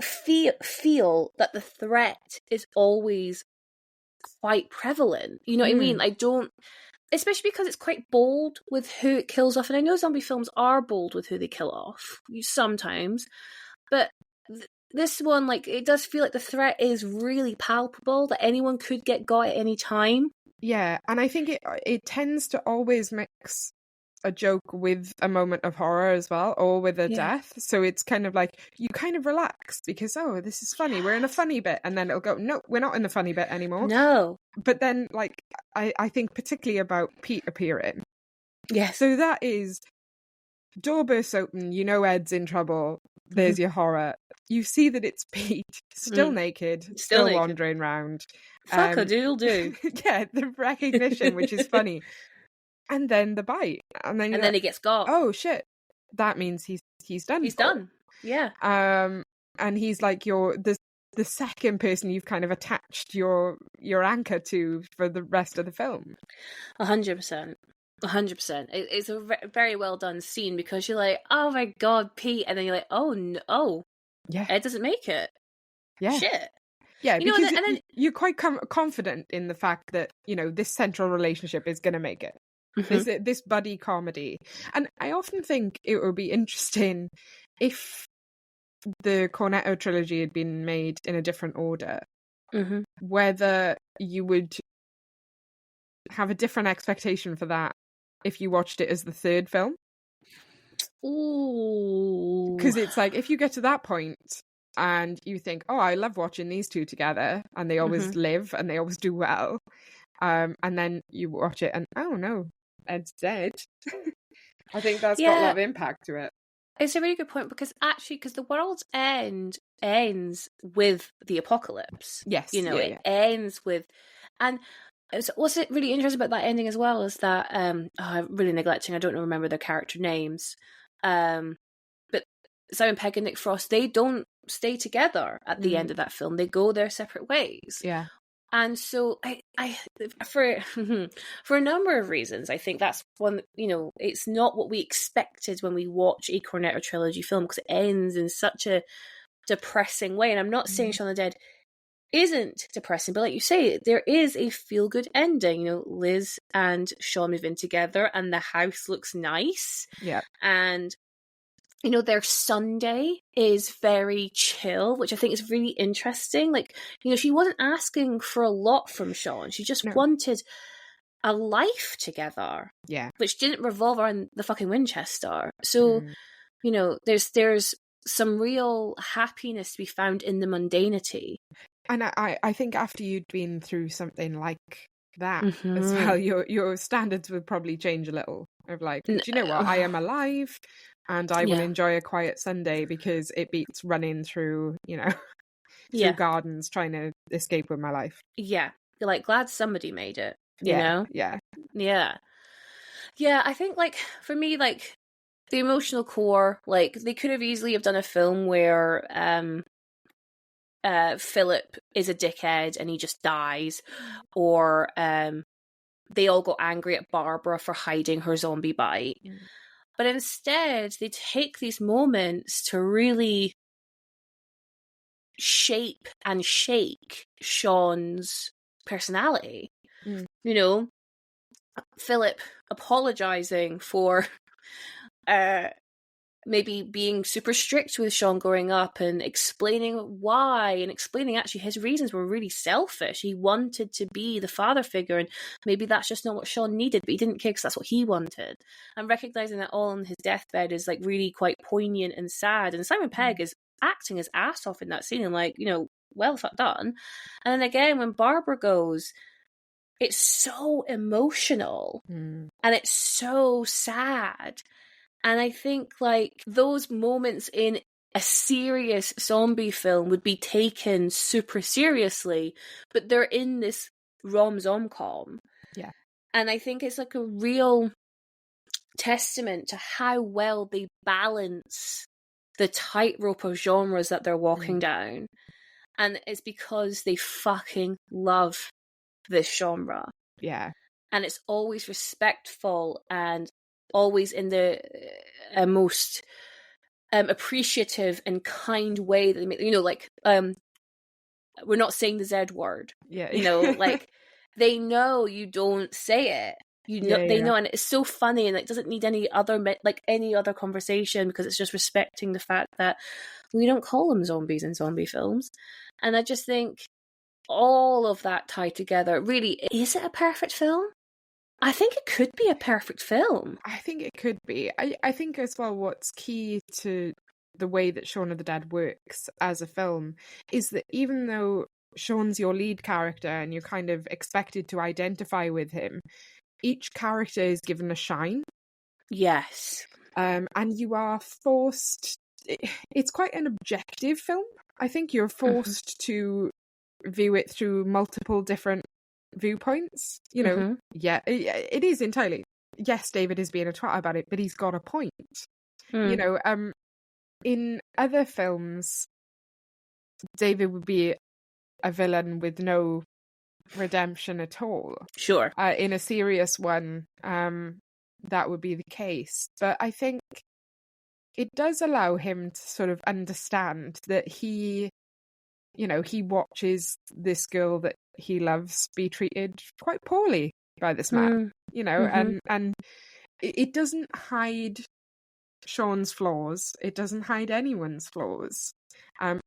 feel that the threat is always quite prevalent. You know what I mean? I don't, especially because it's quite bold with who it kills off, and I know zombie films are bold with who they kill off sometimes, but this one, like, it does feel like the threat is really palpable, that anyone could get got at any time. Yeah, and I think it tends to always mix a joke with a moment of horror as well, or with a death. So it's kind of like you kind of relax because, oh, this is funny. We're in a funny bit, and then it'll go, no, we're not in the funny bit anymore. No. But then, like, I think particularly about Pete appearing. Yes. So that is door bursts open. Ed's in trouble. There's your horror. You see that it's Pete, still naked, still naked, wandering around. Fuck a doodle do. Yeah, the recognition, which is funny. And then the bite. And then he gets got. Oh shit. That means he's done. He's done. Yeah. And he's like the second person you've kind of attached your anchor to for the rest of the film. 100%. 100%. It's a very well done scene, because you're like, oh my God, Pete, and then you're like, oh no, yeah, Ed doesn't make it. Yeah, shit. Yeah, because and then you're quite confident in the fact that this central relationship is going to make it. This buddy comedy, and I often think it would be interesting if the Cornetto trilogy had been made in a different order, whether you would have a different expectation for that if you watched it as the third film. Ooh. Because it's like, if you get to that point and you think, oh, I love watching these two together, and they always live and they always do well, and then you watch it and, oh no, Ed's dead. I think that's got a lot of impact to it. It's a really good point because the world's end ends with the apocalypse. Yes, It ends with, and what's it really interesting about that ending as well is that I'm really neglecting. I don't remember their character names, but Simon Pegg and Nick Frost, they don't stay together at the end of that film. They go their separate ways. Yeah. And so I for for a number of reasons, I think that's one, it's not what we expected when we watch a Cornetto trilogy film because it ends in such a depressing way. And I'm not saying Shaun of the Dead isn't depressing, but like you say, there is a feel-good ending. Liz and Shaun move in together and the house looks nice. Yeah. And their Sunday is very chill, which I think is really interesting. Like, she wasn't asking for a lot from Shaun. She just wanted a life together. Yeah. Which didn't revolve around the fucking Winchester. So, there's some real happiness to be found in the mundanity. And I think after you'd been through something like that as well, your standards would probably change a little. Of like, do you know what? I am alive. And I will enjoy a quiet Sunday because it beats running through, through gardens trying to escape with my life. Yeah. You're like, glad somebody made it, Yeah. Yeah. I think, like, for me, like, the emotional core, like, they could have easily have done a film where Philip is a dickhead and he just dies, or they all got angry at Barbara for hiding her zombie bite. But instead, they take these moments to really shape and shake Shaun's personality. Philip apologising for maybe being super strict with Shaun growing up and explaining why and explaining actually his reasons were really selfish. He wanted to be the father figure and maybe that's just not what Shaun needed, but he didn't care because that's what he wanted. And recognising that all on his deathbed is like really quite poignant and sad. And Simon Pegg is acting his ass off in that scene and like, well done. And then again, when Barbara goes, it's so emotional and it's so sad. And I think, like, those moments in a serious zombie film would be taken super seriously, but they're in this rom-zom-com. Yeah. And I think it's, like, a real testament to how well they balance the tightrope of genres that they're walking down. And it's because they fucking love this genre. Yeah. And it's always respectful and always in the most appreciative and kind way that they make, like, we're not saying the Z word. Like, they know you don't say it. They know, and it's so funny, and it doesn't need any other conversation because it's just respecting the fact that we don't call them zombies in zombie films. And I just think all of that tied together, really, is it a perfect film? I think it could be a perfect film. I think it could be. I think as well what's key to the way that Shaun of the Dead works as a film is that even though Shaun's your lead character and you're kind of expected to identify with him, each character is given a shine. Yes. And you are forced... It's quite an objective film. I think you're forced to view it through multiple different viewpoints. Yeah, it is entirely... Yes, David is being a twat about it, but he's got a point. In other films, David would be a villain with no redemption at all. Sure. In a serious one, that would be the case. But I think it does allow him to sort of understand that he watches this girl that he loves be treated quite poorly by this man, and it doesn't hide Shaun's flaws. It doesn't hide anyone's flaws,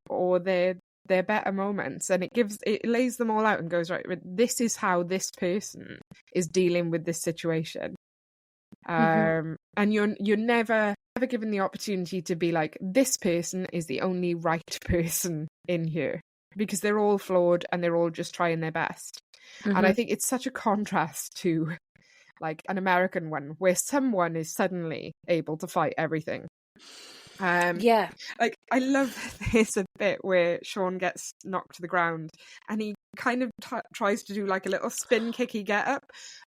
or their better moments, and it lays them all out and goes, right, this is how this person is dealing with this situation. And you're never given the opportunity to be like, this person is the only right person in here, because they're all flawed and they're all just trying their best. And I think it's such a contrast to like an American one where someone is suddenly able to fight everything. Yeah. Like, I love there's a bit where Shaun gets knocked to the ground and he kind of tries to do like a little spin kicky get up.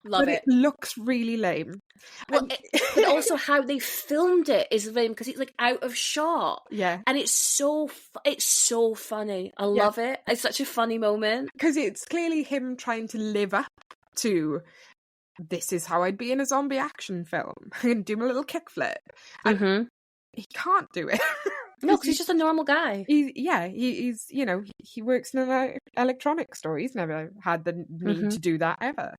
Love But it looks really lame. Well, And- but also how they filmed it is lame because it's like out of shot. Yeah. And it's so funny. I love it. It's such a funny moment. Because it's clearly him trying to live up to, this is how I'd be in a zombie action film. I'm going to do my little kickflip. And he can't do it. No, because he's just a normal guy. He's, you know, he works in an electronics store. He's never had the need to do that ever.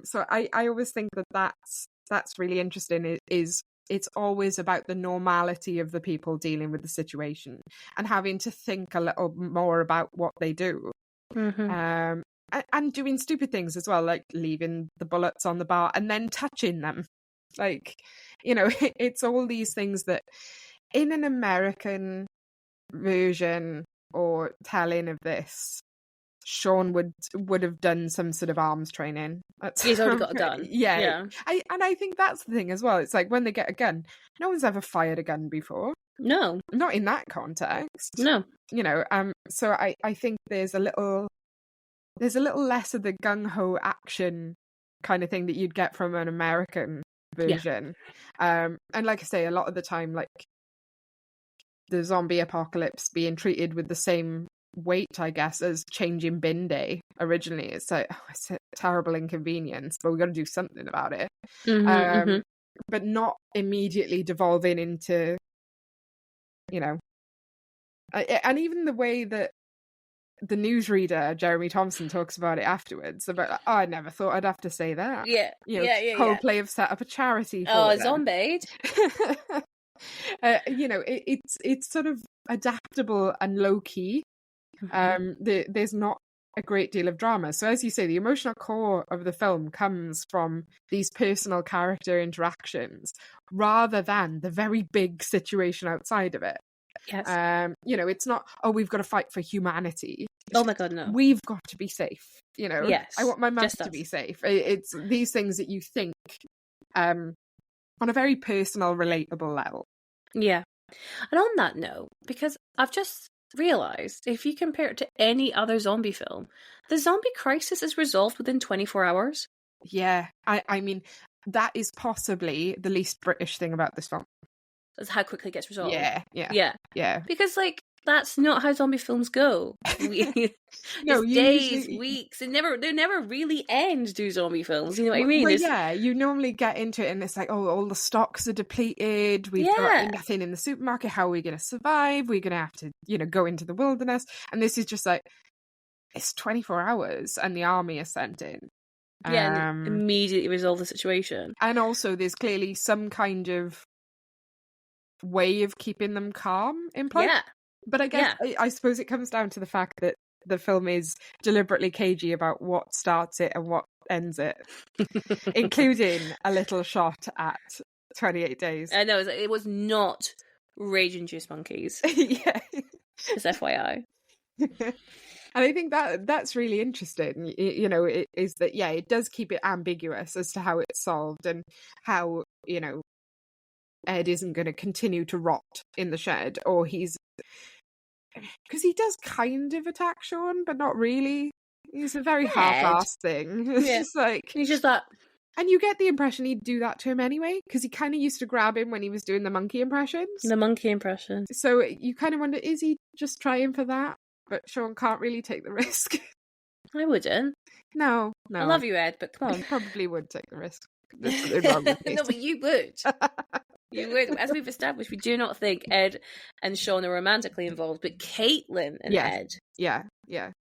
So I always think that's really interesting. Is it's always about the normality of the people dealing with the situation and having to think a little more about what they do. And doing stupid things as well, like leaving the bullets on the bar and then touching them. Like, you know, it's all these things that in an American version or telling of this, Shaun would have done some sort of arms training. He's already got a gun. Yeah. I think that's the thing as well. It's like when they get a gun, no one's ever fired a gun before. No. Not in that context. No. You know, so I think there's a little less of the gung-ho action kind of thing that you'd get from an American version. And like I say, a lot of the time, like the zombie apocalypse being treated with the same weight, I guess, as changing bin day originally. It's like, it's a terrible inconvenience, but we've got to do something about it. But not immediately devolving into, you know, and even the way that the newsreader Jeremy Thompson talks about it afterwards, about I never thought I'd have to say that. Coldplay have set up a charity for Zombie. You know, it's sort of adaptable and low key. There's not a great deal of drama. So as you say, the emotional core of the film comes from these personal character interactions rather than the very big situation outside of it. Yes. You know, it's not, we've got to fight for humanity. Oh my God, no. We've got to be safe, you know. Yes. I want my mum to be safe. It's these things that you think on a very personal, relatable level. Yeah. And on that note, because I've just realised, if you compare it to any other zombie film, the zombie crisis is resolved within 24 hours. Yeah. I mean, that is possibly the least British thing about this film. That's how quickly it gets resolved. Yeah. Because, like, that's not how zombie films go. No, days, weeks. They never really end, do zombie films. You know what I mean? Well, you normally get into it and it's like, all the stocks are depleted. We've got nothing in the supermarket. How are we going to survive? We're going to have to, you know, go into the wilderness. And this is just like, it's 24 hours and the army is sent in. And immediately resolve the situation. And also there's clearly some kind of way of keeping them calm in place. Yeah. But I guess I suppose it comes down to the fact that the film is deliberately cagey about what starts it and what ends it, including a little shot at 28 days. I know, it was not Raging Juice Monkeys. Yeah. Just FYI. And I think that's really interesting, you know, is that, it does keep it ambiguous as to how it's solved and how, you know, Ed isn't going to continue to rot in the shed, or because he does kind of attack Shaun, but not really. He's a very half-assed thing. It's he's just that. And you get the impression he'd do that to him anyway, because he kind of used to grab him when he was doing the monkey impressions. So you kind of wonder, is he just trying for that? But Shaun can't really take the risk. I wouldn't. No. I love you, Ed, but come on. I probably would take the risk. There's something wrong with me. No, but you would. You would. As we've established, we do not think Ed and Shaun are romantically involved, but Caitlyn and Ed. Yeah.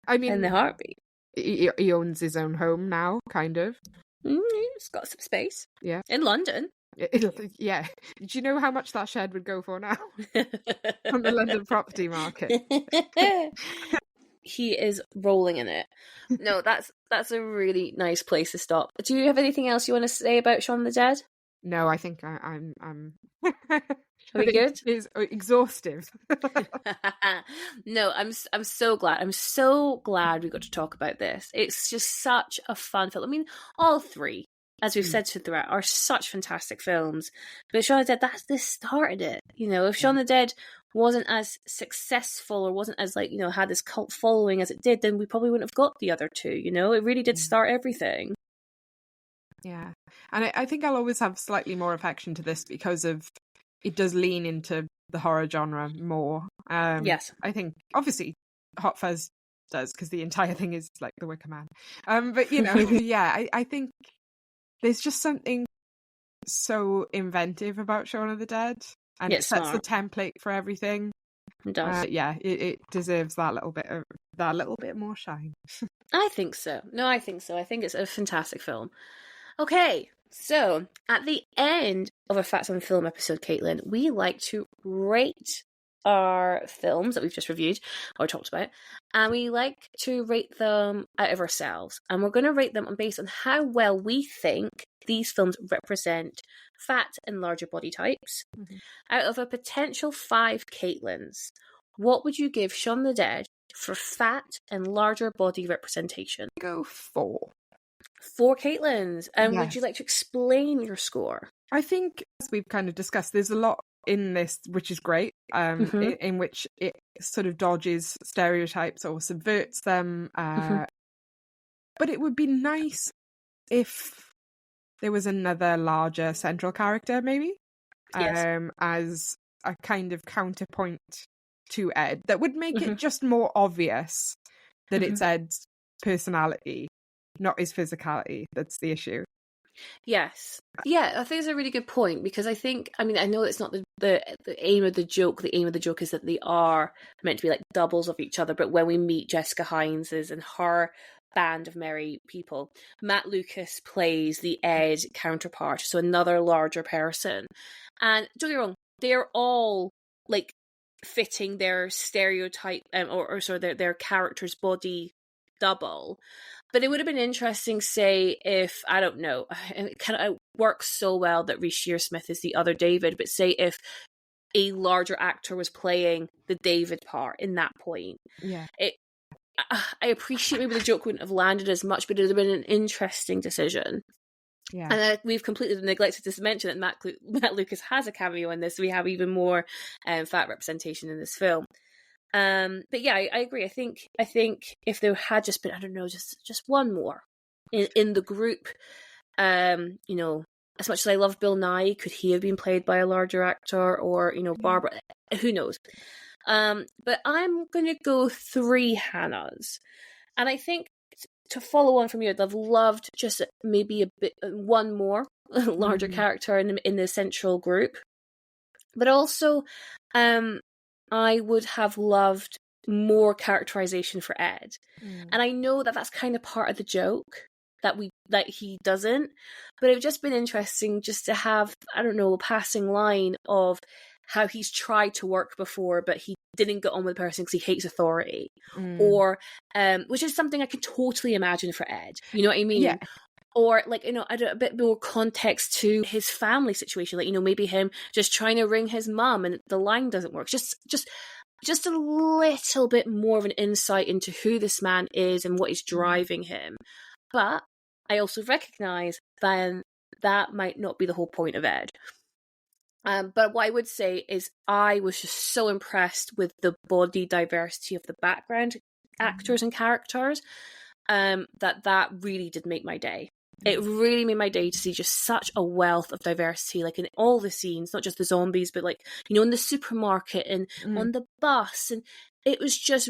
I mean, in the heartbeat. He owns his own home now, kind of. He's got some space. Yeah. In London. Yeah. Do you know how much that shed would go for now? On the London property market. He is rolling in it. No, that's a really nice place to stop. Do you have anything else you want to say about Shaun of the Dead? No, I think I'm Are we good? It's exhaustive. No, I'm so glad. I'm so glad we got to talk about this. It's just such a fun film. I mean, all three as we've said throughout, are such fantastic films. But Shaun of the Dead, this started it. If Shaun of the Dead wasn't as successful or wasn't as had this cult following as it did, then we probably wouldn't have got the other two. It really did start everything. Yeah, and I think I'll always have slightly more affection to this because of it does lean into the horror genre more. Yes, I think obviously Hot Fuzz does because the entire thing is like The Wicker Man. But yeah, I think there's just something so inventive about Shaun of the Dead, and it sets the template for everything. It does. It deserves that little bit more shine. I think so. No, I think so. I think it's a fantastic film. Okay, so at the end of a Facts on Film episode, Caitlyn, we like to rate our films that we've just reviewed or talked about, and we like to rate them out of ourselves. And we're going to rate them based on how well we think these films represent fat and larger body types. Mm-hmm. Out of a potential 5 Caitlyns, what would you give Shaun of the Dead for fat and larger body representation? Go 4. 4 Caitlyns. And yes. Would you like to explain your score? I think, as we've kind of discussed, there's a lot in this which is great, in which it sort of dodges stereotypes or subverts them. But it would be nice if there was another larger central character, maybe, as a kind of counterpoint to Ed, that would make it just more obvious that it's Ed's personality, not his physicality, that's the issue. Yes. Yeah, I think it's a really good point, because I know it's not the aim of the joke. The aim of the joke is that they are meant to be like doubles of each other, but when we meet Jessica Hines' and her band of merry people, Matt Lucas plays the Ed counterpart, so another larger person. And don't get me wrong, they're all like fitting their stereotype or their character's body double. But it would have been interesting, say, if, I don't know, it works so well that Reece Shearsmith is the other David, but say if a larger actor was playing the David part in that point. Yeah. I appreciate maybe the joke wouldn't have landed as much, but it would have been an interesting decision. Yeah. And we've completely neglected to mention that Matt Lucas has a cameo in this, so we have even more fat representation in this film. But yeah, I agree. I think if there had just been, I don't know, just one more in the group, as much as I love Bill Nye, could he have been played by a larger actor, or Barbara? Who knows? But I'm gonna go 3 Hannahs, and I think to follow on from you, I'd have loved just maybe one more larger character in the central group, but also, I would have loved more characterization for Ed. And I know that that's kind of part of the joke that he doesn't, but it would just been interesting just to have, I don't know, a passing line of how he's tried to work before, but he didn't get on with the person because he hates authority. Or, which is something I can totally imagine for Ed. You know what I mean? Yeah. Or a bit more context to his family situation, maybe him just trying to ring his mum and the line doesn't work. Just a little bit more of an insight into who this man is and what is driving him. But I also recognise then that might not be the whole point of Ed. But what I would say is I was just so impressed with the body diversity of the background actors and characters, that really did make my day. It really made my day to see just such a wealth of diversity, in all the scenes, not just the zombies, but in the supermarket and on the bus, and it was just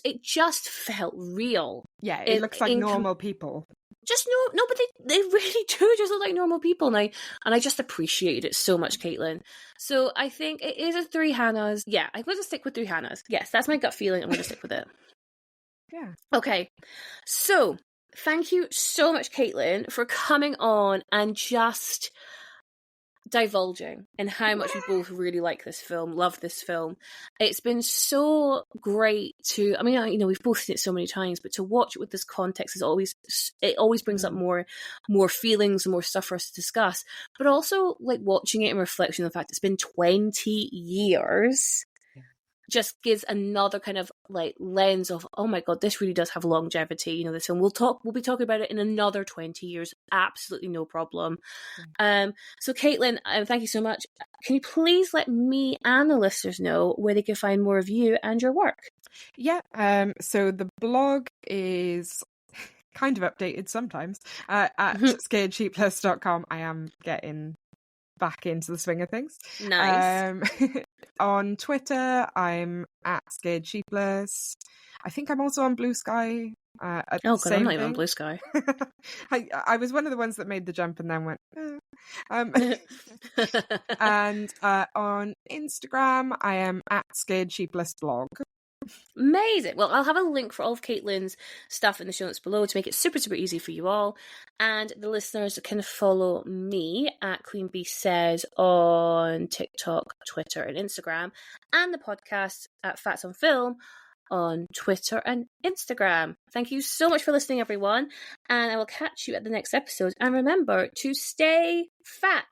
it just felt real. Yeah, it looks like normal people. Just no, but they really do just look like normal people, and I just appreciated it so much, Caitlyn. So I think it is a 3 Hannahs. Yeah, I'm going to stick with 3 Hannahs. Yes, that's my gut feeling. I'm going to stick with it. Yeah. Okay, so thank you so much, Caitlyn, for coming on and just divulging in how much we both really like this film, love this film. It's been so great to, we've both seen it so many times, but to watch it with this context it always brings up more feelings and more stuff for us to discuss. But also watching it in reflection of the fact it's been 20 years. just gives another kind of like lens of, oh my God, this really does have longevity. You know, this, and we'll be talking about it in another 20 years. Absolutely no problem. So Caitlyn, thank you so much. Can you please let me and the listeners know where they can find more of you and your work? Yeah, so the blog is kind of updated sometimes at scaredsheepless.com. I am getting back into the swing of things. Nice. On Twitter, I'm at scaredsheepless. I think I'm also on Blue Sky. At Oh the God, I'm same not even on thing. Blue Sky. I was one of the ones that made the jump and then went. And on Instagram, I am at scaredsheeplessblog. Amazing. Well, I'll have a link for all of Caitlyn's stuff in the show notes below to make it super, super easy for you all. And the listeners can follow me at Queen Bee Says on TikTok, Twitter, and Instagram, and the podcast at Fats on Film on Twitter and Instagram. Thank you so much for listening, everyone. And I will catch you at the next episode. And remember to stay fat.